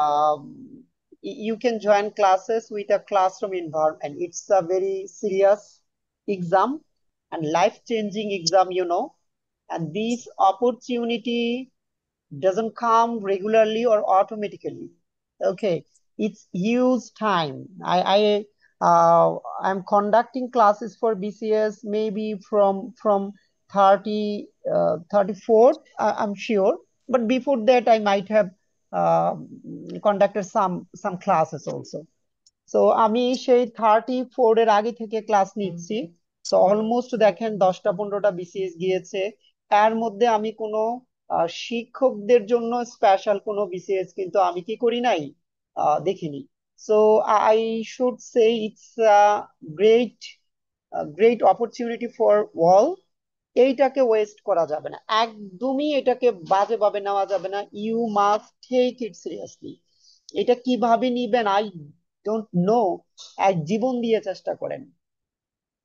um, you can join classes with a classroom environment. It's a very serious exam and life-changing exam. And this opportunity doesn't come regularly or automatically. Okay, it's huge time. I'm conducting classes for BCS maybe from 34th, I'm sure, but before that I might have uh, conducted some classes also. So আমি সেই 34 এর আগে থেকে class নিচ্ছি। So almost দেখেন 10টা 15টা BCS গিয়েছে। এর মধ্যে আমি কোনো শিক্ষকদের জন্য স্পেশাল কোনো বিসিএস কিন্তু আমি কি করি নাই, দেখিনি। So I should say it's great great opportunity for all. এইটাকে ওয়েস্ট করা যাবে না, একদমই এটাকে বাজেভাবে নেওয়া যাবে না। You must take it seriously. এটা কিভাবে নিবেন আই ডোন্ট নো, এক জীবন দিয়ে চেষ্টা করেন।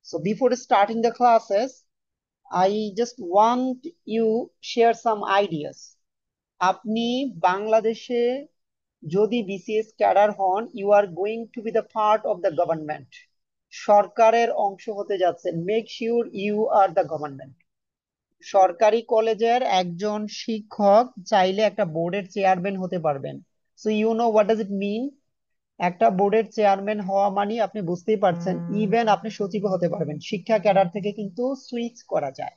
So before starting the classes I just want you share some ideas. আপনি বাংলাদেশে যদি বিসিএস ক্যাডার হন, you are going to be the part of the government. সরকারের অংশ হতে যাচ্ছেন, make sure you are the government. সরকারি কলেজের একজন শিক্ষক চাইলে একটা বোর্ডের চেয়ারম্যান হতে পারবেন। So you know what does it mean. একটা বোর্ডের চেয়ারম্যান হওয়া মানে আপনি বুঝতেই পারছেন, ইভেন আপনি সচিব হতে পারবেন, শিক্ষা ক্যাডার থেকে কিন্তু সুইচ করা যায়।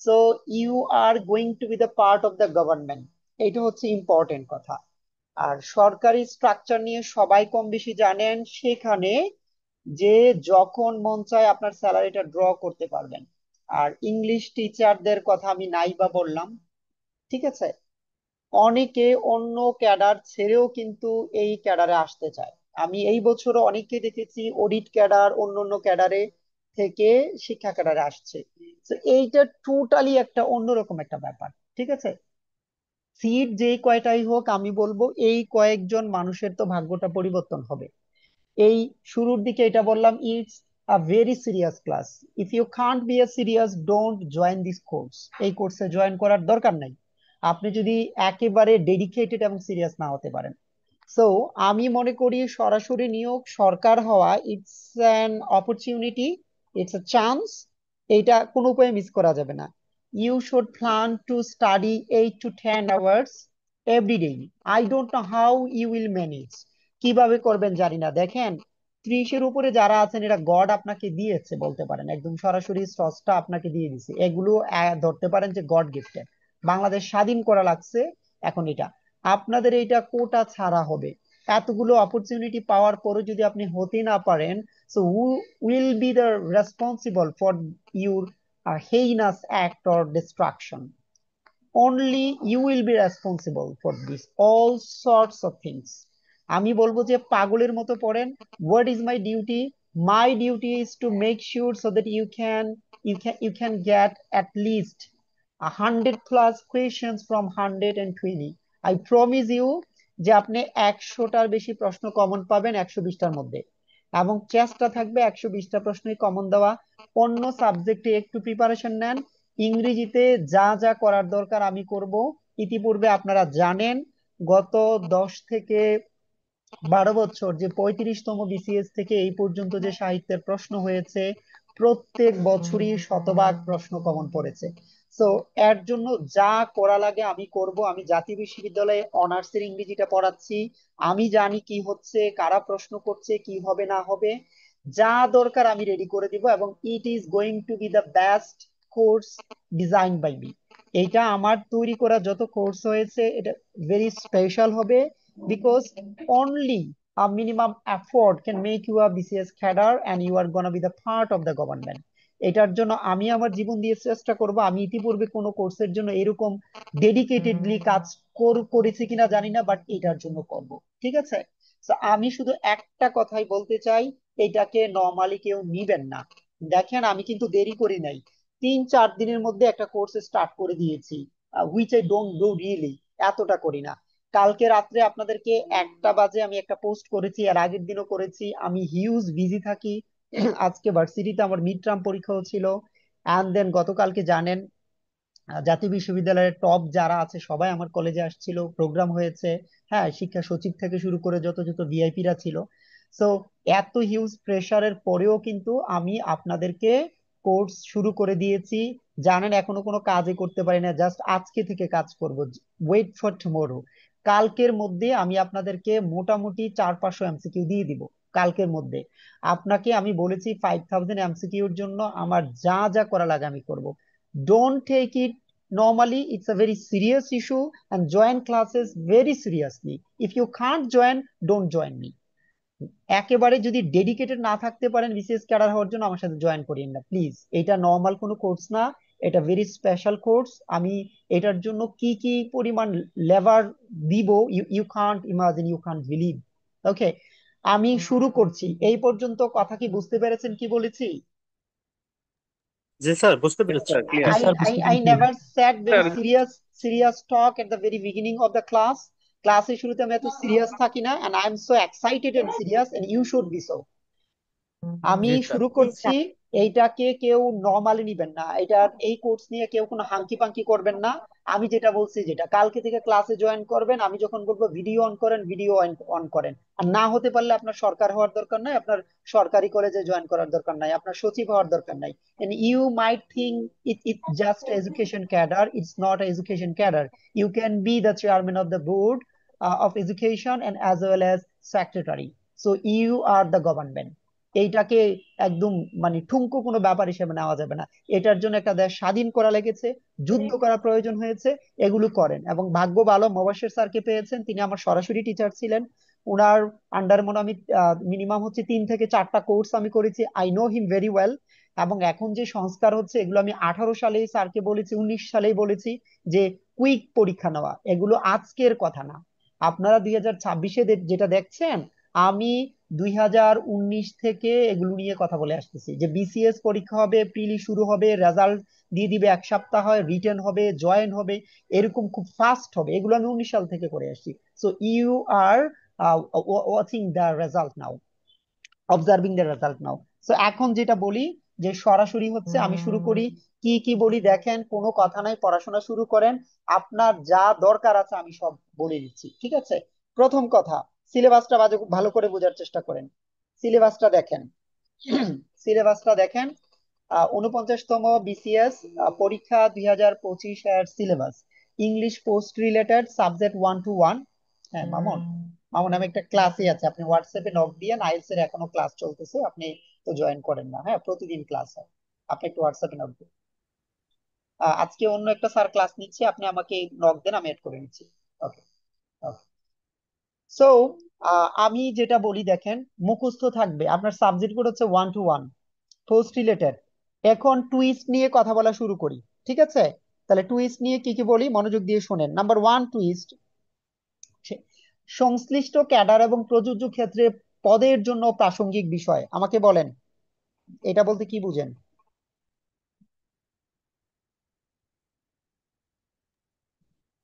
So you are going to be the part of the government. এটা হচ্ছে ইম্পর্টেন্ট কথা। আর সরকারি স্ট্রাকচার নিয়ে সবাই কম বেশি জানেন, সেখানে যে যখন মন চায় আপনার স্যালারিটা ড্র করতে পারবেন। আর ইংলিশ টিচারদের কথা আমি নাই বা বললাম, ঠিক আছে। অনেকে অন্য ক্যাডার ছেড়েও কিন্তু এই ক্যাডারে আসতে চায়। আমি এই বছরও অনেককে দেখেছি অডিট ক্যাডার, অন্য অন্য ক্যাডারে থেকে শিক্ষা ক্যাডারে আসছে। তো এইটা টোটালি একটা অন্যরকম একটা ব্যাপার, ঠিক আছে। সিট যেই কয়টাই হোক, আমি বলবো এই কয়েকজন মানুষের তো ভাগ্যটা পরিবর্তন হবে। এই শুরুর দিকে এটা বললাম, it's a very serious class. If you can't be a serious, don't join this course. এই কোর্সে জয়েন করার দরকার নাই আপনি যদি একেবারে ডেডিকেটেড এবং সিরিয়াস না হতে পারেন। সো আমি মনে করি সরাসরি নিয়োগ সরকার হওয়া it's an opportunity, it's a chance. এটা কোনো উপায়ে মিস করা যাবে না। You should plan to study 8 to 10 hours every day. I don't know how you will manage. কিভাবে করবেন জানি না। দেখেন, 30-এর উপরে যারা আছেন এরা গড আপনাকে দিয়েছে বলতে পারেন, একদম সরাসরি স্রষ্টা আপনাকে দিয়ে দিছে এগুলো। ধরতে পারেন যে গড গিফটেড। বাংলাদেশ স্বাধীন করা লাগছে এখন, এটা আপনাদের এইটা কোটা ছাড়া হবে। এতগুলো অপরচুনিটি পাওয়ার পরে যদি আপনি হতে না পারেন, so who will be the responsible for your heinous act or destruction? Only you will be responsible for this all sorts of things. আমি বলবো যে পাগলের মতো পড়েন। What is my duty? My duty is to make sure so that you can get at least 100+ questions from 120. I promise you যে আপনি 100টার বেশি প্রশ্ন কমন পাবেন 120টার মধ্যে, এবং চেষ্টা থাকবে 120টা প্রশ্নই কমন দেওয়া। অন্য সাবজেক্টে একটু প্রিপারেশন নেন। ইংরেজিতে যা যা করার দরকার আমি করব। ইতিপূর্বে আপনারা জানেন, গত 10 থেকে 12 বছর যে 35তম বিসিএস থেকে এই পর্যন্ত যে সাহিত্যের প্রশ্ন হয়েছে, প্রত্যেক বছরই শতভাগ প্রশ্ন কমন পড়েছে। সো এর জন্য যা করা লাগে আমি করব। আমি জাতীয় বিশ্ববিদ্যালয়ে অনার্সের ইংরেজিটা পড়াচ্ছি। আমি জানি কি হচ্ছে, কারা প্রশ্ন করছে, কি হবে না হবে, যা দরকার আমি রেডি করে দিব। এবং it is going to be the best course design by me. এইটা আমার তৈরি করা যত কোর্স হয়েছে, এটা ভেরি স্পেশাল হবে, because only a minimum effort can make you a BCS cadre and you are gonna be the part of the government. এটার জন্য আমি আমার জীবন দিয়ে চেষ্টা করব। আমি ইতিপূর্বে কোনো কোর্সের জন্য এরকম ডেডিকেটেডলি কাজ করেছি কিনা জানি না, বাট এটার জন্য করব, ঠিক আছে। তো আমি শুধু একটা কথাই বলতে চাই, এটাকে নর্মালি কেউ নিবেন না। দেখেন, আমি কিন্তু দেরি করি নাই, 3-4 দিনের মধ্যে একটা কোর্স স্টার্ট করে দিয়েছি, which I don't do really, এতটা করি না। কালকে রাত্রে আপনাদেরকে 1টা বাজে আমি একটা পোস্ট করেছি, আর আগের দিনও করেছি। আমি হিউজ বিজি থাকি। আজকে ভার্সিটিতে আমার মিড টার্ম পরীক্ষাও ছিল। অ্যান্ড দেন গতকালকে জানেন জাতীয় বিশ্ববিদ্যালয়ের টপ যারা আছে সবাই আমার কলেজে আসছিল, প্রোগ্রাম হয়েছে। হ্যাঁ, শিক্ষা সচিব থেকে শুরু করে যত যত ভিআইপিরা ছিল। সো এত হিউজ প্রেসারের পরেও কিন্তু আমি আপনাদেরকে কোর্স শুরু করে দিয়েছি। জানেন এখনো কোনো কাজই করতে পারি না, জাস্ট আজকে থেকে কাজ করব। Wait for tomorrow. কালকের মধ্যে আমি আপনাদেরকে মোটামুটি 400-500 এমসিকিউ দিয়ে দিব কালকের মধ্যে। আপনাকে আমি বলেছি 5000 এমসিকিউর জন্য আমার যা যা করা লাগে আমি করব। Don't take it normally. It's a very serious issue, and join classes very seriously. If you can't join, don't join me. একেবারে যদি ডেডিকেটেড না থাকতে পারেন বিসিএস ক্যাডার হওয়ার জন্য, আমার সাথে জয়েন করিয়েন না প্লিজ। এটা নর্মাল কোনো কোর্স না, এটা ভেরি স্পেশাল কোর্স। আমি এটার জন্য কি কি পরিমাণ লেভার দিব, you you can't imagine, you can't believe. Okay, আমি শুরু করছি। এই পর্যন্ত কথা কি বুঝতে পেরেছেন কি বলেছি? জি স্যার, বুঝতে পেরেছি sir, I, clear I, sir. I never said very serious talk at the very beginning of the class. ক্লাসের শুরুতে আমি এত সিরিয়াস থাকি না, and I am so excited and serious, and you should be so. আমি জি sir. শুরু করছি। এইটাকে কেউ নর্মালি নিবেন না, এটা এই কোর্স নিয়ে কেউ কোনো হাঙ্কি পাঙ্কি করবেন না। আমি যেটা বলছি, যেটা কালকে থেকে ক্লাসে জয়েন করবেন, আমি যখন বলবো ভিডিও অন করেন, ভিডিও অন করেন। আর না হতে পারলে আপনার সরকার হওয়ার দরকার নাই, আপনার সরকারি কলেজে জয়েন করার দরকার নাই, আপনার সচিব হওয়ার দরকার নাই। and you might think it just education cadre. It's not a education cadre. You can be the chairman of the board of education and as well as secretary. So you are the government. এইটাকে একদম মানে ঠুনকো কোনো ব্যাপার হিসেবে নেওয়া যাবে না। এটার জন্য একটা দেশ স্বাধীন করা লেগেছে, যুদ্ধ করা প্রয়োজন হয়েছে। এগুলো করেন, এবং ভাগ্য ভালো মোবাশ্বের স্যারকে পেয়েছেন, তিনি আমার সরাসরি টিচার ছিলেন। ওনার আন্ডার মনে আমি মিনিমাম হচ্ছে 3 থেকে 4টা কোর্স আমি করেছি। I know him very well. এবং এখন যে সংস্কার হচ্ছে, এগুলো আমি 18 সালেই স্যারকে বলেছি, 19 সালেই বলেছি যে কুইক পরীক্ষা নেওয়া, এগুলো আজকের কথা না। আপনারা 2026-এ যেটা দেখছেন, আমি 2019 থেকে এগুলো নিয়ে কথা বলে আসতেছি যে বিসিএস পরীক্ষা হবে, প্রিলি শুরু হবে, রেজাল্ট দিয়ে দিবে 1 সপ্তাহ, রিটেন হবে, জয়েন হবে, এরকম খুব ফাস্ট হবে। এগুলো আমি 19 সাল থেকে করে আসছি। So you are watching the result now, observing the result now. So এখন যেটা বলি, যে সরাসরি হচ্ছে আমি শুরু করি। কি কি বলি দেখেন, কোনো কথা নাই, পড়াশোনা শুরু করেন। আপনার যা দরকার আছে আমি সব বলে দিচ্ছি, ঠিক আছে? প্রথম কথা, সিলেবাসটা ভালো করে বোঝার চেষ্টা করেন। সিলেবাসটা দেখেন, সিলেবাসটা দেখেন। 49তম বিসিএস পরীক্ষা 2025 এর syllabus, English post related subject 1 to 1। হ্যাঁ মামুন, মামুন আমি একটা ক্লাসে আছে, আপনি হোয়াটসঅ্যাপে নক দিয়ে, আইএলস এর এখনো ক্লাস চলতেছে, আপনি তো জয়েন করেন না। হ্যাঁ, প্রতিদিন ক্লাস হয়, আপনি একটু হোয়াটসঅ্যাপে নক দিন। আজকে অন্য একটা স্যার ক্লাস নিচ্ছে, আপনি আমাকে নক দেন, আমি এড করে নিচ্ছি। ওকে, ওকে। সো আমি যেটা বলি দেখেন, মুখস্থ থাকবে। আপনার সাবজেক্ট গুলো হচ্ছে 1 to 1, পোস্ট রিলেটেড। এখন টুইস্ট নিয়ে কথা বলা শুরু করি, ঠিক আছে? তাহলে টুইস্ট নিয়ে কি কি বলি মনোযোগ দিয়ে শোনেন। নাম্বার 1, টুইস্ট: সংশ্লিষ্ট ক্যাডার এবং প্রযোজ্য ক্ষেত্রে পদের জন্য প্রাসঙ্গিক বিষয়। আমাকে বলেন, এটা বলতে কি বুঝেন?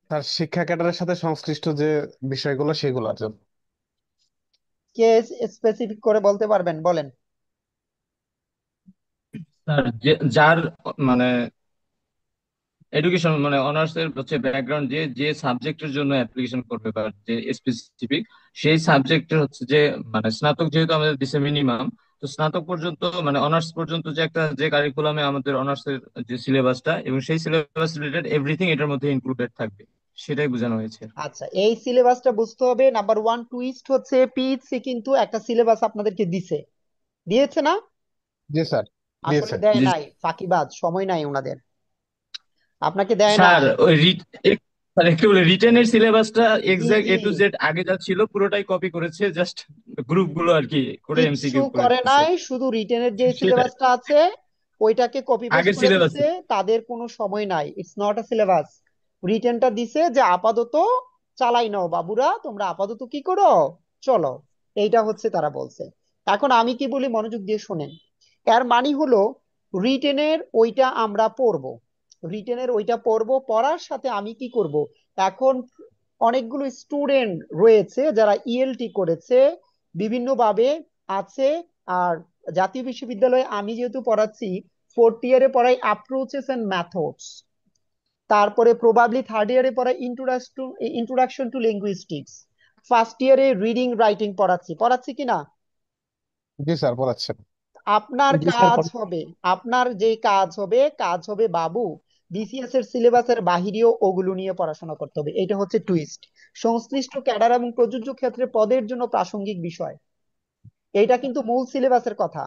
তার শিক্ষা ক্যাডারের সাথে সংশ্লিষ্ট যে বিষয়গুলো সেগুলো আর কি। কে স্পেসিফিক করে বলতে পারবেন, বলেন। স্যার যার মানে এডুকেশন মানে অনার্স এর হচ্ছে ব্যাকগ্রাউন্ড, যে যে সাবজেক্টের জন্য অ্যাপ্লিকেশন করবে বা যে স্পেসিফিক সেই সাবজেক্টের হচ্ছে যে মানে স্নাতক যেহেতু আমাদের দেশে মিনিমাম, তো স্নাতক পর্যন্ত মানে অনার্স পর্যন্ত যে একটা যে কারিকুলামে আমাদের অনার্স এর যে সিলেবাসটা এবং সেই সিলেবাস রিলেটেড এভরিথিং এটার মধ্যে ইনক্লুডেড থাকবে, সেটাই বোঝানো হয়েছে। আচ্ছা, এই সিলেবাসটা বুঝতে হবে। নাম্বার 1, টুইস্ট হচ্ছে পিএইচসি কিন্তু একটা সিলেবাস আপনাদেরকে দিয়েছে না? জি স্যার, আসলে দিয়েছে। দেয় জি নাই, ফাঁকিবাজ, সময় নাই ওনাদের, আপনাকে দেয় স্যার, নাই। ওই স্যার একটু রিটেনের সিলেবাসটা জি exact G, A to Z আগে যা ছিল পুরোটাই কপি করেছে, জাস্ট গ্রুপ গুলো আর কি করে কিচ্ছু এমসিকিউ করে করে দিতেছে। নাই, শুধু রিটেনের যে সেটাই, সিলেবাসটা আছে ওইটাকে কপি পেস্ট আগের করে সিলেবাস। দিছে। তাদের কোনো সময় নাই, ইটস নট আ সিলেবাস। রিটেনটা দিছে যে আপাতত চালাই নাও বাবুরা, তোমরা আপাতত কি করো, চলো। এইটা হচ্ছে তারা বলছে। এখন আমি কি বলি মনোযোগ দিয়ে শোনেন। এর মানে হলো রিটেনের ওইটা আমরা পড়বো, রিটেনের ওইটা পড়বো, পড়ার সাথে আমি কি করব। এখন অনেকগুলো স্টুডেন্ট রয়েছে যারা ইএলটি করেছে বিভিন্নভাবে আছে। আর জাতীয় বিশ্ববিদ্যালয়ে আমি যেহেতু পড়াচ্ছি, 4th ইয়ারে পড়াই অ্যাপ্রোচেস এন্ড মেথডস। তারপরে প্রবাবলি থার্ড ইয়ারে পড়া ইন্ট্রোডাকশন টু লিঙ্গুইস্টিক্স, ফার্স্ট ইয়ারে রিডিং রাইটিং পড়াচ্ছি কিনা? জি স্যার, পড়াচ্ছেন। আপনার জি স্যার কাজ হবে, আপনার যে কাজ হবে বাবু, বিসিএস এর সিলেবাসের বাহিরেও ওগুলো নিয়ে পড়াশোনা করতে হবে। এটা হচ্ছে টুইস্ট। সংশ্লিষ্ট ক্যাডার এবং প্রযোজ্য ক্ষেত্রে পদের জন্য প্রাসঙ্গিক বিষয়, এটা কিন্তু মূল সিলেবাসের কথা।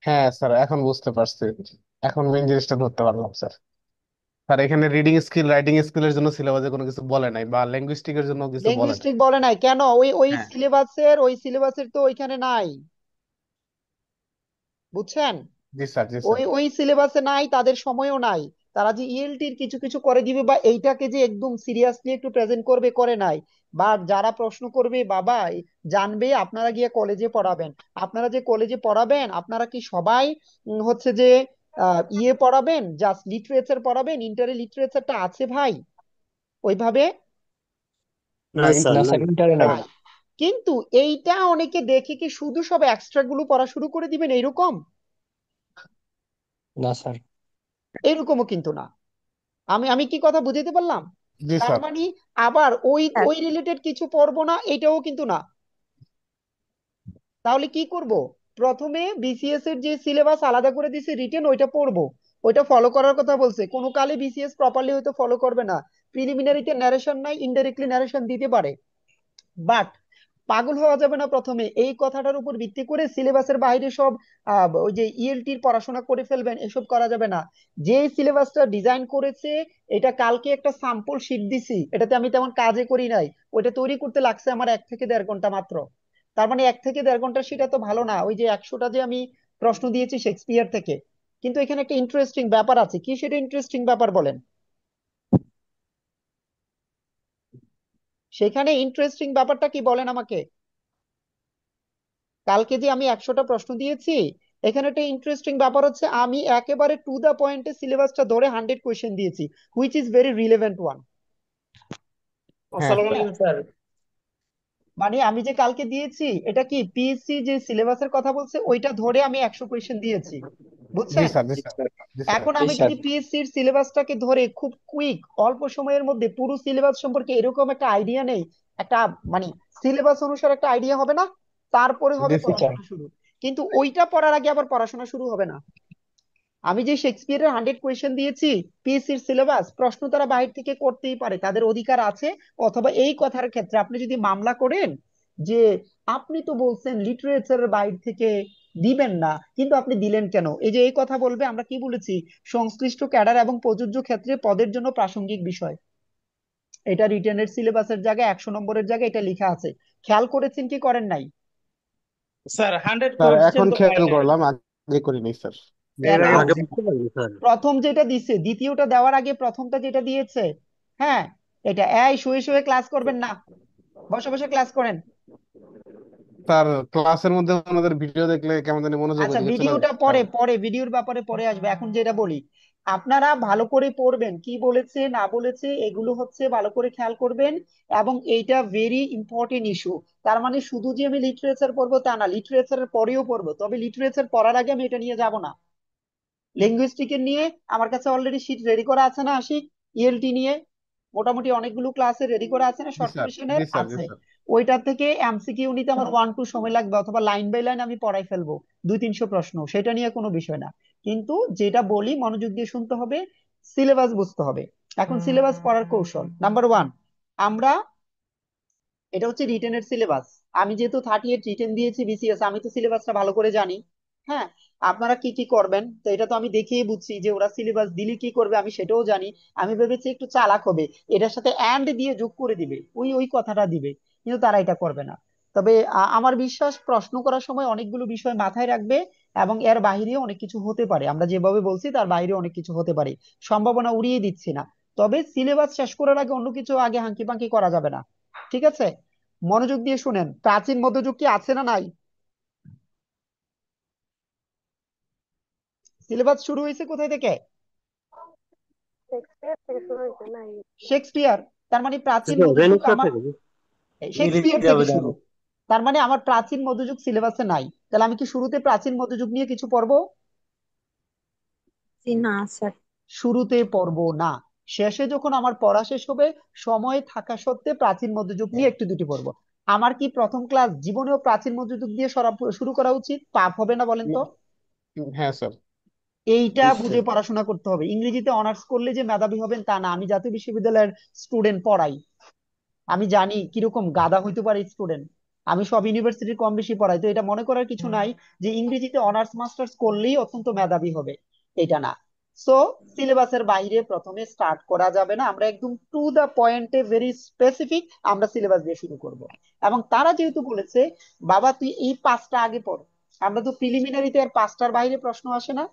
হ্যাঁ স্যার, এখন বুঝতে পারছি। এখন মেইন জিনিসটা ধরতে পারলাম স্যার। স্যার এখানে রিডিং স্কিল রাইটিং স্কিলের জন্য সিলেবাসে কোনো কিছু বলে নাই, বা লিঙ্গুইস্টিকের জন্য কিছু বলে নাই। লিঙ্গুইস্টিক বলে নাই কেন? ওই ওই হ্যাঁ। সিলেবাসের তো ওইখানে নাই, বুঝছেন? জি স্যার, জি ওই স্যার। ওই সিলেবাসে নাই, তাদের সময়ও নাই। তারা যে ইএলটির কিছু কিছু করে দিবে বা এইটাকে যে একদম সিরিয়াসলি একটু প্রেজেন্ট করবে, করে নাই। বা যারা প্রশ্ন করবে বাবা জানবে আপনারা গিয়ে কলেজে পড়াবেন, আপনারা যে কলেজে পড়াবেন আপনারা কি সবাই হচ্ছে যে ইয়ে পড়াবেন, জাস্ট লিটারেচার পড়াবেন? ইন্টারে লিটারেচারটা আছে ভাই ওইভাবে? না স্যার, না নাই। স্যার, ইন্টারে নাই। নাই। কিন্তু এইটা অনেকে দেখে কি শুধু সব এক্সট্রা গুলো পড়া শুরু করে দিবেন এইরকম? না স্যার। এরকমও কিন্তু না। আমি আমি কি কথা বুঝাতে পারলাম? জি তার স্যার। মানে আবার ওই ওই রিলেটেড কিছু পড়বো না, এটাও কিন্তু না। তাহলে কি করব? প্রথমে বিসিএস এর যে সিলেবাস আলাদা করে দিছে রিটেন, ওইটা পড়বো। ওইটা ফলো করার কথা বলছে, কোনো কালে বিসিএস প্রপারলি হয়তো ফলো করবে না। প্রিলিমিনারিতে ন্যারেশন নাই, ইনডাইরেক্টলি ন্যারেশন দিতে পারে, বাট পাগল হওয়া যাবে না প্রথমে এই কথাটার উপর ভিত্তি করে সিলেবাসের বাইরে সব ওই যে ইএলটির পড়াশোনা করে ফেলবেন, এসব করা যাবে না। যে সিলেবাসটা ডিজাইন করেছে, এটা কালকে একটা স্যাম্পল শিট দিছি, এটাতে আমি তেমন কাজে করি নাই, ওইটা তৈরি করতে লাগছে আমার 1 থেকে 1.5 ঘন্টা মাত্র। তার মানে 1 থেকে 1.5 ঘন্টা সেটা তো ভালো না, ওই যে 100টা যে আমি প্রশ্ন দিয়েছি শেক্সপিয়ার থেকে। কিন্তু এখানে একটা ইন্টারেস্টিং ব্যাপার আছে, কি সেটা ইন্টারেস্টিং ব্যাপার বলেন? সেখানে ইন্টারেস্টিং ব্যাপারটা কি বলেন আমাকে? কালকে যে আমি 100টা প্রশ্ন দিয়েছি, এখানে একটা ইন্টারেস্টিং ব্যাপার হচ্ছে আমি একেবারে টু দা পয়েন্টে সিলেবাসটা ধরে 100 কোয়েশ্চেন দিয়েছি, which is very relevant one. হ্যাঁ আসসালামু স্যার। আলাইকুম স্যার। মানে আমি যে কালকে দিয়েছি এটা কি পিএসসি যে সিলেবাসের কথা বলছে ওইটা ধরে আমি 100 কোয়েশ্চেন দিয়েছি, জি বুঝছেন? স্যার, জি জি স্যার। স্যার। জি স্যার। এখন জি আমি স্যার। যদি পিএসসির সিলেবাসটাকে ধরে খুব কুইক অল্প সময়ের মধ্যে পুরো সিলেবাস সম্পর্কে এরকম একটা আইডিয়া নেই, একটা মানে সিলেবাস অনুসারে একটা আইডিয়া হবে না, তারপরে হবে জি স্যার। পড়াশোনা শুরু। কিন্তু ওইটা পড়ার আগে আবার পড়াশোনা শুরু হবে না। আমি যে শেক্সপিয়ারের 100 কোয়েশ্চেন দিয়েছি, পিএসসির সিলেবাস প্রশ্ন তারা বাইরে থেকে করতেই পারে, তাদের অধিকার আছে। অথবা এই কথার ক্ষেত্রে আপনি যদি মামলা করেন যে আপনি তো বলছেন লিটারেচারের বাইরে থেকে দিবেন না, কিন্তু আপনি দিলেন কেন, এই যে এই কথা বলবে, আমরা কি বলেছি? সংশ্লিষ্ট ক্যাডার এবং প্রযোজ্য ক্ষেত্রে পদের জন্য প্রাসঙ্গিক বিষয়। এটা রিটেনের সিলেবাসের জায়গায় 100 নম্বরের জায়গায় এটা লেখা আছে। খেয়াল করেছেন কি করেন নাই? স্যার 100 স্যার কোয়েশ্চেন এখন তো খেয়াল হয় নাই। করলাম, আগে করিনি স্যার। এর কেন? আগে আগে বুঝতে পারিনি স্যার। প্রথম যেটা দিছে দ্বিতীয়টা দেওয়ার আগে প্রথমটা যেটা দিয়েছে, হ্যাঁ, এটা এই শুয়ে শুয়ে ক্লাস করবেন না, বসে বসে ক্লাস করেন। স্যার ক্লাসের মধ্যে আমাদের ভিডিও দেখলে কেমন জানি মনোযোগ আচ্ছা ওইদিকে চলে ভিডিওটা যায় স্যার। পরে পরে ভিডিওর ব্যাপারে পরে আসবে, এখন যেটা বলি, আপনারা ভালো করে পড়বেন, কি বলেছে না বলেছে এগুলো হচ্ছে ভালো করে খেয়াল করবেন। এবং এইটা ভেরি ইম্পর্টেন্ট ইস্যু। তার মানে শুধু যে আমি লিটারেচার পড়বো তা না, লিটারেচারের পরেও পড়বো, তবে লিটারেচার পড়ার আগে আমি এটা নিয়ে যাব না। লিঙ্গুইস্টিকের নিয়ে আমার কাছে অলরেডি শিট রেডি করা আছে না আশিক? ইএলটি নিয়ে মোটামুটি অনেকগুলো ক্লাসে রেডি করা আছে না, জি শর্ট স্যার, কোয়েশনের জি স্যার, জি আছে। স্যার। ওইটার থেকে এমসিকিউ নিতে আমার 1-2 সময় লাগবে, অথবা লাইন বাই লাইন আমি পড়াই ফেলবো 200-300 প্রশ্ন, সেটা নিয়ে কোনো বিষয় না। কিন্তু যেটা বলি মনোযোগ দিয়ে শুনতে হবে, সিলেবাস বুঝতে হবে। এখন সিলেবাস পড়ার কৌশল নাম্বার 1, আমরা, এটা হচ্ছে রিটেনের সিলেবাস। আমি যেহেতু 38 রিটেন দিয়েছি বিসিএস, আমি তো সিলেবাসটা ভালো করে জানি। হ্যাঁ, আপনারা কি কি করবেন তো এটা তো আমি দেখেই বুঝছি, যে ওরা সিলেবাস দিলে কি করবে আমি সেটাও জানি। আমি ভেবেছি একটু চালাক হবে, এটার সাথে অ্যান্ড দিয়ে যোগ করে দিবে, ওই ওই কথাটা দিবে, কিন্তু তারা এটা করবে না। তবে আমার বিশ্বাস প্রশ্ন করার সময় অনেকগুলো বিষয় মাথায় রাখবে, এবং এর বাইরেও অনেক কিছু হতে পারে, আমরা যেভাবে বলছি তার বাইরে অনেক কিছু হতে পারে, সম্ভাবনা উড়িয়ে দিচ্ছি না। তবে সিলেবাস শেষ করার আগে অন্য কিছু আগে হাঙ্কি পাঙ্কি করা যাবে না, ঠিক আছে? মনোযোগ দিয়ে শুনেন, প্রাচীন মধ্যযুগ কি আছে না নাই? সিলেবাস শুরু হয়েছে কোথায় থেকে? শেক্সপিয়ার থেকে শুরু হয়েছে নাই? শেক্সপিয়ার। তার মানে প্রাচীন কিন্তু মধ্যযুগ রেনেসাঁ আমার থেকে শেক্সপিয়ার ইলিয়াস থেকে আবেদান। শুরু। তার মানে আমার প্রাচীন মধ্যযুগ সিলেবাসে নাই, তাহলে আমি কি শুরুতে প্রাচীন মধ্যযুগ নিয়ে কিছু পড়বো? জি না স্যার। শুরুতে পড়বো না, শেষে যখন আমার পড়া শেষ হবে সময় থাকা সত্ত্বে প্রাচীন মধ্যযুগ নিয়ে একটু দুটি পড়বো। আমার কি প্রথম ক্লাস জীবনেও প্রাচীন মধ্যযুগ দিয়ে শুরু করা উচিত? পাপ হবে না বলেন তো? হ্যাঁ স্যার, এইটা বুঝে নিশ্চয়ই। পড়াশোনা করতে হবে। ইংরেজিতে অনার্স করলে যে মেধাবী হবেন তা না। আমি জাতীয় বিশ্ববিদ্যালয়ের স্টুডেন্ট পড়াই, আমি জানি কিরকম গাধা হইতে পারে স্টুডেন্ট। আমি সব ইউনিভার্সিটির কম বেশি পড়াই, তো এটা মনে করার কিছু নাই যে ইংরেজিতে অনার্স মাস্টার্স করলেই অত্যন্ত মেধাবী হবে, এটা না। সো সিলেবাসের বাইরে প্রথমে স্টার্ট করা যাবে না, আমরা একদম টু দা পয়েন্টে ভেরি স্পেসিফিক আমরা সিলেবাস দিয়ে শুরু করব। এবং তারা যেহেতু বলেছে বাবা তুই এই পাঁচটা আগে পড়, আমরা তো প্রিলিমিনারিতে আর পাঁচটার বাইরে প্রশ্ন আসে না।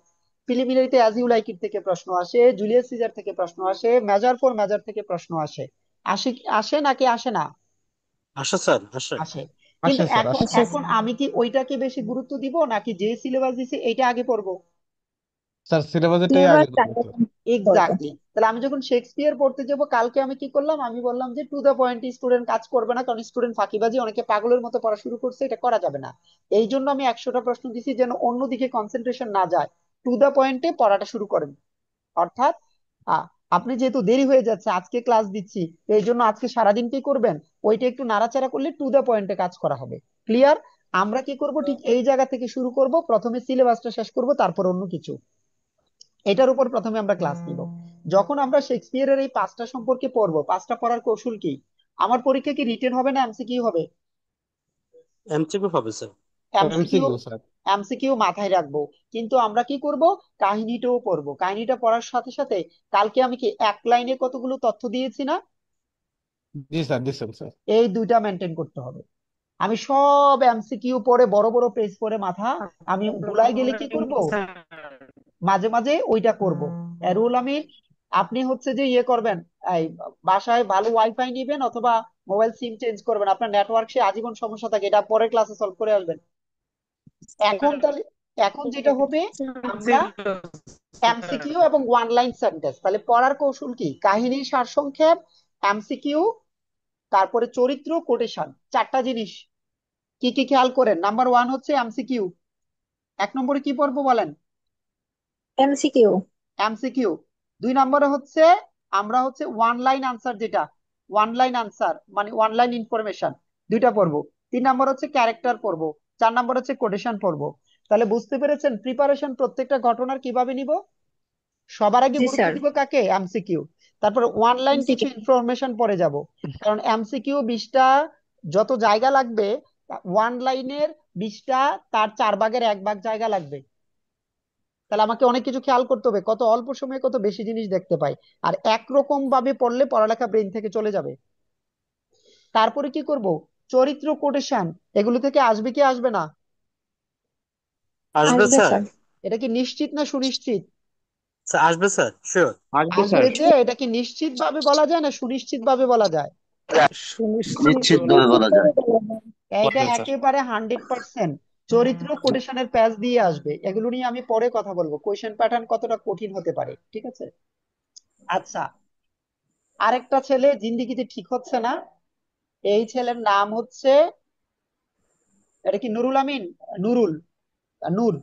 প্রিলিমিনারিতে অ্যাজ ইউ লাইক ইট থেকে প্রশ্ন আসে, জুলিয়াস সিজার থেকে প্রশ্ন আসে, মেজর ফর মেজর থেকে প্রশ্ন আসে। আসে আসে নাকি আসে না? আসে স্যার, আসে। আসে। কিন্তু আসে স্যার, এখন আসে। আচ্ছা এখন আমি কি ওইটাকে বেশি গুরুত্ব দিব নাকি যে সিলেবাস দিছে এটা আগে পড়বো? স্যার সিলেবাসটাই আগে সিলেবাস করবেন স্যার। করবো। এক্স্যাক্টলি। তাহলে আমি যখন শেক্সপিয়ার পড়তে যাব কালকে আমি কি করলাম, আমি বললাম যে টু দা পয়েন্ট স্টুডেন্ট কাজ করবে না, কারণ স্টুডেন্ট ফাঁকিবাজি অনেকে পাগলের মতো পড়া শুরু করছে, এটা করা যাবে না। এই জন্য আমি 100টা প্রশ্ন দিছি যেন অন্যদিকে কনসেন্ট্রেশন না যায়, টু দা পয়েন্টে পড়াটা শুরু করেন। অর্থাৎ আ- আপনি যেহেতু দেরি হয়ে যাচ্ছে, আজকে ক্লাস দিচ্ছি এই জন্য আজকে সারাদিন কি করবেন, ওইটা একটু নাড়াচাড়া করলে টু দা পয়েন্টে কাজ করা হবে। ক্লিয়ার? আমরা কি করব, ঠিক এই জায়গা থেকে শুরু করব, প্রথমে সিলেবাসটা শেষ করব তারপর অন্য কিছু, এটার উপর প্রথমে আমরা ক্লাস নিব। যখন আমরা শেক্সপিয়ারের এই পাঁচটা সম্পর্কে পড়বো, পাঁচটা পড়ার কৌশল কি, আমার পরীক্ষা কি রিটেন হবে না এমসিকিউ হবে? এমসিকিউ হবে sir. MCQ. MCQ sir. MCQ মাথায় রাখবো, কিন্তু আমরা কি করব, কাহিনীটাও পড়বো। কাহিনীটা পড়ার সাথে সাথে কালকে আমি কি এক লাইনে কতগুলো তথ্য দিয়েছি না, জি স্যার, দিচ্ছেন স্যার। এই দুইটা মেনটেন করতে হবে। আমি সব এমসিকিউ পড়ে বড় বড় পেজ পড়ে মাথা আমি ভুলাই গেলে কি করব, মাঝে মাঝে ওইটা করব। রুল আমিন, আপনি হচ্ছে যে ইয়ে করবেন, এই বাসায় ভালো ওয়াইফাই নিবেন অথবা মোবাইল সিম চেঞ্জ করবেন, আপনার নেটওয়ার্ক সে আজীবন সমস্যা থাকে, এটা পরের ক্লাসে সলভ করে আসবেন। এখন তাহলে এখন যেটা হবে, আমরা এমসিকিউ এবং ওয়ান লাইন সেন্টেন্স, তাহলে পড়ার কৌশল কি, কাহিনীর সারসংক্ষেপ, এমসিকিউ, তারপরে চরিত্র, কোটেশন, চারটা জিনিস। কি কি খেয়াল করেন? নাম্বার ওয়ান হচ্ছে এমসিকিউ। এক নম্বরে কি পড়বো বলেন? এমসিকিউ। এমসিকিউ। দুই নম্বরে হচ্ছে আমরা হচ্ছে ওয়ান লাইন আনসার, যেটা ওয়ান লাইন আনসার মানে ওয়ান লাইন ইনফরমেশন, দুইটা পড়বো। তিন নম্বর হচ্ছে ক্যারেক্টার পড়বো। চার নম্বর হচ্ছে কোটেশন পড়বো। তাহলে বুঝতে পেরেছেন প্রিপারেশন প্রত্যেকটা ঘটনার কিভাবে নিব? সবার আগে জি গুরুত্ব স্যার। দিব কাকে? এমসিকিউ। তারপর ওয়ান লাইন কিছু এমসিকিউ। ইনফরমেশন পড়ে যাব, কারণ এমসিকিউ 20টা যত জায়গা লাগবে, ওয়ান লাইনের 20টা তার 4 ভাগের 1 ভাগ জায়গা লাগবে। তাহলে আমাকে অনেক কিছু খেয়াল করতে হবে, কত অল্প সময়ে কত বেশি জিনিস দেখতে পাই। আর একরকম ভাবে পড়লে পড়ালেখা ব্রেন থেকে চলে যাবে। তারপরে কি করব, চরিত্র, কোটেশন, এগুলো থেকে আসবে কি আসবে না? আসবে আসবে স্যার। স্যার। এটা কি নিশ্চিত না সুনিশ্চিত? স্যার আসবে স্যার, শিওর। আসবে স্যার। আসবে, যে এটা কি নিশ্চিত ভাবে বলা যায় না সুনিশ্চিত ভাবে বলা যায়? সুনিশ্চিত নিশ্চিতভাবে বলা যায়। এটা বলবেন স্যার। একেবারে 100%। চরিত্র কোটেশনের প্যাচ দিয়ে আসবে, এগুলো নিয়ে আমি পরে কথা বলবো, কোয়েশ্চেন প্যাটার্ন কতটা কঠিন হতে পারে, ঠিক আছে? আচ্ছা, আরেকটা ছেলে জিন্দিগিতে ঠিক হচ্ছে না, এই ছেলের নাম হচ্ছে, এটা কি নুরুল আমিন? নুরুল, নূর,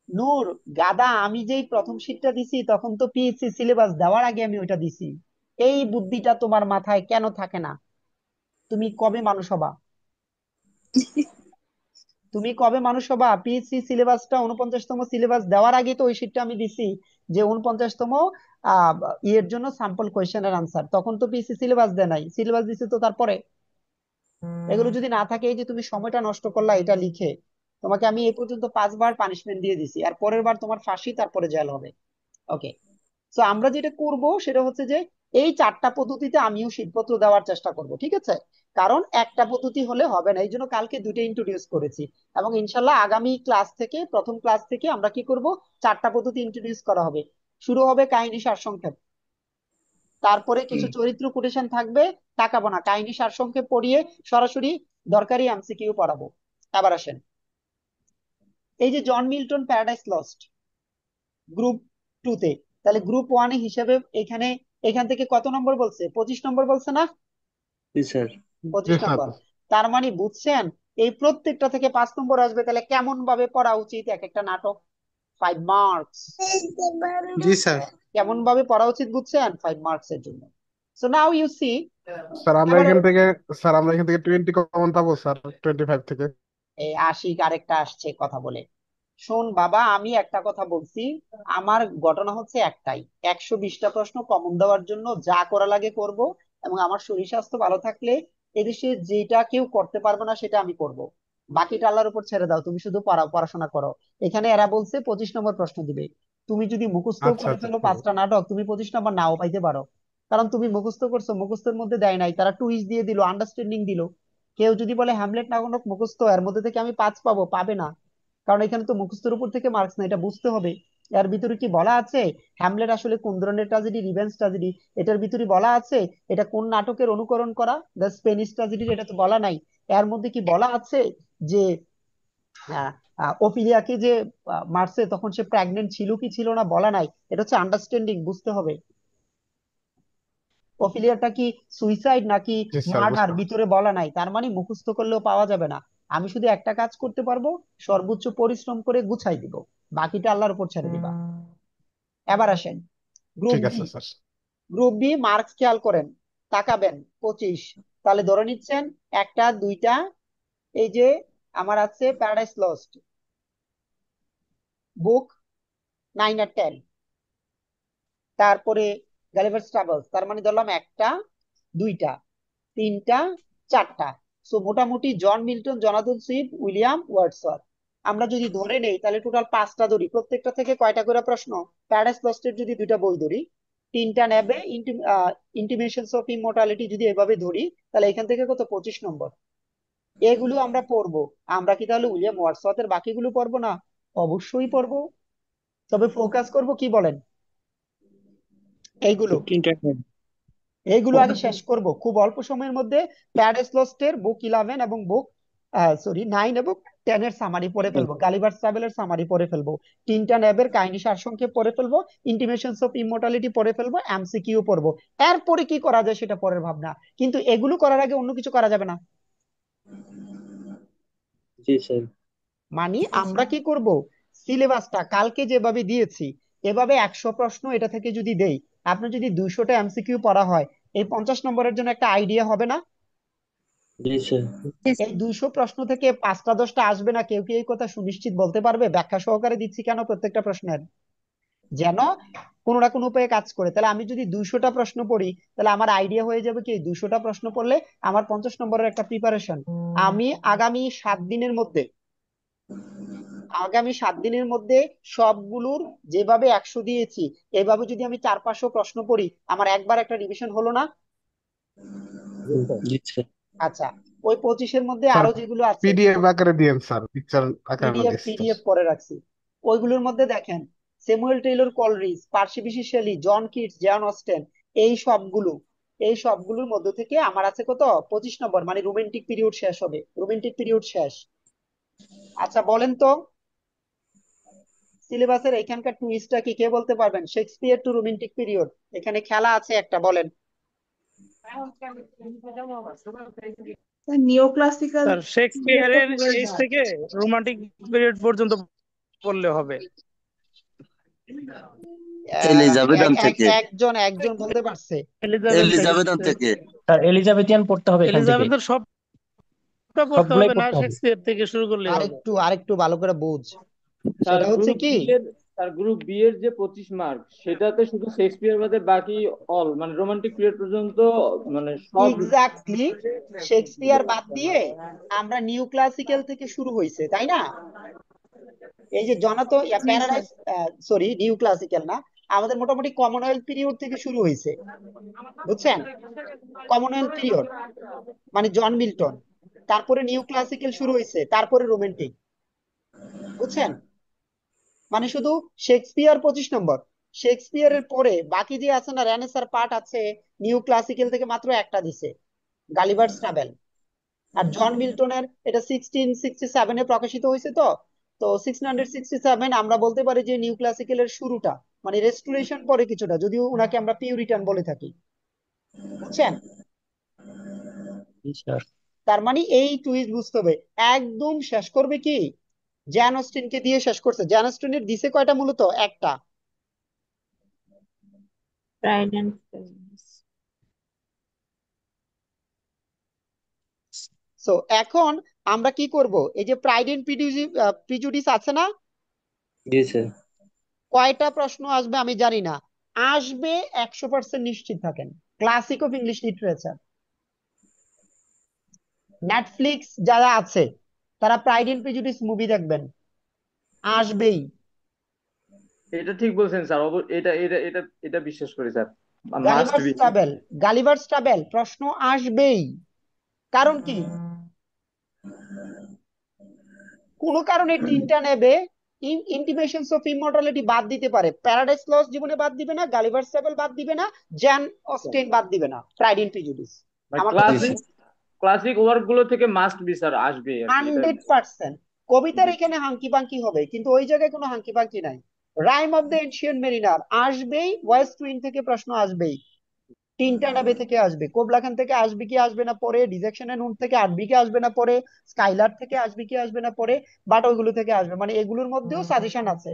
নূর। গাদা, আমি যেই প্রথম শীটটা দিছি তখন তো পিএসসি সিলেবাস দেওয়ার আগে আমি ওইটা দিছি। এই বুদ্ধিটা তোমার মাথায় কেন থাকে না? তুমি কবে মানুষ হবা? তুমি কবে মানুষ হবা? পিএসসি সিলেবাসটা 49তম সিলেবাস দেওয়ার আগে তো ওই শীটটা আমি দিছি, যে 49তম আহ ইয়ের জন্য স্যাম্পল কোয়েশ্চেনের আনসার, তখন তো পিএসসি সিলেবাস দেয় নাই, সিলেবাস দিছে তো তারপরে। এগুলো যদি না থাকে, এই যে তুমি সময়টা নষ্ট করলা এটা লিখে, তোমাকে আমি এই পর্যন্ত 5 বার পানিশমেন্ট দিয়ে দিছি, আর পরের বার তোমার ফাঁসি তারপরে জেল হবে। ওকে। তো আমরা যেটা করব সেটা হচ্ছে যে এই চারটা পদ্ধতিতে আমিও শীটপত্র দেওয়ার চেষ্টা করব, ঠিক আছে? কারণ একটা পদ্ধতি হলে হবে না, এই জন্য কালকে দুটো ইন্ট্রোডিউস করেছি। এবং ইনশাল্লাহ আগামী ক্লাস থেকে, প্রথম ক্লাস থেকে আমরা কি করব, চারটা পদ্ধতি ইন্ট্রোডিউস করা হবে। শুরু হবে কাহিনী সারসংক্ষেপ, তারপরে কিছু চরিত্র কোটেশন থাকবে, তাকাবো না, কাহিনী সারসংক্ষেপ পড়িয়ে সরাসরি দরকারি এমসিকিউ পড়াবো। আবার আসেন, এই যে John Milton Paradise Lost group 2-তে, তাহলে গ্রুপ 1-এ হিসেবে এখানে এখান থেকে কত নম্বর বলছে? 25 নম্বর বলছে না? জি স্যার। জি 25 নম্বর। স্যার। তার মানে বুঝছেন এই প্রত্যেকটা থেকে 5 নম্বর আসবে, তাহলে কেমন ভাবে পড়া উচিত এক একটা নাটক? 5 মার্কস। জি স্যার। কেমন ভাবে পড়া উচিত বুঝছেন 5 মার্কস এর জন্য। So now you see. Sir আমরা এবার এখান থেকে স্যার আমরা এখান থেকে 20 কমন পাবো স্যার, 25 থেকে। এই আশিক আরেকটা আসছে কথা বলে। শোন বাবা, আমি একটা কথা বলছি, আমার ঘটনা হচ্ছে একটাই, 120টা প্রশ্ন কমন দেওয়ার জন্য যা করা লাগে করব, এবং আমার শরীর স্বাস্থ্য ভালো থাকলে এদেশে যেটা কেউ করতে পারবে না সেটা আমি করব। বাকিটা আল্লাহর উপর ছেড়ে দাও, তুমি শুধু পড়াশোনা করো। এখানে এরা বলছে 25 নম্বর প্রশ্ন দিবে। তুমি যদি মুখস্থ আচ্ছা করে আচ্ছা, ফেলো ঠিক আছে। 5টা নাটক, তুমি 25 নম্বর নাও পাইতে পারো। কারণ তুমি মুখস্থ করছো, মুখস্থের মধ্যে দেয় নাই, তারা টুইস্ট দিয়ে দিল, আন্ডারস্ট্যান্ডিং দিল। কেউ যদি বলে হ্যামলেট নাটক মুখস্থ, এর মধ্যে থেকে আমি 5 পাবো, পাবে না। কারণ এখানে তো মুখস্থের উপর থেকে মার্কস না, এটা বুঝতে হবে। এর ভিতরে কি বলা আছে হ্যামলেট আসলে কোন ধরনের ট্র্যাজেডি, রিভেঞ্জ ট্র্যাজেডি? এটার ভিতরে বলা আছে এটা কোন নাটকের অনুকরণ করা, দ্য স্পেনিশ ট্র্যাজেডি? এটা তো বলা নাই। এর মধ্যে কি বলা আছে যে ওফিলিয়াকে যে মারছে তখন সে প্রেগনেন্ট ছিল কি ছিল না? বলা নাই। এটা হচ্ছে আন্ডারস্ট্যান্ডিং, বুঝতে হবে। ওফিলিয়াটা কি সুইসাইড নাকি জি স্যার, মার্ডার বুঝতে ভিতরে বলা নাই, তার মানে মুখস্থ করলেও পাওয়া যাবে না। আমি শুধু একটা কাজ করতে পারবো, সর্বোচ্চ পরিশ্রম করে গুছাই দিব, বাকিটা আল্লাহর উপর ছেড়ে দিবা। এবার আসেন গ্রুপ ঠিক বি। আছে স্যার। গ্রুপ বি মার্কস খেয়াল করেন, তাকাবেন 25। তাহলে ধরে নিচ্ছেন একটা দুইটা, এই যে আমার আছে প্যারাডাইস লস্ট বুক 9 আর 10, তারপরে গালিভার্স ট্রাভেলস, তার মানে ধরলাম একটা দুইটা তিনটা চারটা। সো মোটামুটি John Milton, Jonathan Swift, William Wordsworth. আমরা যদি ধরে নেই তাহলে টোটাল 5টা ধরি, প্রত্যেকটা থেকে কয়টা করে প্রশ্ন? প্যারাডাইস লস্টের যদি 2টা বই ধরি, 3টা নেবে। ইন্টিমেশনস অফ ইমমর্টালিটি যদি এভাবে ধরি, তাহলে এখান থেকে কত? 25 নম্বর। এগুলো আমরা পড়বো। আমরা কি তাহলে উইলিয়াম ওয়ার্ডসওয়ার্থের বাকিগুলো পড়বো না? অবশ্যই পড়বো, তবে ফোকাস করব কি বলেন এইগুলো। 15টা। এইগুলো আগে শেষ করব খুব অল্প সময়ের মধ্যে। প্যারাডাইস লস্টের বুক 11 এবং বুক 9 এবং 10 এর সামারি পড়ে ফেলবো, গালিভার্স ট্রাভেলের সামারি পড়ে ফেলবো, 3টা ন্যাবের কাহিনী সারসংক্ষেপ পড়ে ফেলবো, ইন্টিমেশনস অফ ইমমর্টালিটি পড়ে ফেলবো, এমসিকিউ পড়বো। এরপরে কি করা যায় সেটা পরের ভাবনা, কিন্তু এগুলো করার আগে অন্য কিছু করা যাবে না। জি স্যার। মানে আমরা কি করব, সিলেবাসটা কালকে যেভাবে দিয়েছি এভাবে 100 প্রশ্ন এটা থেকে যদি দেই, আপনার যদি 200টা এমসিকিউ পড়া হয়, এই 50 নম্বরের জন্য একটা আইডিয়া হবে না? জি স্যার। এই 200 প্রশ্ন থেকে 5টা 10টা আসবে না, কেউ কি এই কথা সুনিশ্চিত বলতে পারবে? ব্যাখ্যা সহকারে দিচ্ছি কেন প্রত্যেকটা প্রশ্নের, যেন কোনো না কোনো উপায়ে কাজ করে। তাহলে আমি যদি 200টা প্রশ্ন পড়ি, তাহলে আমার আইডিয়া হয়ে যাবে কি 200টা প্রশ্ন পড়লে আমার 50 নম্বরের একটা প্রিপারেশন। আমি আগামী 7 দিনের মধ্যে সবগুলোর যেভাবে 100 দিয়েছি, এভাবে যদি আমি 400-500 প্রশ্ন পড়ি, আমার একবার একটা রিভিশন হলো না? জি স্যার। আচ্ছা, ওই 25-এর মধ্যে স্যার আরো যেগুলো আছে, পিডিএফ আকারে দিয়েন স্যার, পিকচার আকারে না পিডিএফ দিস স্যার। পিডিএফ করে রাখছি। ওইগুলোর মধ্যে দেখেন Samuel Taylor Coleridge, Percy Bysshe Shelley, John Keats, John Austen, এই সবগুলো এই সবগুলোর মধ্যে থেকে আমার আছে কত? 25 নম্বর, মানে রোমান্টিক পিরিয়ড শেষ হবে, রোমান্টিক পিরিয়ড শেষ। আচ্ছা বলেন তো, সিলেবাসের এখানকার টুইস্টটা কি কে বলতে পারবেন? শেক্সপিয়ার টু রোমান্টিক পিরিয়ড, এখানে খেলা আছে একটা, বলেন। নিও ক্লাসিক্যাল স্যার শেক্সপিয়ারের এজ থেকে রোমান্টিক পিরিয়ড পর্যন্ত পড়লে হবে। এলিজাবেথান থেকে। একজন একজন বলতে পারছে। এলিজাবেথান থেকে। স্যার এলিজাবেথিয়ান পড়তে হবে এখান থেকে, এলিজাবেথের সবটা পড়তে সবগুলোই হবে না, পড়তে হবে। শেক্সপিয়ার থেকে শুরু করলেই হবে। আরেকটু ভালো করে বুঝ, তার সেটা হচ্ছে গ্রুপ কি, বি এর তার গ্রুপ বি এর যে 25 মার্ক, সেটাতে শুধু শেক্সপিয়ার বাদে বাকি অল মানে রোমান্টিক পিরিয়ড পর্যন্ত মানে সব। এক্স্যাক্টলি শেক্সপিয়ার বাদ দিয়ে আমরা নিউ ক্লাসিক্যাল থেকে শুরু হয়েছে, তাই না? এই যে জনাতো জি sir. Paradise, sorry new classical না, আমাদের মোটামুটি কমনওয়েলথ পিরিয়ড থেকে শুরু হয়েছে, বুঝছেন? কমনওয়েলথ পিরিয়ড মানে জন মিল্টন, তারপরে নিউ ক্লাসিক্যাল শুরু হয়েছে, তারপরে রোমান্টিক, বুঝছেন? মানে শুধু শেক্সপিয়ার 25 নম্বর, শেক্সপিয়ারের পরে বাকি যে আছে না রেনেসার পার্ট আছে, নিউ ক্লাসিক্যাল থেকে মাত্র একটা দিছে, গালিভার্স ট্রাভেল। আর জন মিল্টনের এটা 1667-এ প্রকাশিত হয়েছে, তো তো 1667 আমরা বলতে পারি যে নিউ ক্লাসিক্যালের শুরুটা, মানে রেস্টোরেশন পরে কিছুটা, যদিও উনাকে আমরা পিউরিটান বলে থাকি, বুঝছেন? জি স্যার। তার মানে এই টুইস্ট বুঝতে হবে। একদম শেষ করবে কি জ্যান অস্টিনকে দিয়ে শেষ করছে। জ্যান অস্টিনের দিছে কয়টা? মূলত একটা। Pride and Prejudice. সো এখন আমরা কি করব, এই যে প্রাইড এন্ড প্রিজুডিস আছে না, জি স্যার। কয়টা প্রশ্ন আসবে আমি জানি না, আসবে 100% নিশ্চিত থাকেন। Classic of English literature, Netflix যারা আছে তারা প্রাইড এন্ড প্রিজুডিস মুভি দেখবেন, আসবেই। এটা ঠিক বলছেন স্যার, এটা এটা এটা এটা বিশ্বাস করি sir, must Gulliver's be. Travel, Gulliver's travel প্রশ্ন আসবেই। কারণ কি, কোন কারণে তিনটা নেবে, ইন্টিমেশনস অফ ইমর্টালিটি বাদ দিতে পারে, প্যারাডাইস লস্ট জীবনে বাদ দিবে না, গালিভার্স ট্রাভেল বাদ দিবে না, জ্যান অস্টেন বাদ দিবে না, প্রাইড এন্ড প্রিজুডিস। আমার কথা ক্লাসিক ক্লাসিক ওয়ার্ক গুলো থেকে মাস্ট বি স্যার আসবে আর কি, এটা 100%। কবিতার এখানে হাঙ্কি পাঙ্কি হবে, কিন্তু ওই জায়গায় কোনো হাঙ্কি পাঙ্কি নাই। Rime of the ancient mariner আসবেই, ওয়েস্ট উইন্ড থেকে প্রশ্ন আসবেই, তিনটা নেবে থেকে আসবে, কোবলাখান থেকে আসবে কি আসবে না পরে, ডিজেকশন এন্ড উড থেকে আসবে কি আসবে না পরে, স্কাইলার থেকে আসবে কি আসবে না পরে, বাট ওইগুলো থেকে আসবে, মানে এগুলোর মধ্যেও সাজেশন আছে।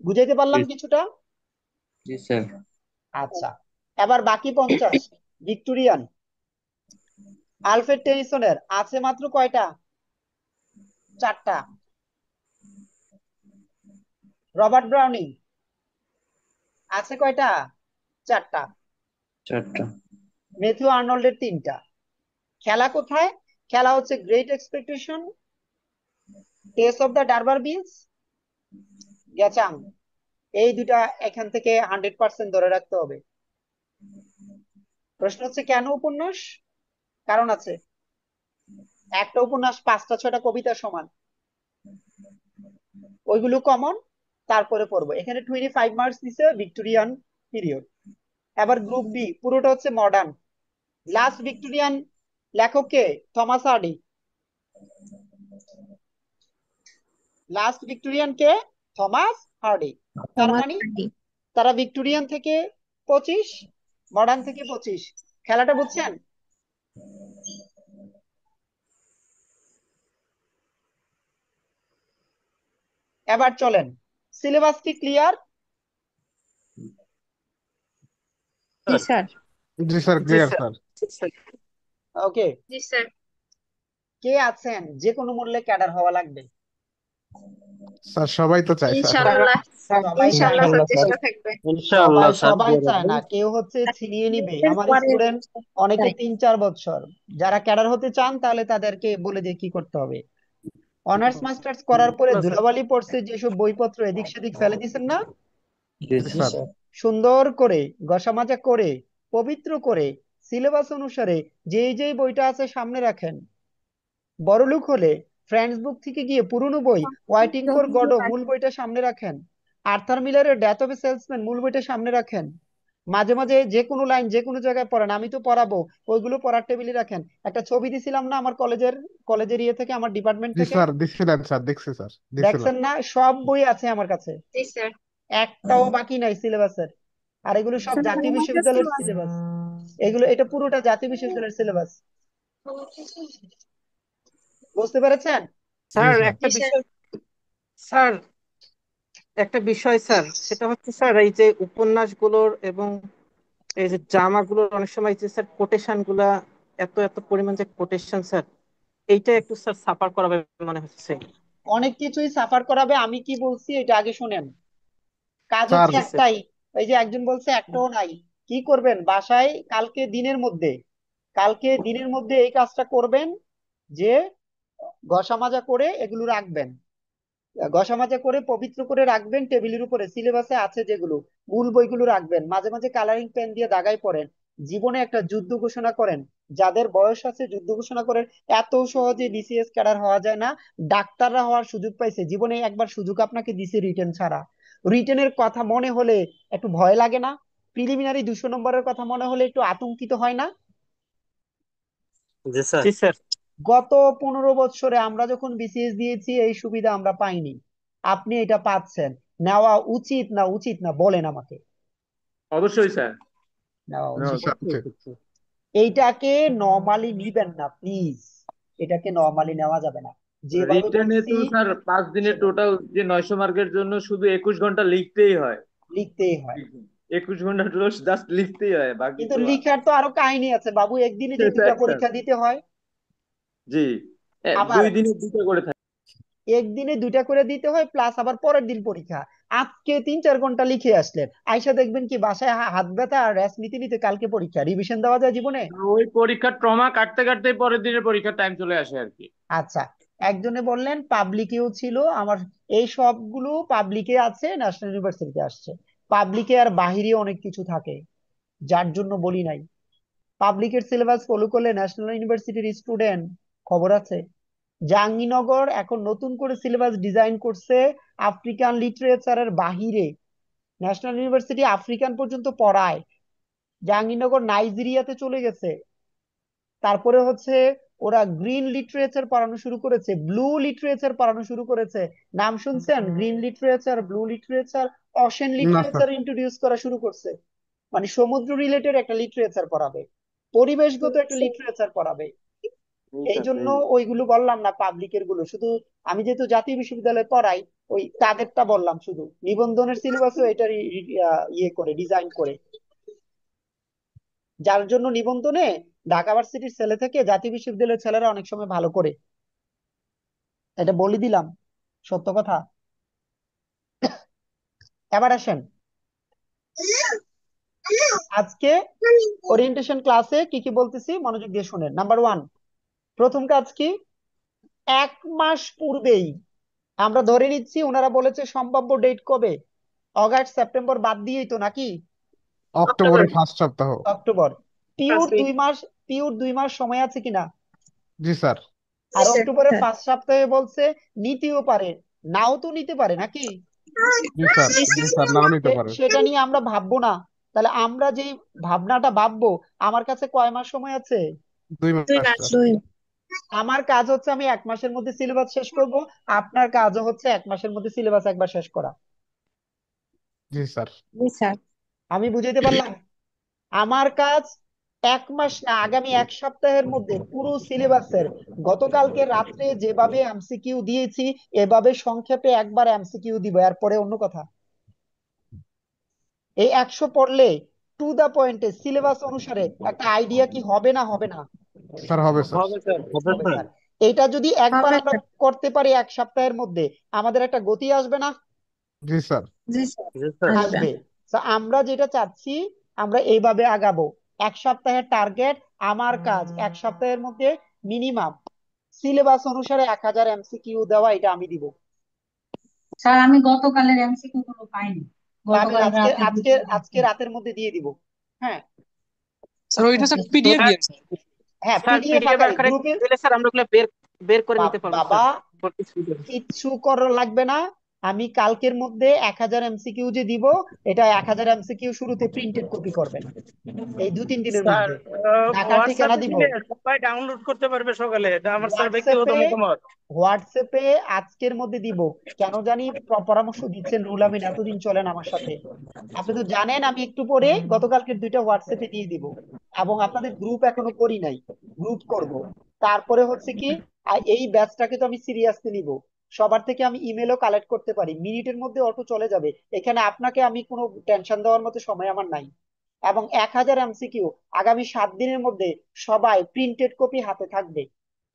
বুঝাইতে পারলাম কিছুটা? জি স্যার। আচ্ছা, এবার বাকি 50। ভিক্টোরিয়ান, আলফ্রেড টেনিসনের আছে মাত্র কয়টা? 4টা। রবার্ট ব্রাউনিং আছে কয়টা? 4টা। 4টা। ম্যাথিউ আর্নল্ডের 3টা। খেলা কোথায়? খেলা হচ্ছে Great Expectation, Tess of the D'Urbervilles, গ্যাচাং। এই দুটা এখান থেকে 100% ধরে রাখতে হবে। প্রশ্ন হচ্ছে কেন উপন্যাস? কারণ আছে, একটা উপন্যাস 5টা 6টা কবিতা সমান, ওইগুলো কমন, তারপরে পড়বো। এখানে 25 মার্কস দিছে ভিক্টোরিয়ান পিরিয়ড। এবার গ্রুপ বি, পুরোটা হচ্ছে মডার্ন। লাস্ট ভিক্টোরিয়ান লেখক কে? Thomas Hardy. লাস্ট ভিক্টোরিয়ান কে? Thomas Hardy. তার মানে তারা ভিক্টোরিয়ান থেকে 25, মডার্ন থেকে 25। খেলাটা বুঝছেন? এবার চলেন, সিলেবাস কি ক্লিয়ার? জি স্যার। জি স্যার, ক্লিয়ার স্যার। ওকে, জি স্যার। কে আছেন যে কোনো মূল্যে ক্যাডার হওয়া লাগবে? স্যার সবাই তো চাই স্যার। ইনশাআল্লাহ, সবাই চায় ইনশাআল্লাহ না, স্যার, চেষ্টা থাকবে। ইনশাআল্লাহ স্যার। সবাই চায় না, কেউ হচ্ছে ছিনিয়ে নিবে। আমার স্টুডেন্ট অনেকে 3-4 বছর, যারা ক্যাডার হতে চান তাহলে তাদেরকে বলে দিয়ে কি করতে হবে। অনার্স মাস্টার্স করার পরে ধুলাবালি পড়ছে যেসব বইপত্র এদিক সেদিক ফেলে দিচ্ছেন না, জি জি স্যার। স্যার। সুন্দর করে ঘষামাজা করে পবিত্র করে সিলেবাস অনুসারে যেই যেই বইটা আছে সামনে রাখেন। বড়লোক হলে ফ্রেন্ডস বুক থেকে গিয়ে পুরনো বই ওয়াইটিং ফর গডো মূল বইটা সামনে রাখেন, আর্থার মিলারের ডেথ অফ এ সেলসম্যান মূল বইটা সামনে রাখেন। মাঝে মাঝে যে কোনো লাইন যে কোনো জায়গায় পড়েন, আমি তো পড়াবো, ওইগুলো পড়ার টেবিলে রাখেন। একটা ছবি দিছিলাম না আমার কলেজের ইয়ে থেকে, আমার ডিপার্টমেন্ট জি থেকে, স্যার, দিছিলেন স্যার, দেখছি স্যার, দিছিলেন। দেখছেন না? সব বই আছে আমার কাছে, জি স্যার। একটাও বাকি নাই সিলেবাসের। আর এগুলো সব জাতীয় বিশ্ববিদ্যালয়ের সিলেবাস, এটা পুরোটা জাতীয় বিশ্ববিদ্যালয়ের সিলেবাস। বুঝতে পেরেছেন? স্যার জি স্যার। একটা জি স্যার। বিষয়, স্যার একটা বিষয় স্যার, সেটা হচ্ছে স্যার এই যে উপন্যাসগুলোর এবং এই যে ড্রামাগুলোর অনেক সময় যে স্যার কোটেশন গুলা, এত এত পরিমাণ যে কোটেশন স্যার, এইটা একটু স্যার সাফার করাবে মনে হচ্ছে। অনেক কিছুই সাফার করাবে। আমি কি বলছি এটা আগে শুনেন। কাজ স্যার হচ্ছে একটাই, এই যে একজন বলছে একটাও নাই। কি করবেন বাসায় কালকে দিনের মধ্যে এই কাজটা করবেন, যে ঘষা মাজা করে এগুলো রাখবেন, ঘষা মাজা করে পবিত্র করে রাখবেন টেবিলের উপরে, সিলেবাসে আছে যেগুলো মূল বইগুলো রাখবেন, মাঝে মাঝে কালারিং পেন দিয়ে দাগাই পড়েন। জীবনে একটা যুদ্ধ ঘোষণা করেন, যাদের বয়স আছে যুদ্ধ ঘোষণা করেন। এত সহজে বিসিএস ক্যাডার হওয়া যায় না। ডাক্তাররা হওয়ার সুযোগ পাইছে, জীবনে একবার সুযোগ আপনাকে দিছে রিটেন ছাড়া। রিটেনের কথা মনে হলে একটু ভয় লাগে না? প্রিলিমিনারি 200 নম্বরের কথা মনে হলে একটু আতঙ্কিত হয় না? জি স্যার। জি স্যার। গত 15 বছরে আমরা যখন বিসিএস দিয়েছি এই সুবিধা আমরা পাইনি, আপনি এটা পাচ্ছেন। নেওয়া উচিত না উচিত না বলেন আমাকে? অবশ্যই স্যার। নেওয়া না, উচিত। স্যার, ঠিক। এইটাকে নর্মালি নিবেন না প্লিজ, এটাকে নর্মালি নেওয়া যাবে না। যেভাবে রিটেনে বলছি তো স্যার 5 দিনের টোটাল যে 900 মার্কের জন্য শুধু 21 ঘন্টা লিখতেই হয়। লিখতেই হয়। 21 ঘন্টা জাস্ট লিখতেই হয়, বাকি কিন্তু তো লিখার তো আরো কাহিনী আছে বাবু, একদিনে যে দুইটা সেটাই স্যার। পরীক্ষা দিতে হয়, জি, আবার 2 দিনে 2টা করে থাকে। একদিনে দুইটা করে দিতে হয়, প্লাস আবার পরের দিন পরীক্ষা। আজকে 3-4 ঘন্টা লিখে আসলেন, আইসা দেখবেন কি বাসায় হাত ব্যথা আর রেস্ট নিতে নিতে কালকে পরীক্ষা। রিভিশন দেওয়া যায় জীবনে? ওই পরীক্ষার ট্রমা কাটতে কাটতে পরের দিনের পরীক্ষার টাইম চলে আসে আর কি। আচ্ছা, একজনে বললেন পাবলিকেও ছিল আমার, এই সবগুলো পাবলিকে আছে, ন্যাশনাল ইউনিভার্সিটিতে আসছে। পাবলিকে আর বাহিরে অনেক কিছু থাকে, যার জন্য বলি নাই। পাবলিকের সিলেবাস ফলো করলে ন্যাশনাল ইউনিভার্সিটির স্টুডেন্ট খবর আছে। জাহাঙ্গীরনগর এখন নতুন করে সিলেবাস ডিজাইন করছে আফ্রিকান লিটারেচারের বাহিরে। ন্যাশনাল ইউনিভার্সিটি আফ্রিকান পর্যন্ত পড়ায়, জাহাঙ্গীরনগর নাইজেরিয়াতে চলে গেছে। তারপরে হচ্ছে ওরা গ্রিন লিটারেচার পড়ানো শুরু করেছে, ব্লু লিটারেচার পড়ানো শুরু করেছে। নাম শুনছেন? গ্রিন লিটারেচার, ব্লু লিটারেচার, অশেন না স্যার। লিটারেচার ইন্ট্রোডিউস করা শুরু করছে। মানে সমুদ্র রিলেটেড একটা লিটারেচার পড়াবে, পরিবেশগত একটা লিটারেচার পড়াবে। এই জন্য ওইগুলো বললাম না, পাবলিকের গুলো শুধু। আমি যেহেতু জাতীয় বিশ্ববিদ্যালয়ে পড়াই, ওই তাদেরটা বললাম শুধু। নিবন্ধনের সিলেবাসও এটা ইয়ে করে ডিজাইন করে, যার জন্য নিবন্ধনে ঢাকা ভার্সিটির ছেলে থেকে জাতীয় বিশ্ববিদ্যালয়ের ছেলেরা অনেক সময় ভালো করে। এটা বলে দিলাম, সত্য কথা। এবার আসেন, আজকে ওরিয়েন্টেশন ক্লাসে কি কি বলতেছি মনোযোগ দিয়ে শুনেন। নাম্বার 1, প্রথম কাজ কি? 1 মাস পূর্বেই আমরা ধরে নিচ্ছি ওনারা বলেছে সম্ভাব্য ডেট কবে? অগাস্ট সেপ্টেম্বর বাদ দিয়েই তো নাকি? অক্টোবরের ফার্স্ট সপ্তাহ। অক্টোবর। পিওর 2 মাস, পিওর 2 মাস সময় আছে কিনা? জি স্যার। আর অক্টোবরের ফার্স্ট সপ্তাহে বলছে নিতেও পারে, নাও তো নিতে পারে নাকি? জি স্যার। জি স্যার, নাও নিতে পারে। সেটা নিয়ে আমরা ভাববো না। তাহলে আমরা যে ভাবনাটা ভাববো, আমার কাছে কয় মাস সময় আছে? 2 মাস স্যার। আমার কাজ হচ্ছে আমি 1 মাসের মধ্যে সিলেবাস শেষ করব, আপনার কাজও হচ্ছে 1 মাসের মধ্যে সিলেবাস একবার শেষ করা। জি স্যার। জি স্যার। আমি বুঝাইতে পারলাম? আমার কাজ 1 মাস না, আগামী 1 সপ্তাহের মধ্যে পুরো সিলেবাসের গতকালকে রাত্রে যেভাবে এমসিকিউ দিয়েছি এভাবে সংক্ষেপে একবার এমসিকিউ দিব, এরপরে অন্য কথা। এই 100 পড়লে টু দা পয়েন্টে সিলেবাস অনুসারে একটা আইডিয়া কি হবে না হবে না? স্যার হবে স্যার। হবে স্যার, হবে হবে স্যার। স্যার। এটা যদি একবার হবে আমরা স্যার। করতে পারি 1 সপ্তাহের মধ্যে, আমাদের একটা গতি আসবে না? জি স্যার। জি স্যার। জি স্যার। আসবে। আসবে। তো আমরা যেটা চাচ্ছি, আমরা এইভাবে আগাবো। 1 সপ্তাহের টার্গেট, আমার কাজ 1 সপ্তাহের মধ্যে মিনিমাম সিলেবাস অনুসারে 1000 এমসিকিউ দেওয়া, এটা আমি দিব। স্যার আমি গতকালের এমসিকিউ গুলো পাইনি, পাবেন, গতকাল আজকে রাতে আজকে আজকে রাতের মধ্যে দিয়ে দিব। হ্যাঁ স্যার ওইটা স্যার ওকে। পিডিএফ দিয়ে হ্যাঁ, স্যার পিডিএফ পিডিএফ আকারে আকারে গ্রুপে। দিলে স্যার আমরা ওগুলো বের বের করে নিতে পারবো বাবা, স্যার। কিচ্ছু করার লাগবে না। আমি কালকের মধ্যে 1000 এমসিকিউ যে দিব, এটা 1000 এমসিকিউ শুরুতে প্রিন্টেড কপি করবেন এই 2-3 দিনের স্যার মধ্যে। ঢাকার ঠিকানা হোয়াটসঅ্যাপে দিব। দিলে সবাই ডাউনলোড করতে পারবে সকালে, এটা আমার স্যার ব্যক্তিগত হোয়াটসঅ্যাপে মতামত। হোয়াটসঅ্যাপে আজকের মধ্যে দিব। কেন জানি পরামর্শ দিচ্ছেন রুল আমিন, এতদিন চলেন আমার সাথে। আপনি তো জানেন আমি একটু পরে গতকালকের 2টা হোয়াটসঅ্যাপে দিয়ে দিব। এবং আপনাদের গ্রুপ এখনো করি নাই, গ্রুপ করব। তারপরে হচ্ছে কি, এই ব্যাচটাকে তো আমি সিরিয়াসলি নিব। সবার থেকে আমি ইমেলও কালেক্ট করতে পারি, মিনিটের মধ্যে অটো চলে যাবে। এখানে আপনাকে আমি কোনো টেনশন দেওয়ার মতো সময় আমার নাই। এবং 1000 এমসিকিউ আগামী 7 দিনের মধ্যে সবাই প্রিন্টেড কপি হাতে থাকবে।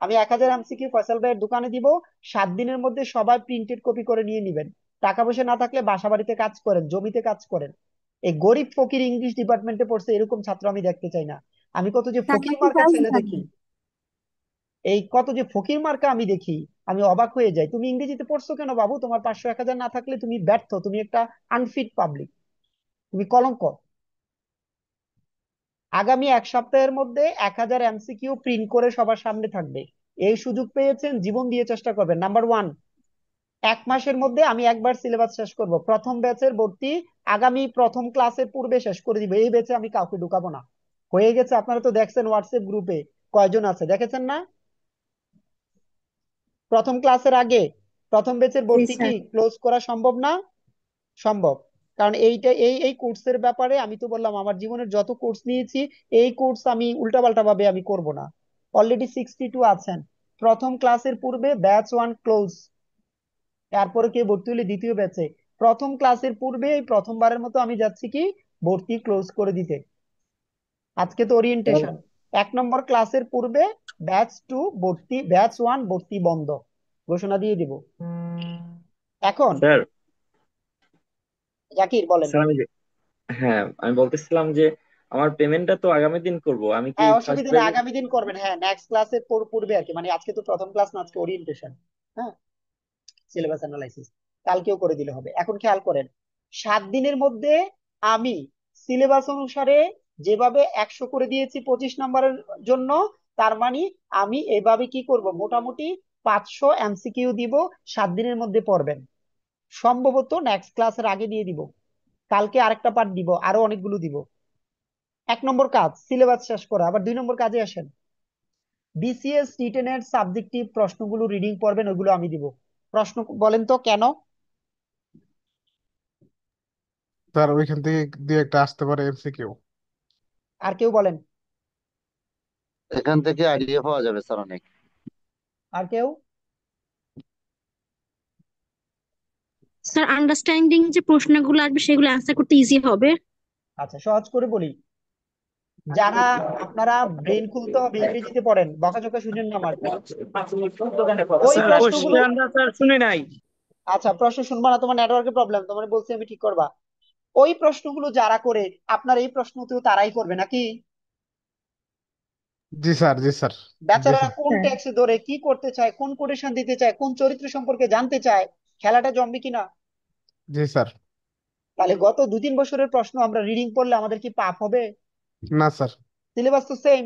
আমি 1000 এমসিকিউ ফয়সাল ভাইয়ের দোকানে দিব, 7 দিনের মধ্যে সবাই প্রিন্টেড কপি করে নিয়ে নিবেন। টাকা পয়সা না থাকলে বাসা বাড়িতে কাজ করেন, জমিতে কাজ করেন। এই গরিব ফকির ইংলিশ ডিপার্টমেন্টে পড়ছে এরকম ছাত্র আমি দেখতে চাই না। আমি কত যে ফকির মার্কা ছেলে দেখি, এই কত যে ফকির মার্কা আমি দেখি, আমি অবাক হয়ে যাই। তুমি ইংরেজিতে পড়ছো কেন বাবু? তোমার 500-1000 না থাকলে তুমি ব্যর্থ, তুমি একটা আনফিট পাবলিক, তুমি কলঙ্ক। আগামী 1 সপ্তাহের মধ্যে 1000 এমসিকিউ প্রিন্ট করে সবার সামনে থাকবে। এই সুযোগ পেয়েছেন, জীবন দিয়ে চেষ্টা করবেন। নাম্বার 1, 1 মাসের মধ্যে আমি একবার সিলেবাস শেষ করব। প্রথম ব্যাচের ভর্তি আগামী প্রথম ক্লাসের পূর্বে শেষ করে দিব। এই ব্যাচে আমি কাউকে ঢুকাবো না। হয়ে গেছে, আপনারা তো দেখছেন হোয়াটসঅ্যাপ গ্রুপে কয়জন আছে, দেখেছেন না? প্রথম ক্লাসের আগে প্রথম ব্যাচের জি ভর্তি কি স্যার। ক্লোজ করা সম্ভব না? সম্ভব। কারণ এইটা এই কোর্সের ব্যাপারে আমি তো বললাম আমার জীবনের যত কোর্স নিয়েছি, এই কোর্স আমি উল্টাপাল্টা ভাবে আমি করব না। অলরেডি 62 আছেন। প্রথম ক্লাসের পূর্বে ব্যাচ 1 ক্লোজ, তারপরে কেউ ভর্তি হলে দ্বিতীয় ব্যাচে। প্রথম ক্লাসের পূর্বে এই প্রথমবারের মতো আমি যাচ্ছি কি ভর্তি ক্লোজ করে দিতে। আজকে তো ওরিয়েন্টেশন, 1 নম্বর ক্লাসের পূর্বে ব্যাচ 2 ভর্তি, ব্যাচ 1 ভর্তি বন্ধ ঘোষণা দিয়ে দিব। এখন স্যার জাকির বলেন। স্যার হ্যাঁ আমি বলতেছিলাম যে আমার পেমেন্টটা তো আগামী দিন করব, আমি কি হ্যাঁ, ফার্স্ট অসুবিধা নেই, পেমেন্ট? আগামী দিন করবেন। হ্যাঁ, নেক্সট ক্লাসের পূর্বে আর কি, মানে আজকে তো প্রথম ক্লাস না, আজকে ওরিয়েন্টেশন। হ্যাঁ, সিলেবাস অ্যানালাইসিস কালকেও করে দিলে হবে। এখন খেয়াল করেন, 7 দিনের মধ্যে আমি সিলেবাস অনুসারে যেভাবে 100 করে দিয়েছি 25 নম্বরের জন্য, তার মানে আমি এভাবে কি করব, মোটামুটি 500 এমসিকিউ দিব, 7 দিনের মধ্যে পড়বেন। সম্ভবত নেক্সট ক্লাসের আগে দিয়ে দিব, কালকে আরেকটা পার্ট দিব, আরো অনেকগুলো দিব। 1 নম্বর কাজ সিলেবাস শেষ করা। আবার 2 নম্বর কাজে আসেন, বিসিএস রিটেনের সাবজেক্টিভ প্রশ্নগুলো রিডিং পড়বেন, ওইগুলো আমি দিব। প্রশ্ন বলেন তো কেন? স্যার ওইখান থেকে দিয়ে একটা আসতে পারে এমসিকিউ। আর কেউ বলেন, এখান থেকে আইডিয়া পাওয়া যাবে স্যার অনেক। আর কেউ? স্যার আন্ডারস্ট্যান্ডিং যে প্রশ্নগুলো আসবে সেগুলো অ্যান্সার করতে ইজি হবে। আচ্ছা, সহজ করে বলি, যারা আপনারা ব্রেন খুলতে হবে, ইংরেজিতে পড়েন, বকাঝকা শুনেন না আমার। ওই স্যার প্রশ্নগুলো, কোশ্চেনটা স্যার শুনি নাই। আচ্ছা প্রশ্ন শুনবা না, তোমার নেটওয়ার্কের প্রবলেম, তোমার বলছি আমি ঠিক করবা। ওই প্রশ্নগুলো যারা করে, আপনার এই প্রশ্নতেও তারাই করবে নাকি? জি স্যার, জি স্যার, জি বেচারারা স্যার, কোন ট্যাক্সে ধরে কি করতে চায়, কোন কোটেশন দিতে চায়, কোন চরিত্র সম্পর্কে জানতে চায়, খেলাটা জমবে কিনা? জি স্যার। তাহলে গত 2-3 বছরের প্রশ্ন আমরা রিডিং পড়লে আমাদের কি পাপ হবে? না স্যার। সিলেবাস তো সেম।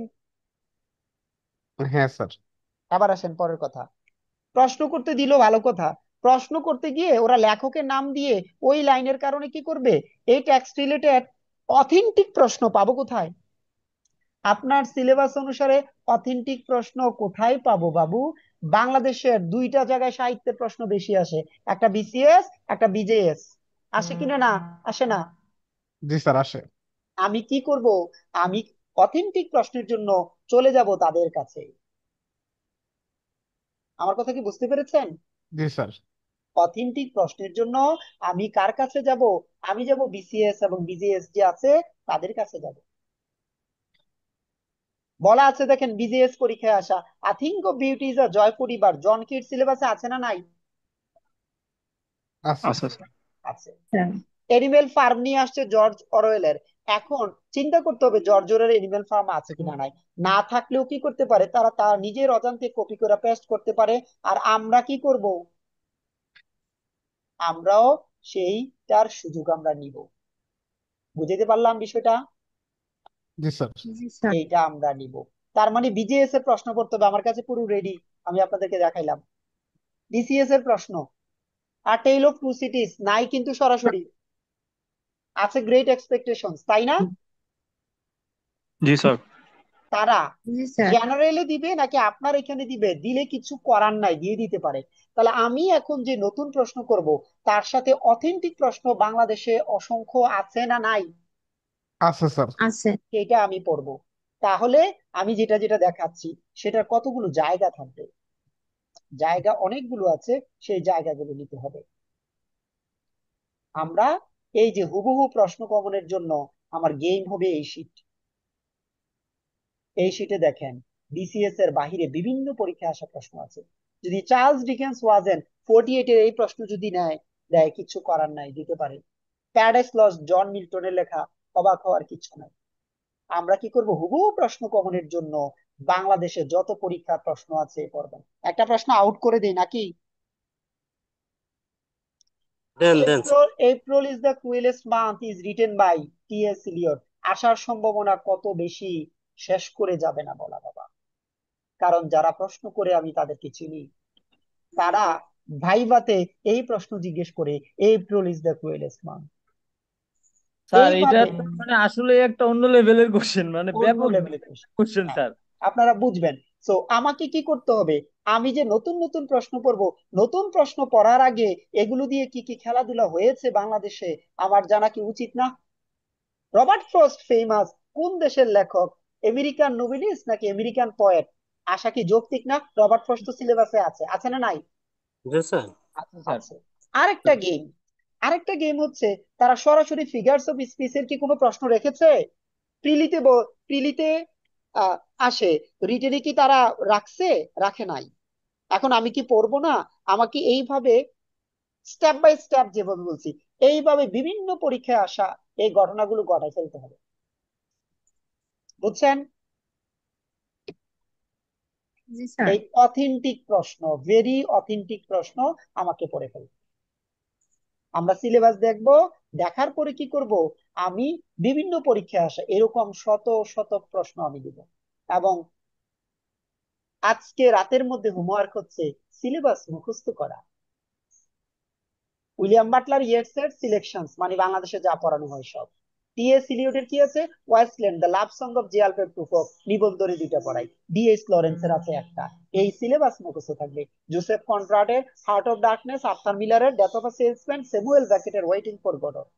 হ্যাঁ স্যার। আবার আসেন পরের কথা, প্রশ্ন করতে দিল ভালো কথা, প্রশ্ন করতে গিয়ে ওরা লেখকের নাম দিয়ে ওই লাইনের কারণে কি করবে, এই ট্যাক্স রিলেটেড অথেন্টিক প্রশ্ন পাবো কোথায়? আপনার সিলেবাস অনুসারে অথেন্টিক প্রশ্ন কোথায় পাবো বাবু? বাংলাদেশের 2টা জায়গায় সাহিত্যের প্রশ্ন বেশি আসে, একটা বিসিএস, একটা বিজেএস। আসে কিনা? না আসে না? জি স্যার আসে। আমি কি করব, আমি অথেন্টিক প্রশ্নের জন্য চলে যাব তাদের কাছে। আমার কথা কি বুঝতে পেরেছেন? জি স্যার। অথেন্টিক প্রশ্নের জন্য আমি কার কাছে যাব? আমি যাব বিসিএস এবং বিজেএস যে আছে তাদের কাছে যাব। বলা আছে দেখেন, বিজেএস পরীক্ষায় আসা, I think of beauty is a joy forever, John kit সিলেবাসে আছে না নাই? আছে। আচ্ছা আছে। এনিমেল ফার্ম নিয়ে আসছে জর্জ অরওয়েলের। এখন চিন্তা করতে হবে জর্জ অরওয়েলের এনিমেল ফার্ম আছে কিনা নাই। না থাকলেও কি করতে পারে, তারা তার নিজের অজান্তে কপি করে পেস্ট করতে পারে। আর আমরা কি করব, আমরাও সেইটার সুযোগ আমরা নিব। বুঝতে পারলাম বিষয়টা? জি স্যার। এইটা আমরা নিব। তার মানে বিজেএস এর প্রশ্ন করতে হবে, আমার কাছে পুরো রেডি, আমি আপনাদেরকে দেখাইলাম। বিসিএস এর প্রশ্ন, আর টেইল অফ টু সিটিজ নাই কিন্তু সরাসরি, আছে গ্রেট এক্সপেকটেশনস, তাই না? জি স্যার। তারা জেনারেলে দিবে নাকি আপনার এখানে দিবে, দিলে কিছু করার নাই, দিয়ে দিতে পারে। তাহলে আমি এখন যে নতুন প্রশ্ন করব, তার সাথে অথেন্টিক প্রশ্ন বাংলাদেশে অসংখ্য আছে না নাই? আছে স্যার। আছে। এটা আমি পড়বো। তাহলে আমি যেটা যেটা দেখাচ্ছি সেটার কতগুলো জায়গা থাকবে, জায়গা অনেকগুলো আছে, সেই জায়গাগুলো নিতে হবে। আমরা এই যে হুবহু প্রশ্ন কমনের জন্য আমার গেম হবে এই শীট। এই শীটে দেখেন বিসিএস এর বাহিরে বিভিন্ন পরীক্ষায় আসা প্রশ্ন আছে। যদি চার্লস ডিকেন্স ওয়াজেন 48 এর এই প্রশ্ন যদি দেয়, কিছু করার নাই, দিতে পারে। প্যারাডাইস লস্ট জন মিল্টনের লেখা, অবাক হওয়ার কিছু নাই। আমরা কি করব, হুবহু প্রশ্ন কমনের জন্য বাংলাদেশে যত পরীক্ষার প্রশ্ন আছে পড়বেন। একটা প্রশ্ন আউট করে দেই নাকি? Then then April is the cruellest month is written by T S. Eliot. আসার সম্ভাবনা কত বেশি, শেষ করে যাবে না বলা বাবা। কারণ যারা প্রশ্ন করে আমি তাদেরকে চিনি, তারা ভাইভাতে এই প্রশ্ন জিজ্ঞেস করে, April is the cruellest month. Sir এটা মানে আসলে একটা অন্য লেভেলের কোশ্চেন, মানে ব্যাপক কোশ্চেন স্যার। আপনারা বুঝবেন। সো আমাকে কি করতে হবে, আমি যে নতুন নতুন প্রশ্ন পড়বো, নতুন প্রশ্ন পড়ার আগে এগুলো দিয়ে কি কি খেলাধুলা হয়েছে বাংলাদেশে আমার জানা কি উচিত না? রবার্ট ফ্রস্ট ফেমাস কোন দেশের লেখক, আমেরিকান নোবেলিস্ট নাকি আমেরিকান পয়েট? আশা কি যৌক্তিক না? রবার্ট ফ্রস্ট তো সিলেবাসে আছে, আছে না নাই? জি স্যার। আছে। আরেকটা গেম, আরেকটা গেম হচ্ছে তারা সরাসরি ফিগারস অফ স্পিচের কি কোনো প্রশ্ন রেখেছে? প্রিলিতে প্রিলিতে আসে, রিটেনে কি তারা রাখছে? রাখে নাই। এখন আমি কি পড়বো না? আমাকে এইভাবে স্টেপ বাই স্টেপ, যেভাবে বলছি এইভাবে বিভিন্ন পরীক্ষায় আসা এই ঘটনাগুলো ঘটায় ফেলতে হবে। বুঝছেন? জি স্যার। এই অথেন্টিক প্রশ্ন, ভেরি অথেন্টিক প্রশ্ন আমাকে পড়ে ফেলতে। আমরা সিলেবাস দেখব, দেখার পরে কি করব, আমি বিভিন্ন পরীক্ষায় আসা এরকম শত শত প্রশ্ন আমি দিব। এবং আজকে রাতের মধ্যে হোমওয়ার্ক হচ্ছে সিলেবাস মুখস্থ করা। উইলিয়াম বাটলার ইয়েটসের সিলেকশনস, মানে বাংলাদেশে যা পড়ানো হয় সব। টি.এস. ইলিয়টের কি আছে? Waste Land, the love song of J Alfred Prufrock, নিবন্ধরে দুইটা পড়াই। ডি.এইচ. লরেন্সের আছে একটা। এই সিলেবাস মুখস্থ থাকবে। জোসেফ কনরাডের হার্ট অফ ডার্কনেস, আর্থার মিলারের Death of a Salesman, Samuel ব্যাকেটের ওয়েটিং ফর গডট।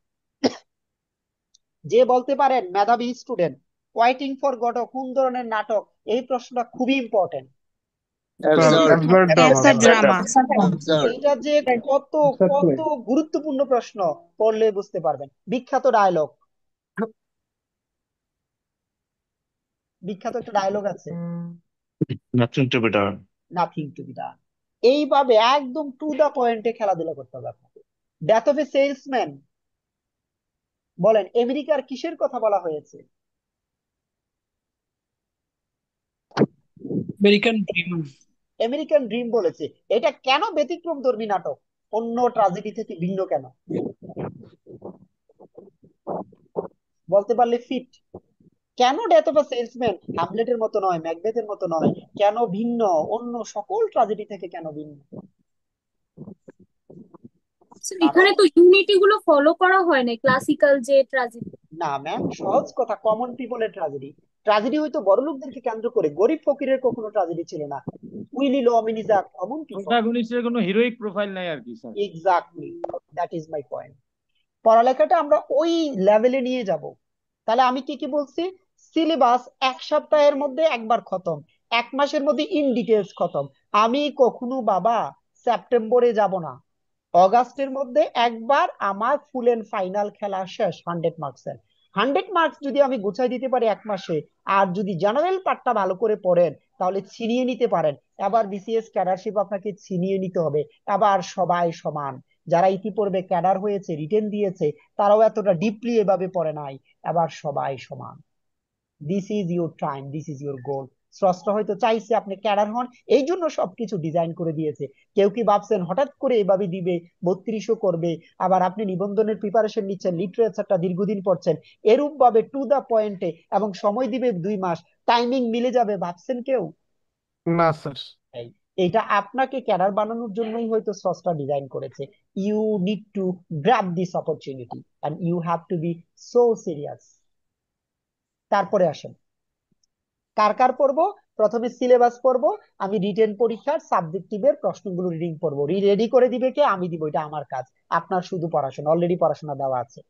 যে বলতে পারেন মেধাবী স্টুডেন্ট, ওয়েটিং ফর গডট কোন ধরনের নাটক? এই প্রশ্নটা খুবই ইম্পর্টেন্ট। ড্রামা। এইটা যে কত কত গুরুত্বপূর্ণ প্রশ্ন, পড়লে বুঝতে পারবেন। বিখ্যাত ডায়লগ, বিখ্যাত একটা ডায়লগ আছে, Nothing to be done. Nothing to be done. এইভাবে একদম টু দা পয়েন্টে খেলাধুলা করতে হবে আপনাকে। ডেথ অফ এ সেলসম্যান, বলেন আমেরিকার কিসের কথা বলা হয়েছে? American dream. আমেরিকান ড্রিম বলেছে। এটা কেন ব্যতিক্রম ধর্মী নাটক? অন্য ট্রাজেডি থেকে ভিন্ন কেন? বলতে পারলে ফিট। কেন ডেথ অফ আ সেলসম্যান হ্যামলেটের মতো নয়, ম্যাকবেথের মতো নয়? কেন ভিন্ন? অন্য সকল ট্রাজেডি থেকে কেন ভিন্ন? এখানে তো ইউনিটি গুলো ফলো করা হয় না, ক্লাসিক্যাল যে ট্র্যাজেডি। না ম্যাম, সহজ কথা, কমন পিপলের ট্রাজেডি। ট্রাজেডি হয়তো বড় লোকদেরকে কেন্দ্র করে, গরিব ফকিরের কখনো ট্রাজেডি ছিল না। Willy Loman is a common people. প্রোটাগনিস্টের কোনো হিরোইক প্রোফাইল নাই আর কি sir. Exactly, that is my point. পড়ালেখাটা আমরা ওই লেভেলে নিয়ে যাব। তাহলে আমি কি কি বলছি? সিলেবাস এক সপ্তাহের মধ্যে একবার খতম, এক মাসের মধ্যে ইন ডিটেলস খতম। আমি কখনো বাবা সেপ্টেম্বরে যাব না, অগাস্টের মধ্যে একবার আমার ফুল এন্ড ফাইনাল খেলা শেষ 100 মার্কসের। 100 মার্কস যদি আমি গুছাই দিতে পারি এক মাসে, আর যদি জেনারেল পার্টটা ভালো করে পড়েন, তাহলে ছিনিয়ে নিতে পারেন। এবার বিসিএস ক্যাডারশিপ আপনাকে ছিনিয়ে নিতে হবে। এবার সবাই সমান। যারা ইতিপূর্বে ক্যাডার হয়েছে, রিটেন দিয়েছে, তারাও এতটা ডিপলি এভাবে পড়ে নাই। এবার সবাই সমান। This is your time, this is your goal. স্রষ্টা হয়তো চাইছে আপনি ক্যাডার হন, এই জন্য সবকিছু ডিজাইন করে দিয়েছে। কেউ কি ভাবছেন হঠাৎ করে এভাবে দিবে, 3200 করবে, আবার আপনি নিবন্ধনের প্রিপারেশন নিচ্ছেন, লিটারেচারটা দীর্ঘদিন পড়ছেন, এরূপ ভাবে টু দা পয়েন্টে, এবং সময় দিবে 2 মাস, টাইমিং মিলে যাবে ভাবছেন কেউ? না স্যার। এটা আপনাকে ক্যাডার বানানোর জন্যই হয়তো স্রষ্টা ডিজাইন করেছে। You need to grab this opportunity and you have to be so serious. তারপরে আসেন কার কার পড়বো। প্রথমে সিলেবাস পড়বো, আমি রিটেন পরীক্ষার সাবজেক্টিভের প্রশ্নগুলো রিডিং পড়বো। রেডি করে দিবে কে? আমি দিব, এটা আমার কাজ। আপনার শুধু পড়াশোনা, অলরেডি পড়াশোনা দেওয়া আছে।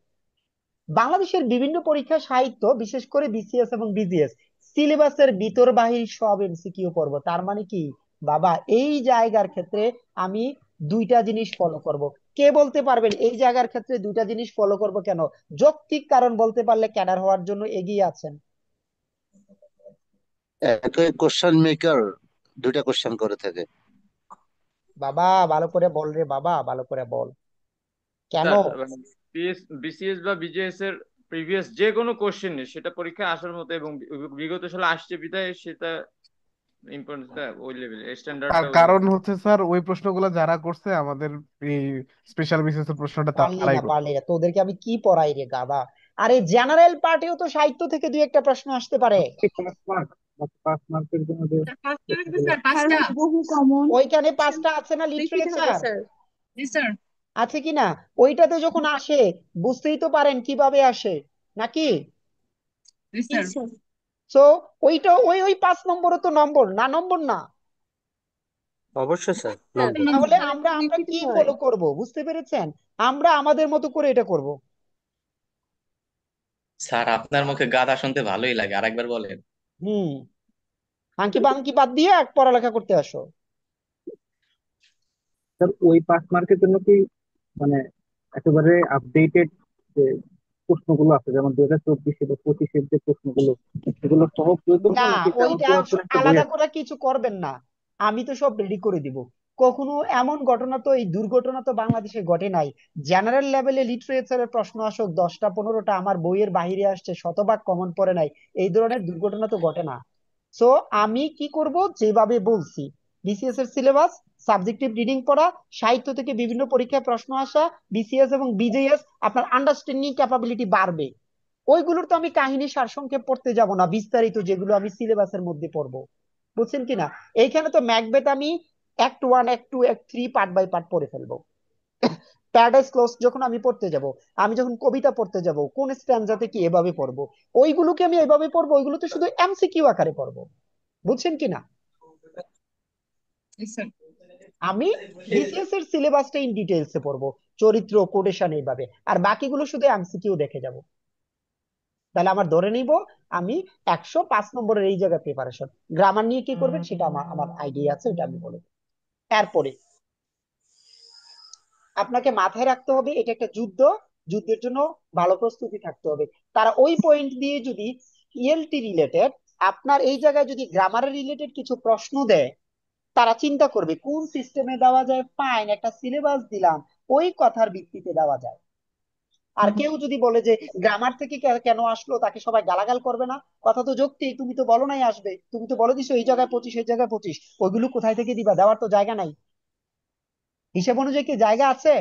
বাংলাদেশের বিভিন্ন পরীক্ষা, সাহিত্য, বিশেষ করে বিসিএস এবং বিজিএস, সিলেবাসের ভিতর বাহির সব এমসিকিউ পড়বো। তার মানে কি বাবা, এই জায়গার ক্ষেত্রে আমি দুইটা জিনিস ফলো করব। কে বলতে পারবেন এই জায়গার ক্ষেত্রে দুইটা জিনিস ফলো করব কেন? যৌক্তিক কারণ বলতে পারলে ক্যাডার হওয়ার জন্য এগিয়ে আছেন। একই কোশ্চেন মেকার দুইটা কোশ্চেন করে থাকে। বাবা ভালো করে বল রে বাবা, ভালো করে বল কেন? বিসিএস বা বিজেএস এর প্রিভিয়াস যে কোনো কোশ্চেন নেই, সেটা পরীক্ষায় আসার মতো, এবং বিগত সালে আসছে বিধায় সেটা ইম্পর্টেন্সটা ওই লেভেলে, তার স্ট্যান্ডার্ডটা কারণ হচ্ছে স্যার, ওই প্রশ্নগুলো যারা করছে আমাদের এই স্পেশাল বিসিএস এর প্রশ্নটা পারলি তারাই না, করছে। পারলি না, তোদেরকে আমি কি পড়াই রে গাদা? আরে জেনারেল পার্টেও তো সাহিত্য থেকে দুই একটা প্রশ্ন আসতে পারে। বহু কমন। ওইখানে 5টা আছে না লিটারেচার, আছে কি না? ওইটাতে যখন আসে বুঝতেই তো পারেন কিভাবে আসে, নাকি? সো ওইটা ওই ওই 5 নম্বরও তো নম্বর না, নম্বর না। অবশ্যই স্যার। তাহলে আমরা আমরা কি ফলো করব, বুঝতে পেরেছেন? আমরা আমাদের মতো করে এটা করব। স্যার আপনার মুখে গাধা শুনতে ভালোই লাগে, আরেকবার বলেন। হুম, আংকি বাংকি বাদ দিয়ে এক পড়ালেখা করতে আসো। স্যার ওই 5 মার্কের জন্য কি মানে একেবারে আপডেটেড যে প্রশ্নগুলো আছে, যেমন 2024 বা 2025-এর যে প্রশ্নগুলো, সেগুলো সহ প্রয়োজন না, নাকি তেমন ওইটা পুরাতন একটা বই আলাদা আছে? করে কিছু করবেন না, আমি তো সব রেডি করে দিব। কখনো এমন ঘটনা তো, এই দুর্ঘটনা তো বাংলাদেশে ঘটে নাই। জেনারেল লেভেলে লিটারেচারের প্রশ্ন আসুক 10টা 15টা আমার বইয়ের বাইরে আসছে, শতভাগ কমন পড়ে নাই, এই ধরনের দুর্ঘটনা তো ঘটে না। সো আমি কি করব, যেভাবে বলছি, বিসিএস এর সিলেবাস, সাবজেক্টিভ রিডিং পড়া, সাহিত্য থেকে বিভিন্ন পরীক্ষায় প্রশ্ন আসা, বিসিএস এবং বিজেএস, আপনার আন্ডারস্ট্যান্ডিং ক্যাপাবিলিটি বাড়বে। ওইগুলোর তো আমি কাহিনী সারসংক্ষেপ পড়তে যাব না, বিস্তারিত যেগুলো আমি সিলেবাসের মধ্যে পড়বো। বুঝছেন কিনা? এইখানে তো ম্যাকবেথ আমি act 1 act 2 act 3 part by part পড়ে ফেলবো। প্যারাডাইস ক্লোজ যখন আমি পড়তে যাব, আমি যখন কবিতা পড়তে যাব, কোন স্ট্যান্জাতে কি এভাবে পড়বো, ওইগুলোকে আমি এভাবে পড়বো, ওইগুলোতে শুধু এমসিকিউ আকারে পড়বো। বুঝছেন কিনা? আমি বিসিএস এর সিলেবাসটা ইন ডিটেইলসে পড়বো, চরিত্র, কোটেশন, এইভাবে, আর বাকিগুলো শুধু এমসিকিউ দেখে যাব। তাহলে আমার ধরে নিব আমি 105 নম্বরের এই জায়গায় প্রিপারেশন। গ্রামার নিয়ে কি করবেন সেটা আমার আমার আইডিয়া আছে, ওটা আমি বলে দেব। এরপরে আপনাকে মাথায় রাখতে হবে এটা একটা যুদ্ধ, যুদ্ধের জন্য ভালো প্রস্তুতি থাকতে হবে। তারা ওই পয়েন্ট দিয়ে যদি ইএলটি রিলেটেড, আপনার এই জায়গায় যদি গ্রামারের রিলেটেড কিছু প্রশ্ন দেয়, তারা চিন্তা করবে কোন সিস্টেমে দেওয়া যায়, ফাইন একটা সিলেবাস দিলাম, ওই কথার ভিত্তিতে দেওয়া যায়। আর কেউ যদি বলে যে গ্রামার থেকে কেন আসলো, তাকে সবাই গালাগাল করবে না? কথা তো যুক্তি, তুমি তো বলো নাই আসবে, তুমি তো বলে দিছো এই জায়গায় 25 এই জায়গায় 25, ওইগুলো কোথায় থেকে দিবা? দেওয়ার তো জায়গা নাই। হিসাব অনুযায়ী কি জায়গা আছে?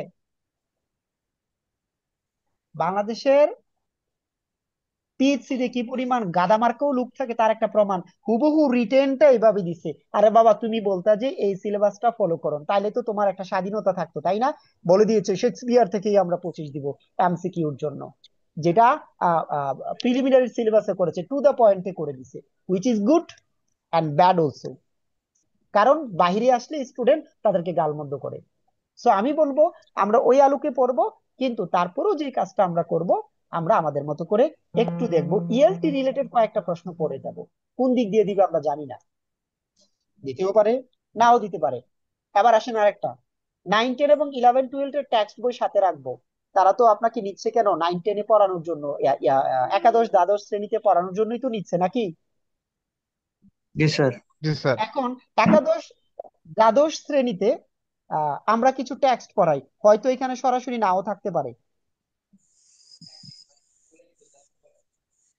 বাংলাদেশের পিএইচসি তে কি পরিমাণ গাদা মার্কাও লোক থাকে তার একটা প্রমাণ, হুবহু রিটেনটা এইভাবে দিছে। আরে বাবা, তুমি বলতা যে এই সিলেবাসটা ফলো করো, তাইলে তো তোমার একটা স্বাধীনতা থাকতো, তাই না? বলে দিয়েছে শেক্সপিয়ার থেকেই আমরা 25 দিব এমসিকিউর জন্য, যেটা প্রিলিমিনারি সিলেবাসে করেছে, টু দা পয়েন্টে করে দিছে, which is good and bad also. কারণ বাহিরে আসলে স্টুডেন্ট তাদেরকে গালমন্দ করে। সো আমি বলবো আমরা ওই আলোকে পড়বো, কিন্তু তারপরেও যে কাজটা আমরা করব, আমরা আমাদের মতো করে একটু দেখবো, ইএলটি রিলেটেড কয়েকটা প্রশ্ন পড়ে যাব। কোন দিক দিয়ে দিবে আমরা জানি না, দিতেও পারে, নাও দিতে পারে। এবার আসেন আরেকটা, 9 10 এবং 11 12 এর টেক্সট বই সাথে রাখবো। তারা তো আপনাকে নিচ্ছে কেন? 9 10-এ পড়ানোর জন্য, একাদশ দ্বাদশ শ্রেণীতে পড়ানোর জন্যই তো নিচ্ছে, নাকি? জি স্যার। জি স্যার। এখন একাদশ দ্বাদশ শ্রেণীতে আমরা কিছু টেক্সট পড়াই, হয়তো এখানে সরাসরি নাও থাকতে পারে।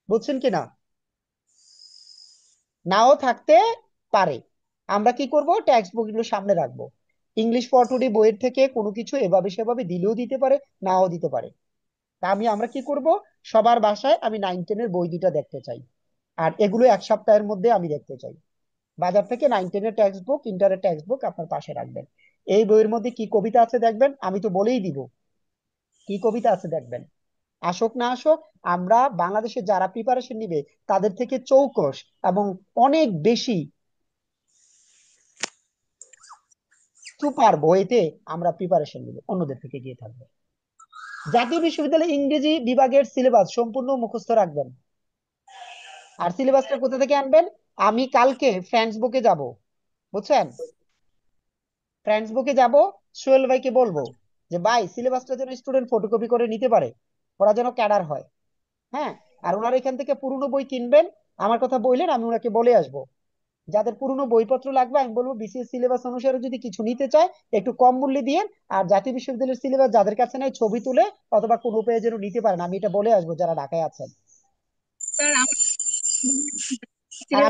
বুঝছেন কিনা? নাও থাকতে পারে। আমরা কি করব, টেক্সট বুক গুলো সামনে রাখবো। ইংলিশ ফর টুডে বইয়ের থেকে কোনো কিছু এভাবে সেভাবে দিলেও দিতে পারে, নাও দিতে পারে। তা আমরা কি করব, সবার বাসায় আমি 9 10-এর বই দুটা দেখতে চাই, আর এগুলো 1 সপ্তাহের মধ্যে আমি দেখতে চাই। বাজার থেকে 9 10-এর টেক্সট বুক, ইন্টারের টেক্সট বুক আপনার পাশে রাখবেন। এই বইয়ের মধ্যে কি কবিতা আছে দেখবেন, আমি তো বলেই দিব কি কবিতা আছে দেখবেন। আসুক না আসুক, আমরা বাংলাদেশে যারা প্রিপারেশন নিবে তাদের থেকে চৌকস এবং অনেক বেশি সুপার বইতে আমরা প্রিপারেশন নিব, অন্যদের থেকে গিয়ে থাকবে। জাতীয় বিশ্ববিদ্যালয় ইংরেজি বিভাগের সিলেবাস সম্পূর্ণ মুখস্থ রাখবেন। আর সিলেবাসটা কোথা থেকে আনবেন? আমি কালকে ফ্রেন্ডস বুকে যাব, বুঝছেন? ফ্রেন্ডস বুকে যাব, সোহেল ভাইকে বলবো যে ভাই সিলেবাসটা যেন স্টুডেন্ট ফটোকপি করে নিতে পারে, ওরা যেন ক্যাডার হয়। হ্যাঁ, আর ওনারা এখান থেকে পুরনো বই কিনবেন, আমার কথা বললেন, আমি ওনাকে বলে আসবো। যাদের পুরনো বইপত্র লাগবে আমি বলবো বিসিএস সিলেবাস অনুসারে যদি কিছু নিতে চায় একটু কম মূল্যে দিয়েন। আর জাতীয় বিশ্ববিদ্যালয়ের সিলেবাস যাদের কাছে নাই ছবি তুলে অথবা কোনো পেয়ে যেন নিতে পারেন, আমি এটা বলে আসবো যারা ঢাকায় আছেন। আর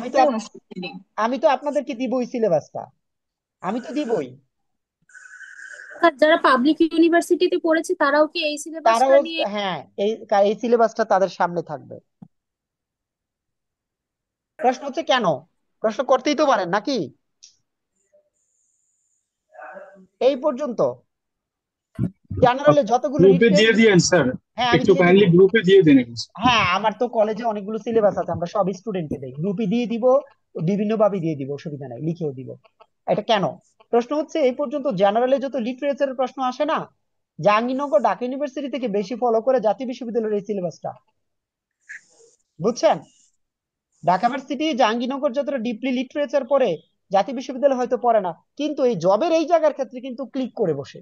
আমি তো আপনাদেরকে দিবই সিলেবাসটা, আমি তো দিবই। যারা পাবলিক ইউনিভার্সিটিতে পড়েছে তারাও কি এই সিলেবাসটা তারাও, নিয়ে? হ্যাঁ, এই সিলেবাসটা তাদের সামনে থাকবে। প্রশ্ন হচ্ছে কেন, প্রশ্ন করতেই তো পারেন নাকি? এই পর্যন্ত জেনারেলে যতগুলো গ্রুপে দিয়ে দিয়েন স্যার, হ্যাঁ আমি একটু দিয়ে কাইন্ডলি দিব। গ্রুপে দিয়ে দেন। হ্যাঁ, আমার তো কলেজে অনেকগুলো সিলেবাস আছে, আমরা সব স্টুডেন্টকে দেই, গ্রুপে দিয়ে দিব, বিভিন্ন ভাবে দিয়ে দিব, অসুবিধা নাই, লিখেও দিব। এটা কেন? প্রশ্ন হচ্ছে এই পর্যন্ত জেনারেলে যত লিটারেচারের প্রশ্ন আসে না, জাহাঙ্গীরনগর ঢাকা ইউনিভার্সিটি থেকে বেশি ফলো করে জাতীয় বিশ্ববিদ্যালয়ের এই সিলেবাসটা। বুঝছেন? ঢাকা ইউনিভার্সিটি জাহাঙ্গীরনগর যতটা ডিপলি লিটারেচার পড়ে জাতীয় বিশ্ববিদ্যালয় হয়তো পড়ে না, কিন্তু এই জবের এই জায়গার ক্ষেত্রে কিন্তু ক্লিক করে বসে।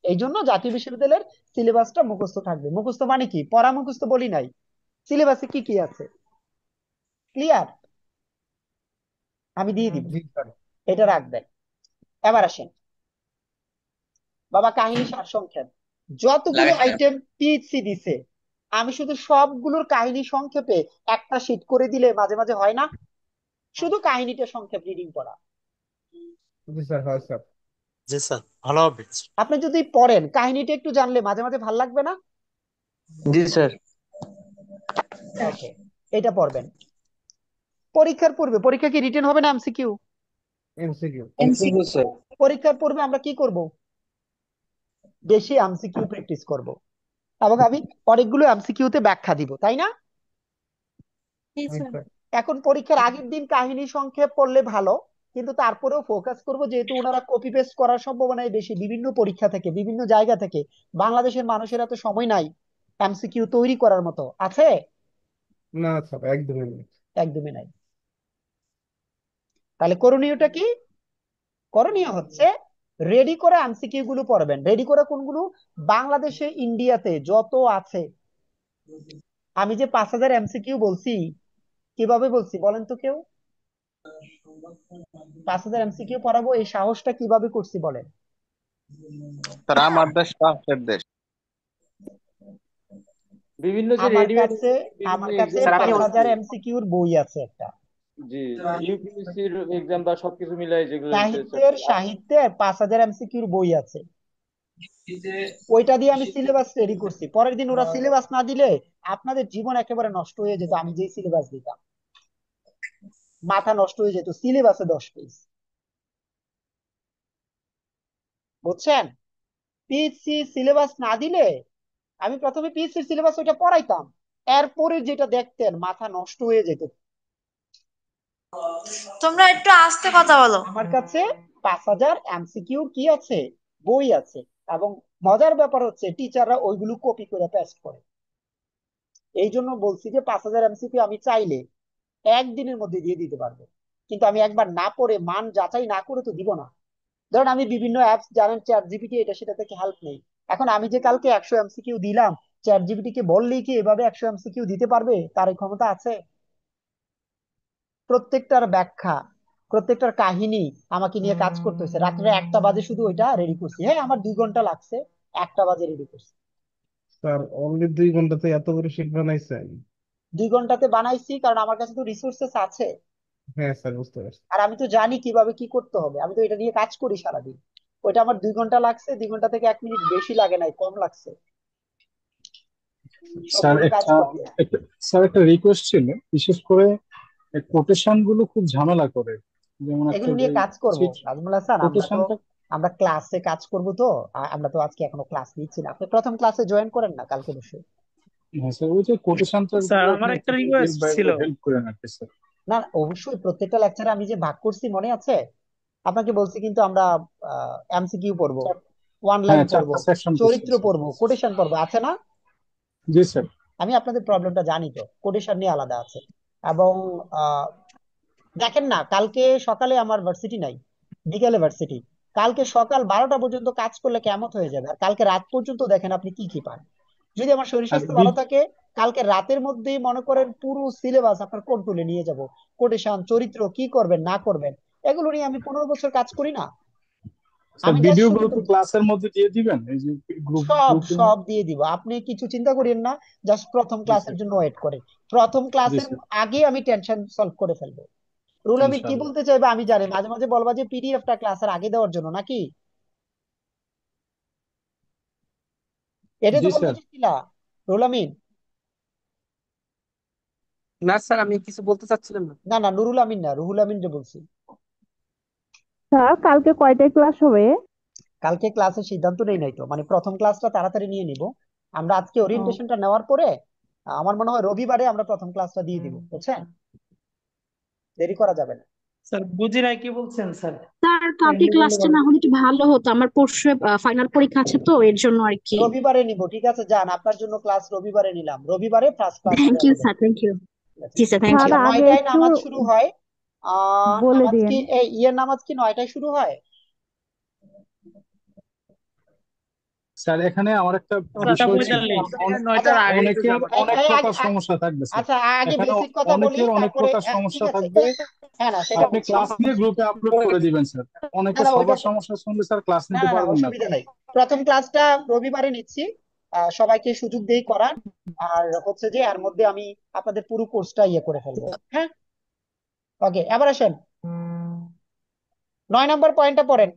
এই জন্য জাতীয় বিশ্ববিদ্যালয়ের সিলেবাসটা মুখস্থ থাকবে। মুখস্থ মানে কি? পড়া মুখস্থ বলি নাই, সিলেবাসে কি কি আছে ক্লিয়ার আমি দিয়ে দিব, জি স্যার। এটা রাখবেন। এবার আসেন বাবা, কাহিনী সারসংক্ষেপ যতগুলো লাগাইছে স্যার। আইটেম পিএইচসি দিছে, আমি শুধু সবগুলোর কাহিনী সংক্ষেপে একটা শীট করে দিলে মাঝে মাঝে হয় না? শুধু কাহিনীটা সংক্ষেপ রিডিং পড়া। জি স্যার, হয় স্যার। জি স্যার, ভালো হবে। আপনি যদি পড়েন কাহিনীটা একটু জানলে মাঝে মাঝে ভাল লাগবে না? জি স্যার। ওকে, এটা পড়বেন। পরীক্ষার পূর্বে, পরীক্ষা কি রিটেন হবে না এমসিকিউ? এমসিকিউ। MCQ sir. পরীক্ষার পূর্বে আমরা কি করব? বেশি এমসিকিউ প্র্যাকটিস করব এবং আমি অনেকগুলো এমসিকিউ তে ব্যাখ্যা দিব, তাই না? এখন পরীক্ষার আগের দিন কাহিনী সংক্ষেপ পড়লে ভালো, কিন্তু তারপরেও ফোকাস করব, যেহেতু ওনারা কপি পেস্ট করার সম্ভাবনাই বেশি বিভিন্ন পরীক্ষা থেকে বিভিন্ন জায়গা থেকে। বাংলাদেশের মানুষের এত সময় নাই এমসিকিউ তৈরি করার মতো, আছে? না স্যার, একদমই না। একদমই নাই। তাহলে করণীয়টা কি? করণীয় হচ্ছে রেডি করে এমসিকিউ গুলো পড়বেন। রেডি করে কোনগুলো? বাংলাদেশে ইন্ডিয়াতে যত আছে। আমি যে 5000 এমসিকিউ বলছি, কিভাবে বলছি বলেন তো কেউ? 5000 এমসিকিউ পড়াবো এই সাহসটা কিভাবে করছি বলেন? স্যার আমার দেশ পাশের দেশ। বিভিন্ন যে আমার রেডিমেড কাছে বিভিন্ন কাছে এক্সাম 5000 এমসিকিউর বই আছে একটা। জি, ইউপিএসসির এক্সাম বা সবকিছু মিলাই যেগুলো সাহিত্যের 5000 এমসিকিউর বই আছে। ওইটা দিয়ে আমি সিলেবাস রেডি করছি। পরের দিন ওরা সিলেবাস না দিলে আপনাদের জীবন একেবারে নষ্ট হয়ে যেত। আমি যে সিলেবাস দিতাম মাথা নষ্ট হয়ে যেত। সিলেবাসে 10 পেজ, বুঝছেন? পিএইচসি সিলেবাস না দিলে আমি প্রথমে পিএইচসি সিলেবাস ওইটা পড়াইতাম, এরপরে যেটা দেখতেন মাথা নষ্ট হয়ে যেত। তোমরা একটু আস্তে কথা বলো। আমার কাছে 5000 এমসিকিউ কি আছে? বই আছে। এবং মজার ব্যাপার হচ্ছে টিচাররা ওইগুলো কপি করে পেস্ট করে। এই জন্য বলছি যে 5000 এমসিকিউ আমি চাইলে একদিনের মধ্যে দিয়ে দিতে পারবো, কিন্তু আমি একবার না পড়ে মান যাচাই না করে তো দিব না। ধরেন আমি বিভিন্ন অ্যাপস জানেন, চ্যাট জিপিটি এটা সেটা থেকে হেল্প নেই। এখন আমি যে কালকে 100 এমসিকিউ দিলাম, চ্যাট জিপিটি কে বললেই কি এভাবে 100 এমসিকিউ দিতে পারবে? তার এই ক্ষমতা আছে? প্রত্যেকটার ব্যাখ্যা, প্রত্যেকটার কাহিনী আমাকে নিয়ে কাজ করতেছে। রাত্রে 1টা বাজে শুধু ওইটা রেডি করছি। হ্যাঁ, আমার 2 ঘন্টা লাগছে, 1টা বাজে রেডি করছি। স্যার অনলি 2 ঘন্টাতে এত বড় শিট বানাইছেন? 2 ঘন্টাতে বানাইছি কারণ আমার কাছে তো রিসোর্সেস আছে। হ্যাঁ স্যার, বুঝতে পারছি। আর আমি তো জানি কিভাবে কি করতে হবে, আমি তো এটা নিয়ে কাজ করি সারাদিন। ওইটা আমার 2 ঘন্টা লাগছে, 2 ঘন্টা থেকে 1 মিনিট বেশি লাগে নাই, কম লাগছে স্যার সবগুলো কাজ একটা করতে। স্যার একটা রিকোয়েস্ট ছিল, বিশেষ করে কোটেশন গুলো খুব ঝামেলা করে। যেমন একটা এগুলো নিয়ে কাজ করব নাজমুল হাসান। কোটেশনটা। আমরা ক্লাসে কাজ করব তো। আমরা তো আজকে এখনো ক্লাস নিচ্ছি না। আপনি প্রথম ক্লাসে জয়েন করেন না কালকে বসে? হ্যাঁ স্যার, ওই যে কোটেশনটা স্যার আমার একটা রিকোয়েস্ট ছিল। হেল্প করেন আর কি স্যার। না, অবশ্যই প্রত্যেকটা লেকচারে আমি যে ভাগ করছি মনে আছে? আপনাকে বলছি কিন্তু আমরা এমসিকিউ পড়বো, ওয়ান লাইন হ্যাঁ, পড়বো, 4টা সেকশন চরিত্র পড়বো, কোটেশন পড়বো, আছে না? জি স্যার। আমি আপনাদের প্রবলেমটা জানি তো, কোটেশন নিয়ে আলাদা আছে। এবং দেখেন না, কালকে সকালে আমার ভার্সিটি নাই, বিকেলে ভার্সিটি। কালকে সকাল 12টা পর্যন্ত কাজ করলে কেমন হয়ে যাবে। আর কালকে রাত পর্যন্ত দেখেন আপনি কি কি পান। যদি আমার শরীর আর স্বাস্থ্য ভালো থাকে, কালকে রাতের মধ্যেই মনে করেন পুরো সিলেবাস আপনার কন্ট্রোলে নিয়ে যাব। কোটেশন, চরিত্র, কি করবেন না করবেন, এগুলো নিয়ে আমি 15 বছর কাজ করি না। স্যার আমি ভিডিও গুলো তো ক্লাসের মধ্যে দিয়ে দিবেন, এই যে গ্রুপ সব গ্রুপে। সব দিয়ে দিব, আপনি কিছু চিন্তা করেন না। জাস্ট প্রথম ক্লাসের জন্য ওয়েট করেন। প্রথম ক্লাসের আগে আমি টেনশন সলভ করে ফেলবো। রুল আমিন কি বলতে চাইবে আমি জানি, মাঝে মাঝে বলবা যে পিডিএফটা ক্লাসের আগে দেওয়ার জন্য নাকি? এটা তো বলতে চাইছিলা রুল আমিন? না স্যার, আমি কিছু বলতে চাচ্ছিলাম না। না না, নুরুল আমিন না, রুহুল আমিন যে বলছি। স্যার কালকে কয়টায় ক্লাস হবে? কালকে ক্লাসের সিদ্ধান্ত নেই নাই তো, মানে প্রথম ক্লাসটা তাড়াতাড়ি নিয়ে নিব। আমরা আজকে ওরিয়েন্টেশনটা নেওয়ার পরে আমার মনে হয় রবিবারে আমরা প্রথম ক্লাসটা দিয়ে দিব, বুঝছেন? দেরি করা যাবে না। স্যার বুঝি নাই কি বলছেন স্যার। স্যার কালকে ক্লাসটা না হলে একটু ভালো হতো, আমার পরশু ফাইনাল পরীক্ষা আছে তো এর জন্য আর কি। রবিবারে নিব, ঠিক আছে যান, আপনার জন্য ক্লাস রবিবারে নিলাম। রবিবারে first class. Thank you sir, thank you. জি স্যার, থ্যাংক ইউ। 9টায় নামাজ শুরু হয়। বলে নামাজ দিন। কি ইয়ের নামাজ কি 9টায় শুরু হয়? স্যার এখানে আমার একটা নয়টা বিষয় ছিল, 45। আচ্ছা 9টার আগেই তো অনেকের যাবো। অনেক প্রকার সমস্যা থাকবে স্যার। আচ্ছা আগে এখানে বেসিক কথা বলি, অনেকের অনেক তারপরে প্রকার ঠিক সমস্যা আছে থাকবে। হ্যাঁ না সেটা আপনি ক্লাস নিয়ে গ্রুপে আপলোড করে দিবেন স্যার। না অনেকে না ওইটা সবার সমস্যা শুনলে স্যার ক্লাস না নিতে না না পারবেন না। অসুবিধা নেই, প্রথম ক্লাসটা রবিবারে নিচ্ছি, সবাইকে সুযোগ দেই করার, আর হচ্ছে যে এর মধ্যে আমি আপনাদের পুরো কোর্সটা করে ফেলবো। হ্যাঁ ওকে, এবার আসেন 9 নম্বর পয়েন্টটা পড়েন।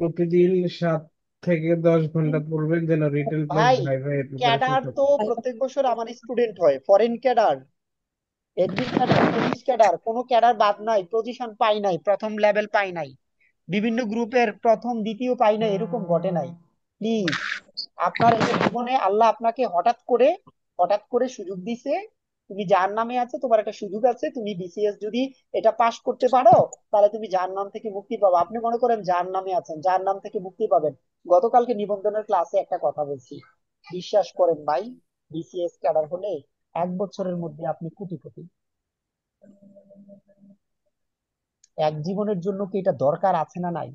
প্রতিদিন 7 থেকে 10 ঘন্টা পড়বেন যেন রিটেল প্লাস ভাই ভাইভা এর প্রিপারেশন ক্যাডার তো থাকে। প্রত্যেক বছর আমার স্টুডেন্ট হয়, foreign cadre, admin cadre, police cadre, কোনো ক্যাডার বাদ নাই, পজিশন পাই নাই, প্রথম লেভেল পাই নাই, বিভিন্ন গ্রুপের প্রথম দ্বিতীয় পাই নাই, এরকম ঘটে নাই। প্লিজ আপনার এই জীবনে আল্লাহ আপনাকে হঠাৎ করে সুযোগ দিছে, তুমি জাহান্নামে আছো, তোমার একটা সুযোগ আছে, তুমি বিসিএস যদি এটা পাশ করতে পারো তাহলে তুমি জাহান্নাম থেকে মুক্তি পাবে। আপনি মনে করেন জাহান্নামে আছেন, জাহান্নাম থেকে মুক্তি পাবেন। গতকালকে নিবন্ধনের ক্লাসে একটা কথা বলছি, বিশ্বাস করেন ভাই, বিসিএস ক্যাডার হলে 1 বছরের মধ্যে আপনি কোটিপতি। এক জীবনের জন্য কি এটা দরকার আছে না নাই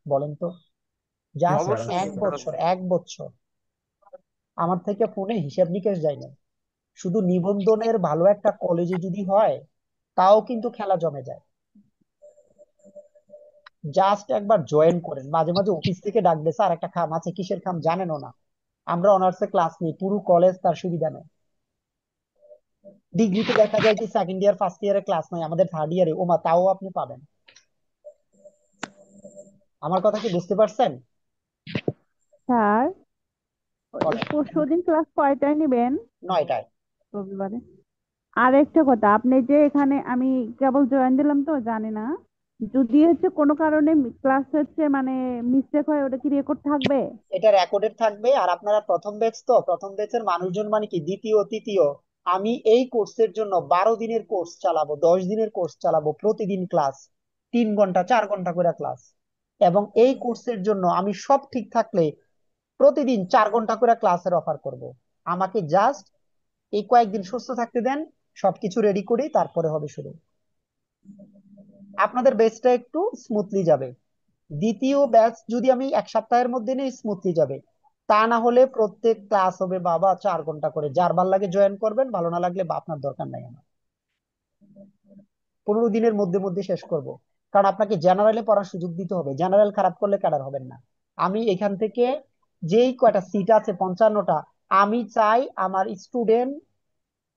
বলেন তো? জাস্ট অবশ্যই 1 বছর আমার থেকে ফোনে হিসাব নিকেশ যায় না, শুধু নিবন্ধনের ভালো একটা কলেজে যদি হয় তাও কিন্তু খেলা জমে যায়। জাস্ট একবার জয়েন করেন, মাঝে মাঝে অফিস থেকে ডাকবে, স্যার একটা খাম আছে, কিসের খাম জানেনও না, আমরা অনার্সে ক্লাস নিই, পুরো কলেজ তার সুবিধা নেয়। ডিগ্রিতে দেখা যায় কি সেকেন্ড ইয়ার ফার্স্ট ইয়ারে ক্লাস নাই, আমাদের থার্ড ইয়ারে, ওমা তাও আপনি পাবেন। আমার কথা কি বুঝতে পারছেন? স্যার বলেন। পরশুদিন ক্লাস কয়টায় নেবেন? 9টায়। রবিবারে। আর একটা কথা, আপনি যে এখানে আমি কেবল জয়েন দিলাম তো জানি না, যদি হচ্ছে কোনো কারণে ক্লাস হচ্ছে মানে মিস্টেক হয়, ওটা কি রেকর্ড থাকবে? এটা রেকর্ডেড থাকবে। আর আপনারা প্রথম ব্যাচ, তো প্রথম ব্যাচের মানুষজন মানে কি দ্বিতীয় তৃতীয়, আমি এই কোর্সের জন্য 12 দিনের কোর্স চালাবো, 10 দিনের কোর্স চালাবো, প্রতিদিন ক্লাস 3 ঘন্টা 4 ঘন্টা করে ক্লাস। এবং এই কোর্সের জন্য আমি সব ঠিক থাকলে প্রতিদিন 4 ঘন্টা করে ক্লাসের অফার করব। আমাকে জাস্ট এই কয়েকদিন সুস্থ থাকতে দেন, সবকিছু রেডি করি, তারপরে হবে শুরু। আপনাদের বেচটা একটু স্মুথলি যাবে। দ্বিতীয় ব্যাচ যদি আমি 1 সপ্তাহের মধ্যে নিই, স্মুথলি যাবে। তা না হলে প্রত্যেক ক্লাস হবে বাবা 4 ঘন্টা করে, যার ভাল লাগে জয়েন করবেন, ভালো না লাগলে বা আপনার দরকার নাই আমার। 15 দিনের মধ্যে মধ্যে শেষ করব, কারণ আপনাকে জেনারেলে পড়ার সুযোগ দিতে হবে, জেনারেল খারাপ করলে ক্যাডার হবেন না। আমি এখান থেকে যেই কয়টা সিট আছে 55টা, আমি চাই আমার স্টুডেন্ট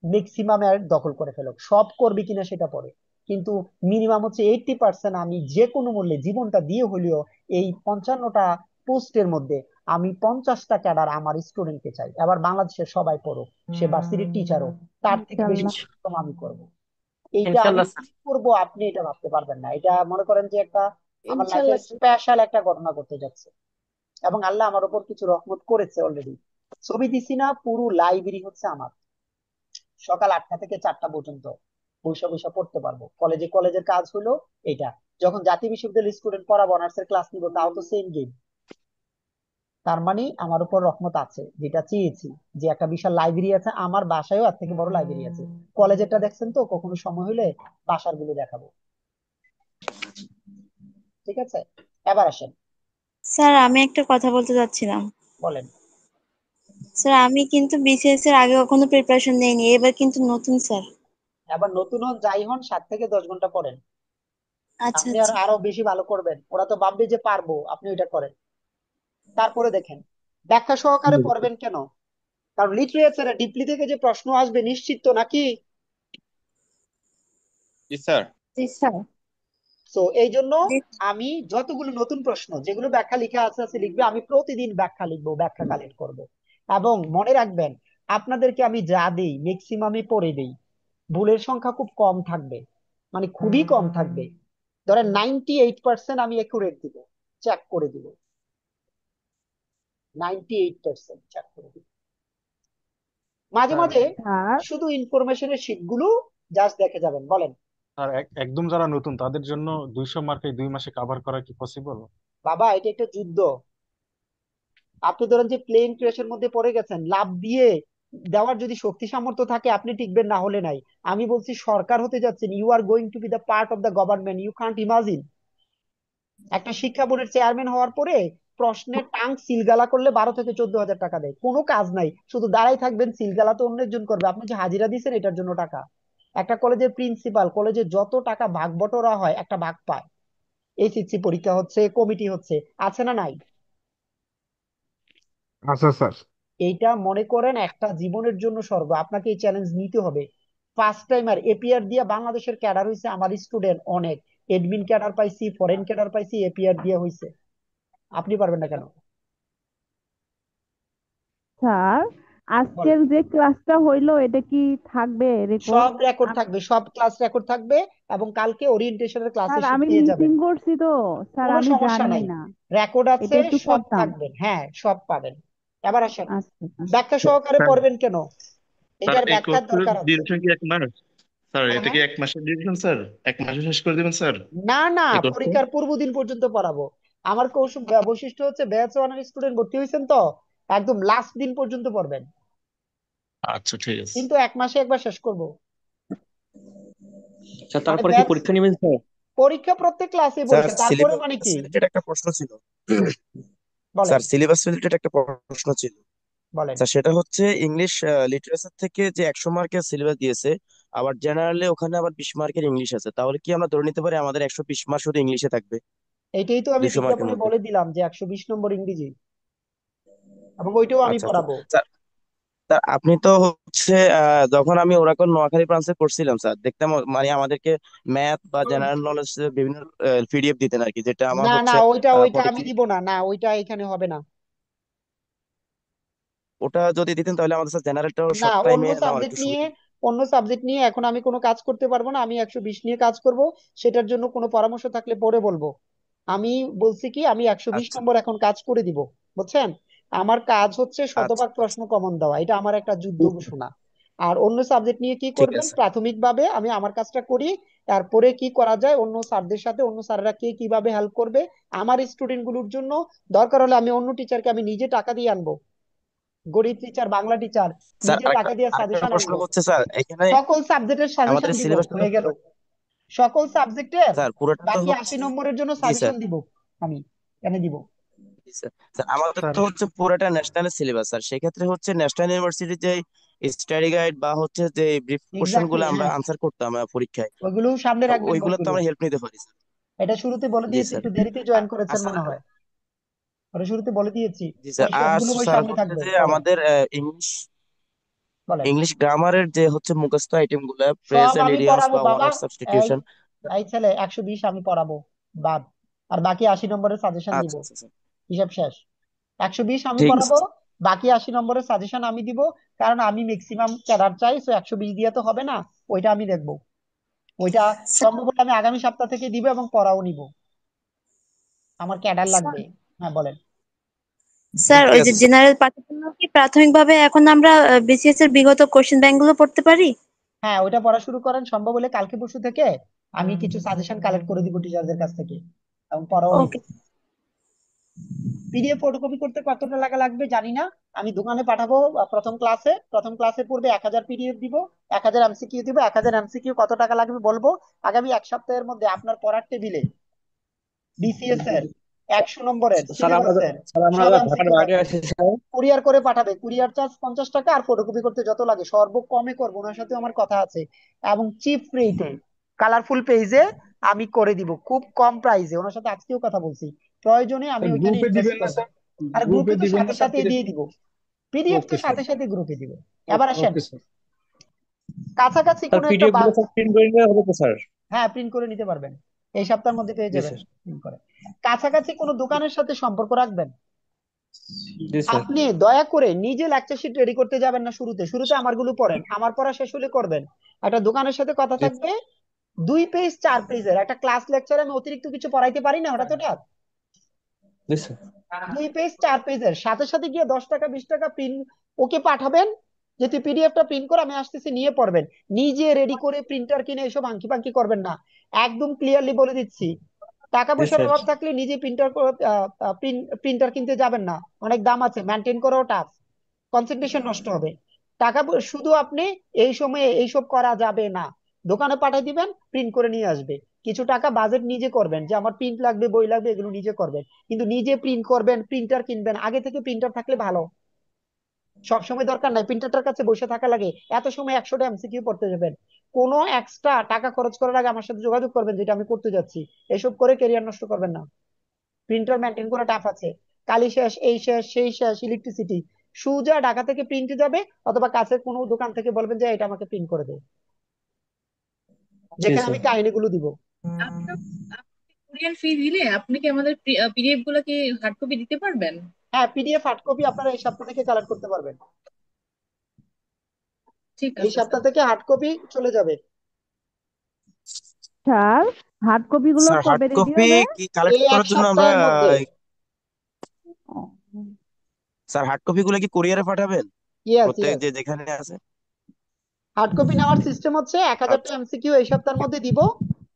ম্যাক্সিমাম দখল করে ফেলুক, সব করবে কিনা সেটা পরে, কিন্তু মিনিমাম হচ্ছে 80% আমি যে কোনো মূল্যে জীবনটা দিয়ে হলেও এই 55টা পোস্টের মধ্যে আমি 50টা ক্যাডার আমার স্টুডেন্টকে চাই। এবার বাংলাদেশের সবাই পড়ুক, সে ভার্সিটির টিচারও, তার থেকে বেশি ইনশাল্লাহ। পরিশ্রম আমি করব। এইটা আমি ইনশাল্লাহ স্যার। কি করবো আপনি এটা ভাবতে পারবেন না। এটা মনে করেন যে একটা আমার লাইফের ইনশাল্লাহ স্যার। স্পেশাল একটা ঘটনা ঘটতে যাচ্ছে, এবং আল্লাহ আমার উপর কিছু রহমত করেছে অলরেডি। ছবি দিছি না, পুরো লাইব্রেরি হচ্ছে আমার, সকাল 8টা থেকে 4টা পর্যন্ত বৈশা বৈশা পড়তে পারবো। কলেজের কাজ হলো এটা, যখন জাতীয় বিশ্ববিদ্যালয়ের স্টুডেন্ট পড়াবো, অনার্সের ক্লাস নিবো, তাও তো সেম গেম। তার মানে আমার উপর রহমত আছে, যেটা চেয়েছি, যে একটা বিশাল লাইব্রেরি আছে, আমার বাসায়ও এর থেকে বড় লাইব্রেরি আছে। কলেজেরটা দেখছেন তো, কখনো সময় হলে বাসার গুলো দেখাবো। ঠিক আছে, এবার আসেন। স্যার আমি একটা কথা বলতে চাচ্ছিলাম। বলেন। স্যার আমি কিন্তু বিসিএস এর আগে কখনো প্রিপারেশন নেইনি, এবার কিন্তু নতুন স্যার। এবার নতুন হন যাই হন 7 থেকে 10 ঘন্টা পড়েন, আচ্ছা আপনি আচ্ছা। আরো বেশি ভালো করবেন। ওরা তো ভাববে যে পারবো, আপনি ওইটা করেন। তারপরে দেখেন ব্যাখ্যা সহকারে পড়বেন কেন, কারণ লিটারেচারে ডিপলি থেকে যে প্রশ্ন আসবে নিশ্চিত তো নাকি? জি স্যার। জি স্যার। তো এই জন্য আমি যতগুলো নতুন প্রশ্ন যেগুলো ব্যাখ্যা লিখা আছে লিখবে, আমি প্রতিদিন ব্যাখ্যা লিখবো, ব্যাখ্যা কালেক্ট করব। এবং মনে রাখবেন, আপনাদেরকে আমি যা দিই ম্যাক্সিমামই পড়ে দিই, ভুলের সংখ্যা খুব কম থাকবে, মানে খুবই কম থাকবে। ধরেন 98% আমি একুরেট দিব, চেক করে দিব, 98% চেক করে দিব। মাঝে মাঝে শুধু ইনফরমেশনের শীট গুলো জাস্ট দেখে যাবেন। বলেন। আর একদম যারা নতুন তাদের জন্য 200 মার্কে 2 মাসে কভার করা কি পসিবল? বাবা এটা একটা যুদ্ধ। আপনি ধরেন যে প্লেন ক্র্যাশের মধ্যে পড়ে গেছেন, লাভ দিয়ে দেওয়ার যদি শক্তি সামর্থ্য থাকে আপনি টিকবেন, না হলে নাই। আমি বলছি সরকার হতে যাচ্ছেন, you are going to be the part of the government, you can't imagine. একটা শিক্ষা বোর্ডের চেয়ারম্যান হওয়ার পরে প্রশ্নের টাং সিলগালা করলে 12 থেকে 14 হাজার টাকা দেয়, কোনো কাজ নাই, শুধু দাঁড়াই থাকবেন, সিলগালা তো অন্যজন করবে, আপনি যে হাজিরা দিচ্ছেন এটার জন্য টাকা। একটা কলেজের প্রিন্সিপাল, কলেজে যত টাকা ভাগ বটরা হয় একটা ভাগ পায়। এইচএসসি পরীক্ষা হচ্ছে, কমিটি হচ্ছে, আছে না নাই? আচ্ছা স্যার। এইটা মনে করেন একটা জীবনের জন্য স্বর্গ, আপনাকে এই চ্যালেঞ্জ নিতে হবে। ফার্স্ট টাইমার এপিআর দিয়ে বাংলাদেশের ক্যাডার হয়েছে আমার স্টুডেন্ট অনেক, এডমিন ক্যাডার পাইছি, ফরেন ক্যাডার পাইছি, এপিআর দিয়ে হয়েছে। আপনি পারবেন না কেন? স্যার বলেন। আজকের যে ক্লাসটা হইলো এটা কি থাকবে রেকর্ড? সব রেকর্ড থাকবে, সব ক্লাস রেকর্ড থাকবে, এবং কালকে ওরিয়েন্টেশনের ক্লাসে স্যার আমি পেয়ে যাবেন। মিসিং করছি তো স্যার, কোনো আমি সমস্যা জানি নাই, না, রেকর্ড এটা আছে, একটু সব পড়তাম। থাকবেন, হ্যাঁ সব পাবেন। এবার আসেন, আচ্ছা ব্যাখ্যা সহকারে স্যার পড়বেন কেন, স্যার এটার এই ব্যাখ্যার কোর্সের দরকার আছে। ডিউরেশন কি 1 মাস? স্যার হ্যাঁ এটা কি হ্যাঁ, 1 মাসের ডিউরেশন স্যার? 1 মাসে শেষ করে দিবেন স্যার না না, এই কোর্সটা? পরীক্ষার পূর্ব দিন পর্যন্ত পড়াবো। আমার কৌশল বৈশিষ্ট্য হচ্ছে ব্যাচ ওয়ানের স্টুডেন্ট ভর্তি হয়েছেন তো, একদম লাস্ট দিন পর্যন্ত পড়বেন, আচ্ছা ঠিক আছে কিন্তু 1 মাসে একবার শেষ করব। স্যার মানে তারপরে কি ব্যাচ পরীক্ষা নেবেন স্যার? পরীক্ষা প্রত্যেক ক্লাসে স্যার পরীক্ষা, তারপরে মানে সিলেবাস কি রিলেটেড একটা প্রশ্ন ছিল। বলেন স্যার সিলেবাস রিলেটেড একটা প্রশ্ন ছিল বলেন। স্যার, সেটা হচ্ছে ইংলিশ লিটারেচার থেকে যে 100 মার্কের সিলেবাস দিয়েছে, আবার জেনারেলি ওখানে আবার 20 মার্কের ইংলিশ আছে, তাহলে কি আমরা ধরে নিতে পারি আমাদের 120 মার্ক শুধু ইংলিশে থাকবে এইটাই তো আমি 200 মার্কের বিজ্ঞাপনে মধ্যে? বলে দিলাম যে 120 নম্বর ইংরেজি, এবং ওইটাও আমি আচ্ছা আচ্ছা পড়াবো। স্যার। স্যার আপনি তো হচ্ছে যখন আমি ওরাকল নোয়াখালী ব্রাঞ্চে করছিলাম স্যার, দেখতাম মানে আমাদেরকে ম্যাথ বা জেনারেল নলেজ বিভিন্ন পিডিএফ দিতেন আর কি, যেটা আমার না না, হচ্ছে ওইটা ওইটা ফটো আমি দিব না, না ওইটা এখানে হবে না। ওটা যদি দিতেন তাহলে আমাদের স্যার জেনারেলটাও না, শর্ট টাইমে নেওয়ার একটু সুবিধা হতো। অন্য সাবজেক্ট নিয়ে এখন আমি কোনো কাজ করতে পারবো না, আমি 120 নিয়ে কাজ করব। সেটার জন্য কোনো পরামর্শ থাকলে পরে বলবো। আমি বলছি কি, আমি 120 আচ্ছা নম্বর এখন কাজ করে দিব, বুঝছেন? আমার কাজ হচ্ছে আচ্ছা শতভাগ প্রশ্ন কমন দেওয়া, এটা আমার একটা যুদ্ধ ঘোষণা। আর অন্য সাবজেক্ট নিয়ে কি ঠিক করবেন, আছে। প্রাথমিকভাবে আমি আমার কাজটা করি, তারপরে কি করা যায় অন্য স্যারদের সাথে, অন্য স্যাররা কে কিভাবে হেল্প করবে আমার স্টুডেন্ট গুলোর জন্য, দরকার হলে আমি অন্য টিচারকে আমি নিজে টাকা দিয়ে আনবো, গণিত টিচার, বাংলা টিচার, স্যার নিজে টাকা দিয়ে আরেকটা সাজেশন প্রশ্ন আনবো, হচ্ছে স্যার, এখানে সকল সাবজেক্টের সাজেশন আমাদের দিব, সিলেবাসটা হয়ে গেল। সকল সাবজেক্টের স্যার পুরোটা তো বাকি 80 হচ্ছে। নম্বরের জন্য জি স্যার। সাজেশন দিব আমি, কেন দিব? জি স্যার। স্যার আমাদের স্যার তো হচ্ছে পুরোটা ন্যাশনাল সিলেবাস স্যার, সেক্ষেত্রে হচ্ছে ন্যাশনাল ইউনিভার্সিটির যে স্টাডি গাইড বা হচ্ছে যে ব্রিফ কোশ্চেন এক্স্যাক্টলি, গুলো আমরা হ্যাঁ, আনসার করতাম পরীক্ষায়, ওইগুলো সামনে তো রাখবেন ওইগুলো তো বইগুলো। আমরা হেল্প নিতে পারি স্যার। এটা শুরুতে বলে জি দিয়েছি, স্যার। একটু দেরিতে জয়েন করেছেন আচ্ছা মনে হয়, ওটা শুরুতে বলে দিয়েছি। জি স্যার। ওই আর সবগুলো বই স্যার সামনে হচ্ছে থাকবে, যে বলেন আমাদের ইংলিশ বলেন। ইংলিশ গ্রামারের যে হচ্ছে মুখস্থ আইটেম গুলা, সব প্রেজেন্ট আমি ইডিয়মস পড়াবো বা ওয়ার্ড বাবা। অফ এই সাবস্টিটিউশন। এই ছেলে, 120 আমি পড়াবো, বাদ। আর বাকি 80 নম্বরের সাজেশন দিব, আচ্ছা আচ্ছা স্যার। হিসাব শেষ। 120 আমি ঠিক আছে পড়াবো, স্যার। বাকি 80 নম্বরের সাজেশন আমি দিব, কারণ আমি ম্যাক্সিমাম ক্যাডার চাই, তো 120 দিয়ে তো হবে না, ওইটা আমি দেখবো। ওইটা সম্ভব হলে আমি আগামী সপ্তাহ থেকে দিব এবং পড়াও নিব, আমার ক্যাডার লাগবে। হ্যাঁ বলেন। স্যার ঠিক ওই যে আছে স্যার। জেনারেল পার্টের জন্য কি প্রাথমিকভাবে এখন আমরা বিসিএস এর বিগত কোশ্চেন ব্যাংক গুলো পড়তে পারি? হ্যাঁ, ওইটা পড়া শুরু করেন, সম্ভব হলে কালকে পরশু থেকে আমি কিছু সাজেশন কালেক্ট করে দিব টিচারদের কাছ থেকে, এবং পড়াও নিব। ওকে। পিডিএফ ফটোকপি করতে কতটা টাকা লাগবে জানি না, আমি দোকানে পাঠাবো। প্রথম ক্লাসের পূর্বে 1000 পিডিএফ দিব, 1000 এমসিকিউ দিব, 1000 এমসিকিউ কত টাকা লাগবে বলবো। আগামী 1 সপ্তাহের মধ্যে আপনার পড়ার টেবিলে বিসিএস এর 100 নম্বরের সিলেবাসের আমরা সব ঢাকার এমসিকিউ বাইরে থাকবে। আছি স্যার। কুরিয়ার করে পাঠাবে, কুরিয়ার চার্জ 50 টাকা, আর ফটোকপি করতে যত লাগে সর্বকমে করবো, ওনার সাথে আমার কথা আছে, এবং চিপ রেটে কালারফুল পেজে আমি করে দিব, খুব কম প্রাইসে, ওনার সাথে আজকেও কথা বলছি, প্রয়োজনে আমি স্যার ওইখানে গ্রুপে ইনভেস্ট দিবেন না করবো। স্যার? আর গ্রুপে গ্রুপে তো দিবেন সাথে না স্যার সাথে পিডিএফ? দিয়ে দিব, পিডিএফ তো ওকে স্যার। সাথে সাথে গ্রুপে দিব। এবার আসেন, ওকে স্যার। কাছাকাছি স্যার কোনো একটা পিডিএফ গুলো সব প্রিন্ট করে নিলে হবে তো স্যার? হ্যাঁ, প্রিন্ট করে নিতে পারবেন, এই সপ্তাহের মধ্যে পেয়ে জি যাবেন স্যার। প্রিন্ট করে। কাছাকাছি কোনো দোকানের সাথে সম্পর্ক রাখবেন। জি স্যার। আপনি দয়া করে নিজে লেকচার শিট রেডি করতে যাবেন না, শুরুতে শুরুতে আমারগুলো পড়েন, আমার পড়া শেষ হলে করবেন। একটা দোকানের সাথে কথা জি থাকবে, 2 পেজ 4 পেজের একটা ক্লাস লেকচার, আমি অতিরিক্ত কিছু পড়াইতে পারি না, হঠাৎ হঠাৎ। জি স্যার। 2 পেজ 4 পেজের সাথে সাথে গিয়ে 10 টাকা 20 টাকা প্রিন্ট ওকে পাঠাবেন, যে তুই পিডিএফটা প্রিন্ট করে আমি আসতেছি নিয়ে পড়বেন। নিজে রেডি করে প্রিন্টার কিনে এসব আঙ্কি পাঙ্কি করবেন না, একদম ক্লিয়ারলি বলে দিচ্ছি। টাকা জি পয়সার স্যার। অভাব থাকলে নিজে প্রিন্টার কিনতে যাবেন না, অনেক দাম আছে, মেনটেন করাও টাফ, কনসেন্ট্রেশন নষ্ট হবে। শুধু আপনি এই সময়ে এইসব করা যাবে না, দোকানে পাঠিয়ে দিবেন, প্রিন্ট করে নিয়ে আসবে। কিছু টাকা বাজেট নিজে করবেন, যে আমার প্রিন্ট লাগবে, বই লাগবে, এগুলো নিজে করবেন। কিন্তু নিজে প্রিন্ট করবেন, প্রিন্টার কিনবেন, আগে থেকে প্রিন্টার থাকলে ভালো। সবসময় দরকার নাই প্রিন্টারটার কাছে বসে থাকা লাগে, এত সময় 100টা এমসিকিউ পড়তে যাবেন। কোনো এক্সট্রা টাকা খরচ করার আগে আমার সাথে যোগাযোগ করবেন, যেটা আমি করতে যাচ্ছি। এসব করে ক্যারিয়ার নষ্ট করবেন না। প্রিন্টার মেনটেন করা টাফ আছে, কালি শেষ, এই শেষ, সেই শেষ, ইলেকট্রিসিটি। সুজা ঢাকা থেকে প্রিন্টে যাবে, অথবা কাছের কোনো দোকান থেকে বলবেন যে এটা আমাকে প্রিন্ট করে দে, জি যেখানে স্যার আমি কাহিনীগুলো দিব। কোরিয়ান ফি দিলে আপনি কি আমাদের পিডিএফ গুলো কি হার্ড কপি দিতে পারবেন? হ্যাঁ, পিডিএফ হার্ড কপি আপনারা এই সপ্তাহ থেকে কালেক্ট করতে পারবেন। ঠিক এই আছে সপ্তাহ স্যার। থেকে হার্ড কপি চলে যাবে। স্যার হার্ড কপি গুলো স্যার হার্ড কবে রেডি কপি হবে? কি কালেক্ট এই এক করার জন্য আমরা সপ্তাহের মধ্যে। স্যার হার্ড কপি গুলো কি কুরিয়ারে পাঠাবেন ইয়েস, প্রত্যেক ইয়েস। যে যেখানে আছে? হার্ড কপি নেওয়ার সিস্টেম হচ্ছে 1000টা আচ্ছা এমসিকিউ এই সপ্তাহের মধ্যে দিব।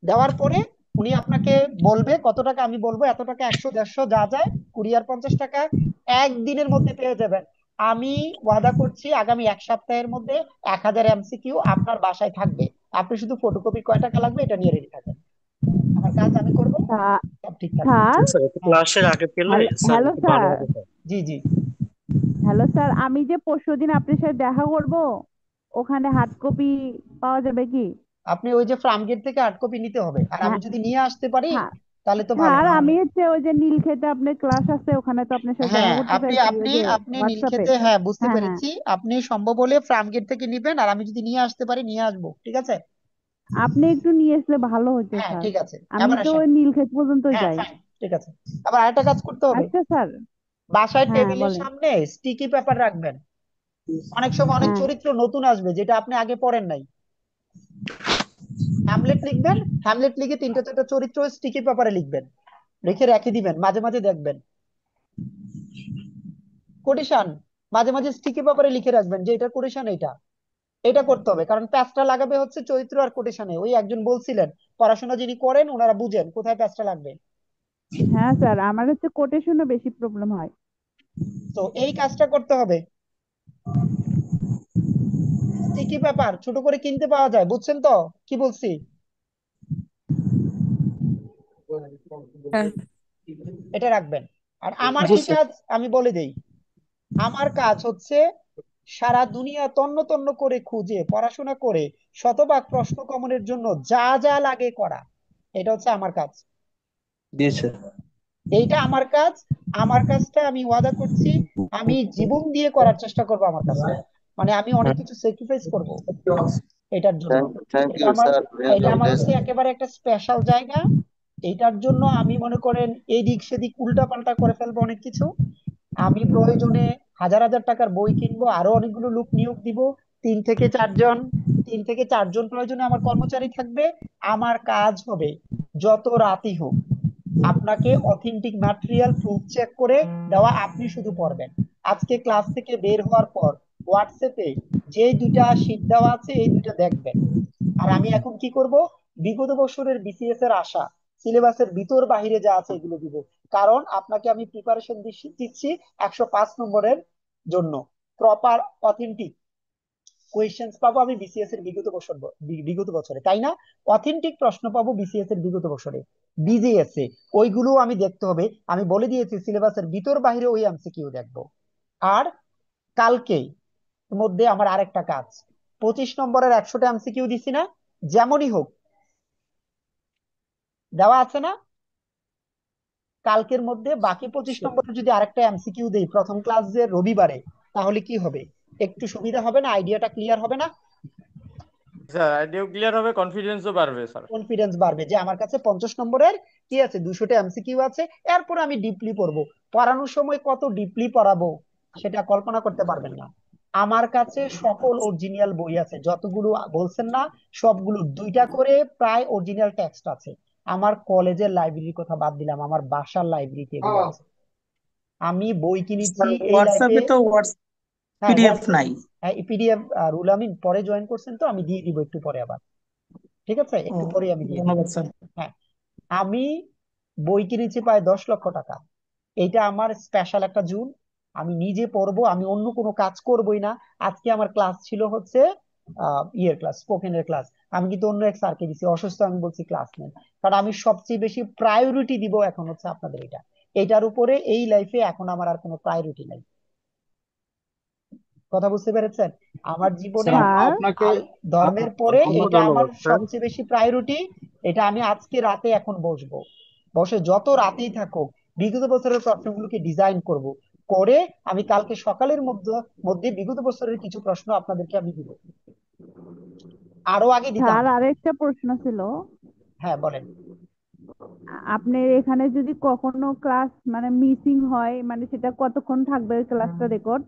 দেওয়ার পরে উনি আপনাকে বলবে কত টাকা, আমি বলবো এত টাকা, 100 150 যা যায়, কুরিয়ার 50 টাকা, একদিনের মধ্যে পেয়ে যাবেন। আমি ওয়াদা করছি আগামী এক সপ্তাহের মধ্যে 1000 এমসিকিউ আপনার বাসায় থাকবে। আপনি শুধু ফটোকপি কয় টাকা লাগবে এটা নিয়ে রেডি থাকেন, আমার কাজ আমি করব, সব ঠিক থাকবে। স্যার স্যার একটু ক্লাসের আগে পেলে স্যার হ্যালো একটু ভালো স্যার, হবে স্যার। জি, জি। হ্যালো স্যার, আমি যে পরশুদিন আপনার সাথে দেখা করব, ওখানে হার্ড কপি পাওয়া যাবে কি? আপনি ওই যে ফার্মগেট থেকে হার্ড কপি নিতে হবে, আর আমি হ্যাঁ যদি নিয়ে আসতে পারি হ্যাঁ তাহলে তো ভালো। স্যার, আমি হচ্ছে ওই যে নীলক্ষেতে আপনার ক্লাস আছে, ওখানে তো আপনার সাথে দেখা হ্যাঁ, করতে আপনি চাইছি, আপনি ওই যে আপনি হোয়াটসঅ্যাপে। নীলক্ষেতে, হ্যাঁ বুঝতে হ্যাঁ হ্যাঁ, পেরেছি, আপনি সম্ভব হলে ফার্মগেট থেকে নিবেন, আর আমি যদি নিয়ে আসতে পারি নিয়ে আসবো, ঠিক আছে? আপনি একটু নিয়ে আসলে ভালো হতো হ্যাঁ, স্যার, ঠিক আছে, আমি আবার তো আসেন। ওই নীলক্ষেত পর্যন্তই হ্যাঁ, যাই। ফাইন, ঠিক আছে। আবার আরেকটা কাজ করতে হবে, আচ্ছা স্যার। বাসায় হ্যাঁ টেবিলের বলেন। সামনে স্টিকি পেপার রাখবেন। অনেক সময় অনেক হ্যাঁ চরিত্র নতুন আসবে যেটা আপনি আগে পড়েন নাই। হ্যামলেট লিখবেন, হ্যামলেট লিখে 3টা 4টা চরিত্র স্টিকি পেপারে লিখবেন, রেখে রেখে দিবেন, মাঝে মাঝে দেখবেন। কোটেশন মাঝে মাঝে স্টিকি পেপারে লিখে রাখবেন যে এটা কোটেশন, এটা এটা করতে হবে, কারণ প্যাচটা লাগাবে হচ্ছে চরিত্র আর কোটেশনে। ওই একজন বলছিলেন পড়াশোনা যিনি করেন ওনারা বুঝেন কোথায় প্যাচটা লাগবে। হ্যাঁ স্যার, আমার হচ্ছে কোটেশনে বেশি প্রবলেম হয়। তো এই কাজটা করতে হবে। স্টিকি পেপার ছোট করে কিনতে পাওয়া যায়, বুঝছেন তো কি বলছি? হ্যাঁ এটা রাখবেন। আর আমার জি কি স্যার। কাজ আমি বলে দেই, আমার কাজ হচ্ছে সারা দুনিয়া তন্ন তন্ন করে খুঁজে পড়াশোনা করে শতভাগ প্রশ্ন কমনের জন্য যা যা লাগে করা, এটা হচ্ছে আমার কাজ। জি স্যার। এইটা আমার কাজ। আমার কাজটা আমি ওয়াদা করছি আমি জীবন দিয়ে করার চেষ্টা করব আমার কাজটা, মানে আমি অনেক কিছু স্যাক্রিফাইস করব এটার জন্য। থ্যাংক এটা ইউ আমার স্যার, এটা রিয়েলি আমার বেস্ট। হচ্ছে একেবারে একটা স্পেশাল জায়গা। এইটার জন্য আমি মনে করেন এদিক সেদিক উল্টা পাল্টা করে ফেলবো অনেক কিছু। আমি প্রয়োজনে হাজার হাজার টাকার বই কিনবো, আরো অনেকগুলো লোক নিয়োগ দিব, 3 থেকে 4 জন, 3 থেকে 4 জন প্রয়োজনে আমার কর্মচারী থাকবে। আমার কাজ হবে যত রাতই হোক আপনাকে অথেন্টিক ম্যাটেরিয়াল প্রুফ চেক করে দেওয়া, আপনি শুধু পড়বেন। আজকে ক্লাস থেকে বের হওয়ার পর হোয়াটসঅ্যাপে যে 2টা শীট দেওয়া আছে এই 2টা দেখবেন। আর আমি এখন কি করব, বিগত বছরের বিসিএস এর আশা সিলেবাসের ভিতর বাহিরে যা আছে এগুলো দিব, কারণ আপনাকে আমি প্রিপারেশন দিচ্ছি 105 নম্বরের জন্য। প্রপার অথেন্টিক কোয়েশ্চেন্স পাবো আমি বিসিএস এর বিগত বছরে, তাই না? অথেন্টিক প্রশ্ন পাবো বিসিএস এর বিগত বছরে, বিজিএস এ। ওইগুলো আমি দেখতে হবে, আমি বলে দিয়েছি সিলেবাসের ভিতর বাইরে ওই এমসিকিউ দেখবো। আর কালকে মধ্যে আমার আরেকটা কাজ, 25 নম্বরের 100টা এমসিকিউ দিছি না, যেমনই হোক দেওয়া আছে না, কালকের মধ্যে বাকি 25 নম্বরের যদি আরেকটা এমসিকিউ দেই প্রথম ক্লাসের রবিবারে, তাহলে কি হবে? একটু সুবিধা হবে না? আইডিয়াটা ক্লিয়ার হবে না? স্যার আইডিয়াও ক্লিয়ার হবে, কনফিডেন্সও বাড়বে স্যার। কনফিডেন্স বাড়বে যে আমার কাছে 50 নম্বরের কি আছে, 200টা এমসিকিউ আছে, এরপর আমি ডিপলি পড়বো। পড়ানোর সময় কত ডিপলি পড়াবো সেটা কল্পনা করতে পারবেন না। আমার কাছে সকল অরিজিনাল বই আছে, যতগুলো বলছেন না সবগুলো 2টা করে প্রায় অরিজিনাল টেক্সট আছে। আমার কলেজের লাইব্রেরির কথা বাদ দিলাম, আমার বাসার লাইব্রেরিতে এগুলো আছে। আমি বই কিনেছি এই লাইফে। হোয়াটসঅ্যাপে তো হ্যাঁ, পিডিএফ নাই। হ্যাঁ পিডিএফ রুল আমিন পরে জয়েন করছেন তো, আমি দিয়ে দিব একটু পরে আবার, ঠিক আছে? ও একটু পরে আমি দিয়ে দিব। ধন্যবাদ স্যার। হ্যাঁ, আমি বই কিনেছি প্রায় 10 লক্ষ টাকা। এইটা আমার স্পেশাল একটা জুন, আমি নিজে পড়বো, আমি অন্য কোনো কাজ করবোই না। আজকে আমার ক্লাস ছিল হচ্ছে ইয়ের ক্লাস, স্পোকেনের ক্লাস। আমি কিন্তু অন্য এক স্যারকে দিছি, অসুস্থ, আমি বলছি ক্লাস নেন। কারণ আমি সবচেয়ে বেশি প্রায়োরিটি দিব এখন হচ্ছে আপনাদের এটা, এটার উপরে এই লাইফে এখন আমার আর কোনো প্রায়োরিটি নাই। কথা বুঝতে পেরেছেন? আমার জীবনে স্যার স্যার আপনাকে ধর্মের পরে অসংখ্য এটা আমার ধন্যবাদ স্যার। সবচেয়ে বেশি প্রায়োরিটি। এটা আমি আজকে রাতে এখন বসবো, বসে যত রাতেই থাকুক বিগত বছরের প্রশ্নগুলোকে ডিজাইন করব, করে আমি কালকে সকালের মধ্যে মধ্যে বিগত বছরের কিছু প্রশ্ন আপনাদেরকে আমি দিব। আরো আগে দিতাম। স্যার আরেকটা প্রশ্ন ছিল, হ্যাঁ বলেন। আপনার এখানে যদি কখনো ক্লাস মানে মিসিং হয়, মানে সেটা কতক্ষণ থাকবে ক্লাসটা রেকর্ড?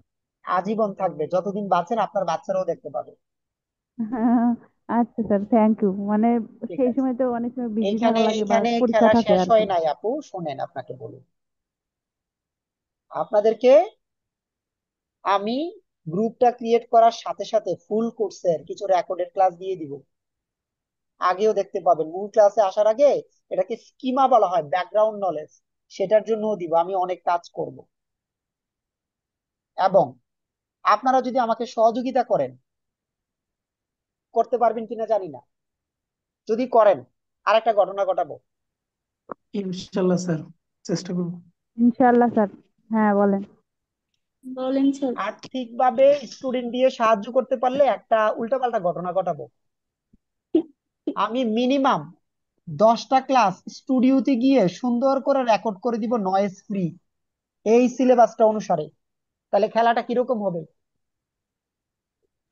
আজীবন থাকবে, যতদিন বাঁচেন আপনার বাচ্চারাও দেখতে পাবে। আচ্ছা স্যার, থ্যাংক ইউ। মানে ঠিক সেই আছে, সময় তো অনেক সময় বিজি এইখানে থাকা লাগে বা এইখানে পরীক্ষা খেলা থাকে শেষ আর কি। হয় নাই আপু, শোনেন আপনাকে বলি। আপনাদেরকে আমি গ্রুপটা ক্রিয়েট করার সাথে সাথে ফুল কোর্সের কিছু রেকর্ডেড ক্লাস দিয়ে দিব, আগেও দেখতে পাবেন। মূল ক্লাসে আসার আগে এটাকে স্কিমা বলা হয়, ব্যাকগ্রাউন্ড নলেজ, সেটার জন্যও দিব। আমি অনেক কাজ করব, এবং আপনারা যদি আমাকে সহযোগিতা করেন, করতে পারবেন কিনা জানি না, যদি করেন আরেকটা ঘটনা ঘটাবো। ইনশাল্লাহ স্যার, চেষ্টা করবো। ইনশাআল্লাহ স্যার। হ্যাঁ বলেন। বলেন স্যার। আর্থিকভাবে স্টুডেন্ট দিয়ে সাহায্য করতে পারলে একটা উল্টাপাল্টা ঘটনা ঘটাবো। আমি মিনিমাম 10টা ক্লাস স্টুডিওতে গিয়ে সুন্দর করে রেকর্ড করে দিব, নয়েজ ফ্রি, এই সিলেবাসটা অনুসারে। তাহলে খেলাটা কিরকম হবে?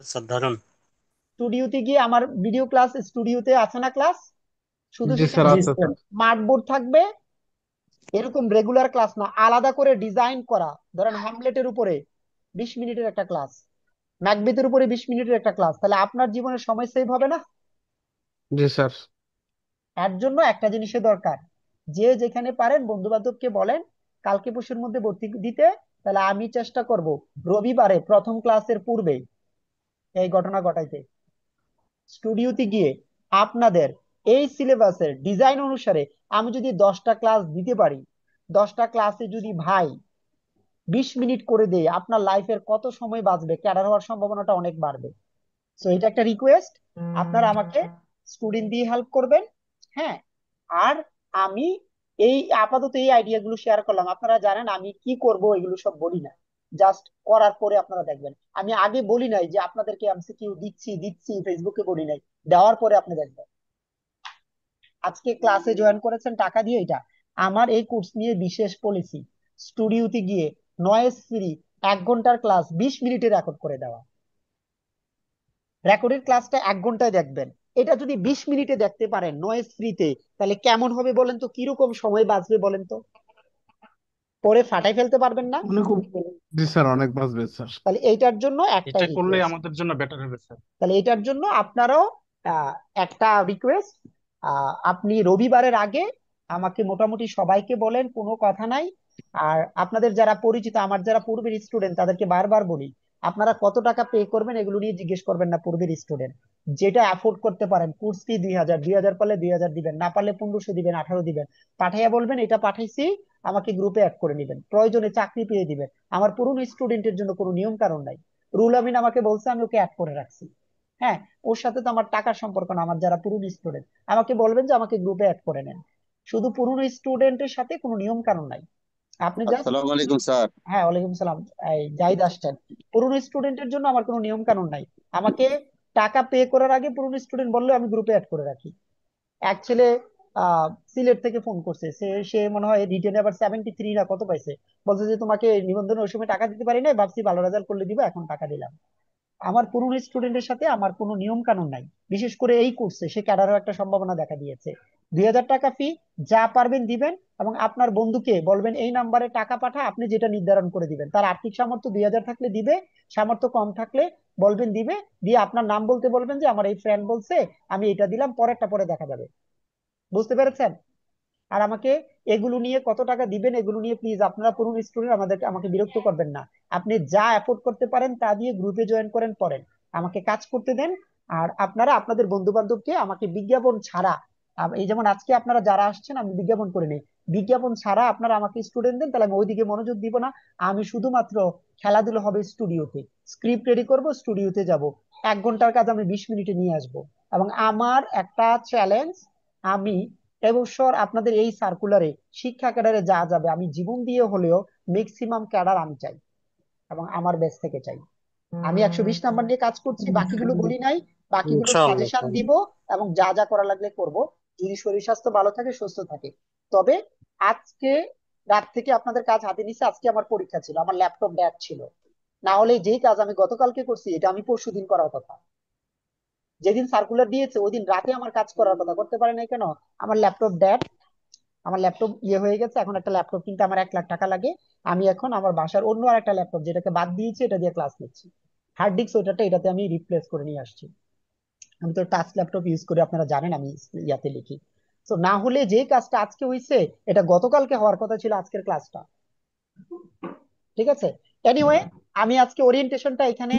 সাধারণ স্টুডিওতে গিয়ে আমার ভিডিও ক্লাস, স্টুডিওতে আছে না ক্লাস, শুধু জি স্যার, সেখানে আছে স্যার। স্মার্ট বোর্ড থাকবে, এরকম রেগুলার ক্লাস না, আলাদা করে ডিজাইন করা। ধরেন হ্যামলেটের উপরে 20 মিনিটের একটা ক্লাস, ম্যাকবেথের উপরে 20 মিনিটের একটা ক্লাস, তাহলে আপনার জীবনের সময় সেভ হবে না? জি স্যার। এর জন্য একটা জিনিসের দরকার, যে যেখানে পারেন বন্ধু বান্ধবকে বলেন কালকে পরশুর মধ্যে ভর্তি দিতে, তাহলে আমি চেষ্টা করব রবিবারে প্রথম ক্লাসের পূর্বে এই ঘটনা ঘটাইতে, স্টুডিওতে গিয়ে আপনাদের এই সিলেবাসের ডিজাইন অনুসারে আমি যদি 10টা ক্লাস দিতে পারি, 10টা ক্লাসে যদি ভাই 20 মিনিট করে দেয়, আপনার লাইফের কত সময় বাঁচবে, ক্যাডার হওয়ার সম্ভাবনাটা অনেক বাড়বে। সো এটা একটা রিকোয়েস্ট, আপনারা আমাকে স্টুডেন্ট দিয়ে হেল্প করবেন। হ্যাঁ, আর আমি এই আপাতত এই আইডিয়া গুলো শেয়ার করলাম। আপনারা জানেন আমি কি করব এগুলো সব বলি না, জাস্ট করার পরে আপনারা দেখবেন। আমি আগে বলি নাই যে আপনাদেরকে এমসিকিউ দিচ্ছি দিচ্ছি, ফেসবুকে বলি নাই, দেওয়ার পরে আপনি দেখবেন। আজকে ক্লাসে জয়েন করেছেন টাকা দিয়ে, এটা আমার এই কোর্স নিয়ে বিশেষ পলিসি, স্টুডিওতে গিয়ে নয়েজ ফ্রি 1 ঘন্টার ক্লাস 20 মিনিটে রেকর্ড করে দেওয়া। রেকর্ডের ক্লাসটা 1 ঘন্টায় দেখবেন, এটা যদি 20 মিনিটে দেখতে পারেন নয়েজ ফ্রিতে, তাহলে কেমন হবে বলেন তো, কিরকম সময় বাঁচবে বলেন তো? পরে ফাটাই ফেলতে পারবেন না? জি স্যার, অনেক বাঁচবে স্যার। তাহলে এইটার জন্য এটা একটাই করলে রিকোয়েস্ট, আমাদের জন্য বেটার হবে স্যার। তাহলে এটার জন্য আপনারাও একটা রিকোয়েস্ট, আপনি রবিবারের আগে আমাকে মোটামুটি সবাইকে বলেন, কোনো কথা নাই। আর আপনাদের যারা পরিচিত, আমার যারা পূর্বের স্টুডেন্ট, তাদেরকে বারবার বলি আপনারা কত টাকা পে করবেন এগুলো নিয়ে জিজ্ঞেস করবেন না। পূর্বের স্টুডেন্ট যেটা অ্যাফোর্ড করতে পারেন, কোর্স ফি 2000, 2000 পারলে 2000 দিবেন, না পারলে 1500 দিবেন, 18 দিবেন, পাঠাইয়া বলবেন এটা পাঠাইছি, আমাকে গ্রুপে অ্যাড করে নেবেন, প্রয়োজনে চাকরি পেয়ে দিবেন। আমার পুরনো স্টুডেন্টের জন্য কোনো নিয়ম কারণ নাই। রুল আমিন আমাকে বলছে, আমি ওকে অ্যাড করে রাখছি। হ্যাঁ, ওর সাথে তো আমার টাকার সম্পর্ক না, আমার যারা পুরনো স্টুডেন্ট আমাকে বলবেন যে আমাকে গ্রুপে অ্যাড করে নেন। শুধু পুরনো স্টুডেন্টের সাথে কোনো নিয়ম কানুন নাই, আপনি জাস্ট। আসসালামু আলাইকুম স্যার। হ্যাঁ, ওয়ালাইকুম সালাম। এই জাহিদ আসছেন। পুরনো স্টুডেন্টের জন্য আমার কোনো নিয়ম কানুন নাই, আমাকে টাকা পে করার আগে পুরনো স্টুডেন্ট বললে আমি গ্রুপে অ্যাড করে রাখি। এক ছেলে সিলেট থেকে ফোন করছে, সে সে মনে হয় রিটেনে আবার 73 না কত পাইছে, বলছে যে তোমাকে নিবন্ধন ওই সময় টাকা দিতে পারি না, ভাবছি ভালো রেজাল্ট করলে দিব, এখন টাকা দিলাম। আমার পুরনো স্টুডেন্টের সাথে আমার কোনো নিয়ম কানুন নাই, বিশেষ করে এই কোর্সে সে ক্যাডারও একটা সম্ভাবনা দেখা দিয়েছে। 2000 টাকা ফি, যা পারবেন দিবেন, এবং আপনার বন্ধুকে বলবেন এই নাম্বারে টাকা পাঠা, আপনি যেটা নির্ধারণ করে দিবেন। তার আর্থিক সামর্থ্য 2000 থাকলে দিবে, সামর্থ্য কম থাকলে বলবেন দিবে, দিয়ে আপনার নাম বলতে বলবেন যে আমার এই ফ্রেন্ড বলছে আমি এটা দিলাম, পরেরটা পরে দেখা যাবে। বুঝতে পেরেছেন? আর আমাকে এগুলো নিয়ে কত টাকা দিবেন এগুলো নিয়ে প্লিজ আপনারা পুরনো স্টুডেন্ট আমাকে বিরক্ত করবেন না। আপনি যা অ্যাফোর্ড করতে পারেন তা দিয়ে গ্রুপে জয়েন করেন, পড়েন, আমাকে কাজ করতে দেন। আর আপনারা আপনাদের বন্ধু বান্ধবকে আমাকে বিজ্ঞাপন ছাড়া, এই যেমন আজকে আপনারা যারা আসছেন আমি বিজ্ঞাপন করে নেই, বিজ্ঞাপন ছাড়া আপনারা আমাকে স্টুডেন্ট দেন, তাহলে আমি ওইদিকে মনোযোগ দিব না। আমি শুধুমাত্র খেলাধুলো হবে স্টুডিওতে, স্ক্রিপ্ট রেডি করব, স্টুডিওতে যাব, 1 ঘন্টার কাজ আমি 20 মিনিটে নিয়ে আসবো। এবং আমার একটা চ্যালেঞ্জ, আমি এবছর আপনাদের এই সার্কুলারে শিক্ষা ক্যাডারে যা যাবে আমি জীবন দিয়ে হলেও ম্যাক্সিমাম ক্যাডার আমি চাই এবং আমার ব্যাচ থেকে চাই। আমি 120 নাম্বার নিয়ে কাজ করছি, বাকিগুলো বলি নাই, বাকিগুলো ইনশাআল্লাহ সাজেশন দিব এবং যা যা করা লাগলে করব যদি শরীর স্বাস্থ্য ভালো থাকে, সুস্থ থাকে। তবে আজকে রাত থেকে আপনাদের কাজ হাতে নিচ্ছে, আজকে আমার পরীক্ষা ছিল, আমার ল্যাপটপ ব্যাগ ছিল, না হলে যেই কাজ আমি গতকালকে করছি এটা আমি পরশুদিন করার কথা। যেদিন সার্কুলার দিয়েছে ওই দিন রাতে আমার কাজ করার কথা, করতে পারে নাই কেন? আমার ল্যাপটপ ড্যাড, আমার ল্যাপটপ হয়ে গেছে, এখন একটা ল্যাপটপ কিনতে আমার 1 লাখ টাকা লাগে। আমি এখন আমার বাসার অন্য আর একটা ল্যাপটপ যেটাকে বাদ দিয়েছি এটা দিয়ে ক্লাস নিচ্ছি। হার্ড ডিস্ক ওইটাতে এটাতে আমি রিপ্লেস করে নিয়ে আসছি। আমি তো টাচ ল্যাপটপ ইউজ করি, আপনারা জানেন আমি ইয়াতে লিখি। তো না হলে যে কাজটা আজকে হয়েছে এটা গতকালকে হওয়ার কথা ছিল আজকের ক্লাসটা। ঠিক আছে, এনিওয়ে আমি আজকে ওরিয়েন্টেশনটা এখানে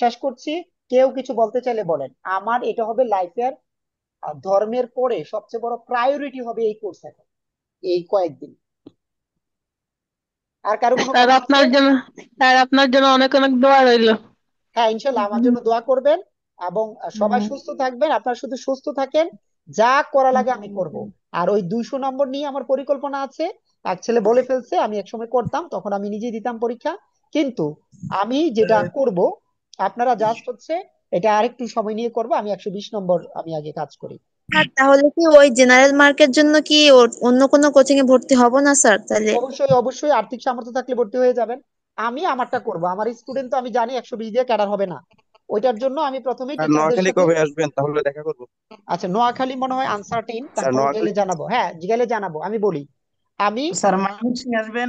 শেষ করছি। কেউ কিছু বলতে চাইলে বলেন। আমার এটা হবে লাইফের ধর্মের পরে সবচেয়ে বড় প্রায়োরিটি হবে এই কোর্স, এখন এই কয়েকদিন। আর কারো কোনো স্যার কথা আছে? আপনার জন্য অনেক অনেক দোয়া রইল। হ্যাঁ, ইনশাল্লাহ আমার জন্য দোয়া করবেন এবং সবাই সুস্থ থাকবেন। আপনারা শুধু সুস্থ থাকেন, যা করা লাগে আমি করব। আর ওই 200 নম্বর নিয়ে আমার পরিকল্পনা আছে। এক ছেলে বলে ফেলছে, আমি একসময় করতাম, তখন আমি নিজেই দিতাম পরীক্ষা, কিন্তু আমি যেটা করব আপনারা জাস্ট হচ্ছে এটা আরেকটু সময় নিয়ে করবো। আমি 120 নম্বর আমি আগে কাজ করি। স্যার তাহলে কি ওই জেনারেল মার্কের জন্য কি অন্য কোনো কোচিং এ ভর্তি হব না স্যার তাহলে? অবশ্যই অবশ্যই, আর্থিক সামর্থ্য থাকলে ভর্তি হয়ে যাবেন। আমি আমারটা করব, আমার স্টুডেন্ট তো আমি জানি 120 দিয়ে ক্যাডার হবে না, ওইটার জন্য আমি প্রথমেই আর টিচারদের নোয়াখালী সাথে। কবে আসবেন তাহলে দেখা করবো? আচ্ছা, নোয়াখালী মনে হয় আনসার্টেইন, স্যার তারপরে গেলে নোয়াখালী জানাবো। হ্যাঁ, গেলে জানাবো। আমি বলি, আমি স্যার ময়মনসিং আসবেন?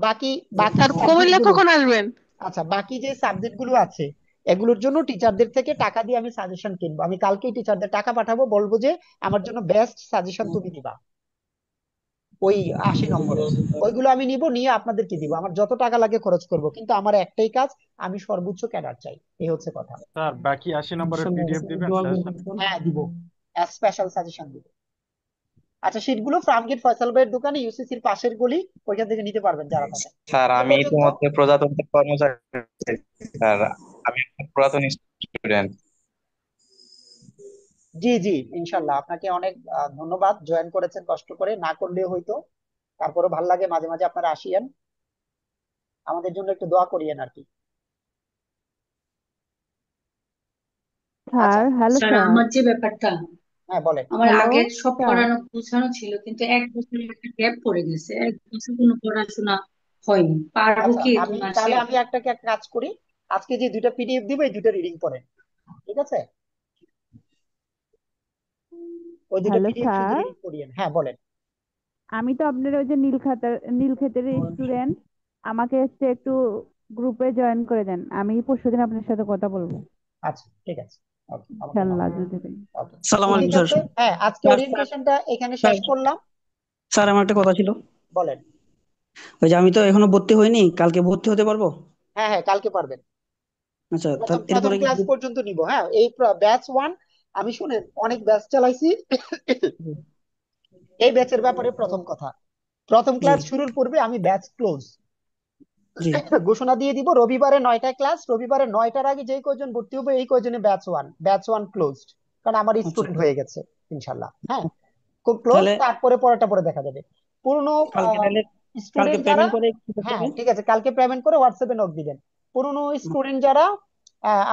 বাকি স্যার কুমিল্লা কখন আসবেন? আচ্ছা, বাকি যে সাবজেক্ট গুলো আছে এগুলোর জন্য টিচারদের থেকে টাকা দিয়ে আমি সাজেশন কিনবো। আমি কালকেই টিচারদের টাকা পাঠাবো, বলবো যে আমার জন্য বেস্ট সাজেশন তুমি দিবা ওই 80 নম্বরে। ওইগুলো আমি নিব, নিয়ে আপনাদেরকে দিব। আমার যত টাকা লাগে খরচ করব, কিন্তু আমার একটাই কাজ, আমি সর্বোচ্চ ক্যাডার চাই, এই হচ্ছে কথা। স্যার বাকি 80 নম্বরের পিডিএফ দিবেন সাজেশন? হ্যাঁ দিব, স্পেশাল সাজেশন দিব। আচ্ছা, শীটগুলো ফার্মগেট ফয়সাল ভাইয়ের দোকানে ইউসিসির পাশের গলি, ওইখান থেকে নিতে পারবেন যারা থাকেন। স্যার এ আমি পর্যন্ত ইতিমধ্যে প্রজাতন্ত্র কর্মচারী, স্যার আমি একটা পুরাতন স্টুডেন্ট। জি জি, ইনশাল্লাহ আপনাকে অনেক ধন্যবাদ, জয়েন করেছেন কষ্ট করে, না করলেও হয়তো, তারপরে ভাল লাগে মাঝে মাঝে আপনারা আসিয়েন, আমাদের জন্য একটু দোয়া করিয়েন আর কি। আচ্ছা স্যার হ্যালো স্যার স্যার। আমার যে ব্যাপারটা, হ্যাঁ বলেন। আমার হ্যালো আগের সব স্যার। পড়ানো গোছানো ছিল, কিন্তু 1 বছরের একটা গ্যাপ পড়ে গেছে, 1 বছর কোনো পড়াশোনা হয়নি। পারবো আচ্ছা, কি আমি 2 মাসে? তাহলে আমি একটা কাজ করি, আজকে যে 2টা পিডিএফ দিব এই 2টা রিডিং করেন, ঠিক আছে? ওই 2টা হ্যালো পিডিএফ শুধু স্যার, রিডিং করিয়েন। হ্যাঁ বলেন। আমি তো আপনার ওই যে নীলক্ষেতের স্টুডেন্ট, আমাকে হচ্ছে একটু গ্রুপে জয়েন করে দেন, আমি পরশুদিন আপনার সাথে কথা বলবো আচ্ছা ঠিক আছে, ওকে, আমাকে ইনশাল্লাহ যদি দেন। ওকে, সালাম ঠিক আলাইকুম স্যার। আছে। হ্যাঁ, আজকে স্যার ওরিয়েন্টেশনটা এখানে স্যার শেষ করলাম। স্যার, আমার একটা কথা ছিল। বলেন। ওই যে আমি তো এখনো ভর্তি হইনি, কালকে ভর্তি হতে পারবো? হ্যাঁ হ্যাঁ, কালকে পারবেন। আচ্ছা, প্রথম এরপরে ক্লাস পর্যন্ত নিব। হ্যাঁ, এই ব্যাচ 1, আমি শুনেন অনেক ব্যাচ চালাইছি, এই ব্যাচের ব্যাপারে প্রথম কথা, প্রথম জি ক্লাস শুরুর পূর্বে আমি ব্যাচ ক্লোজ জি ঘোষণা দিয়ে দিব। রবিবারে 9টায় ক্লাস, রবিবারে 9টার আগে যেই কয়জন ভর্তি হবে এই কয়জনে ব্যাচ 1 ক্লোজড, কারণ আমার আচ্ছা, স্টুডেন্ট হয়ে গেছে ইনশাআল্লাহ। হ্যাঁ, খুব ক্লোজ, তাহলে তারপরে পরেরটা পরে দেখা যাবে। পুরনো কালকে তাহলে কালকে স্টুডেন্ট যারা, পেমেন্ট করে কি করতে হ্যাঁ হবে? ঠিক আছে, কালকে পেমেন্ট করে হোয়াটসঅ্যাপে নোট দিবেন। পুরনো স্টুডেন্ট যারা,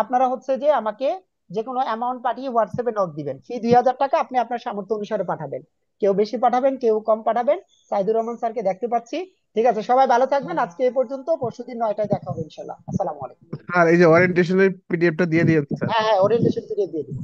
আপনারা হচ্ছে যে আমাকে যে কোনো অ্যামাউন্ট পাঠিয়ে হোয়াটসঅ্যাপে নোট দিবেন। ফি 2000 টাকা, আপনি আপনার সামর্থ্য অনুসারে পাঠাবেন, কেউ বেশি পাঠাবেন কেউ কম পাঠাবেন। সাইদুর রহমান স্যারকে দেখতে পাচ্ছি। ঠিক আছে, সবাই ভালো থাকবেন, আজকে এই পর্যন্ত, পরশুদিন 9টায় দেখা হবে ইনশাআল্লাহ। আসসালামু আলাইকুম। আর এই যে ওরিয়েন্টেশনের পিডিএফটা দিয়ে দিয়েছে স্যার। হ্যাঁ হ্যাঁ, ওরিয়েন্টেশন পিরিয়ড দিয়ে দিন।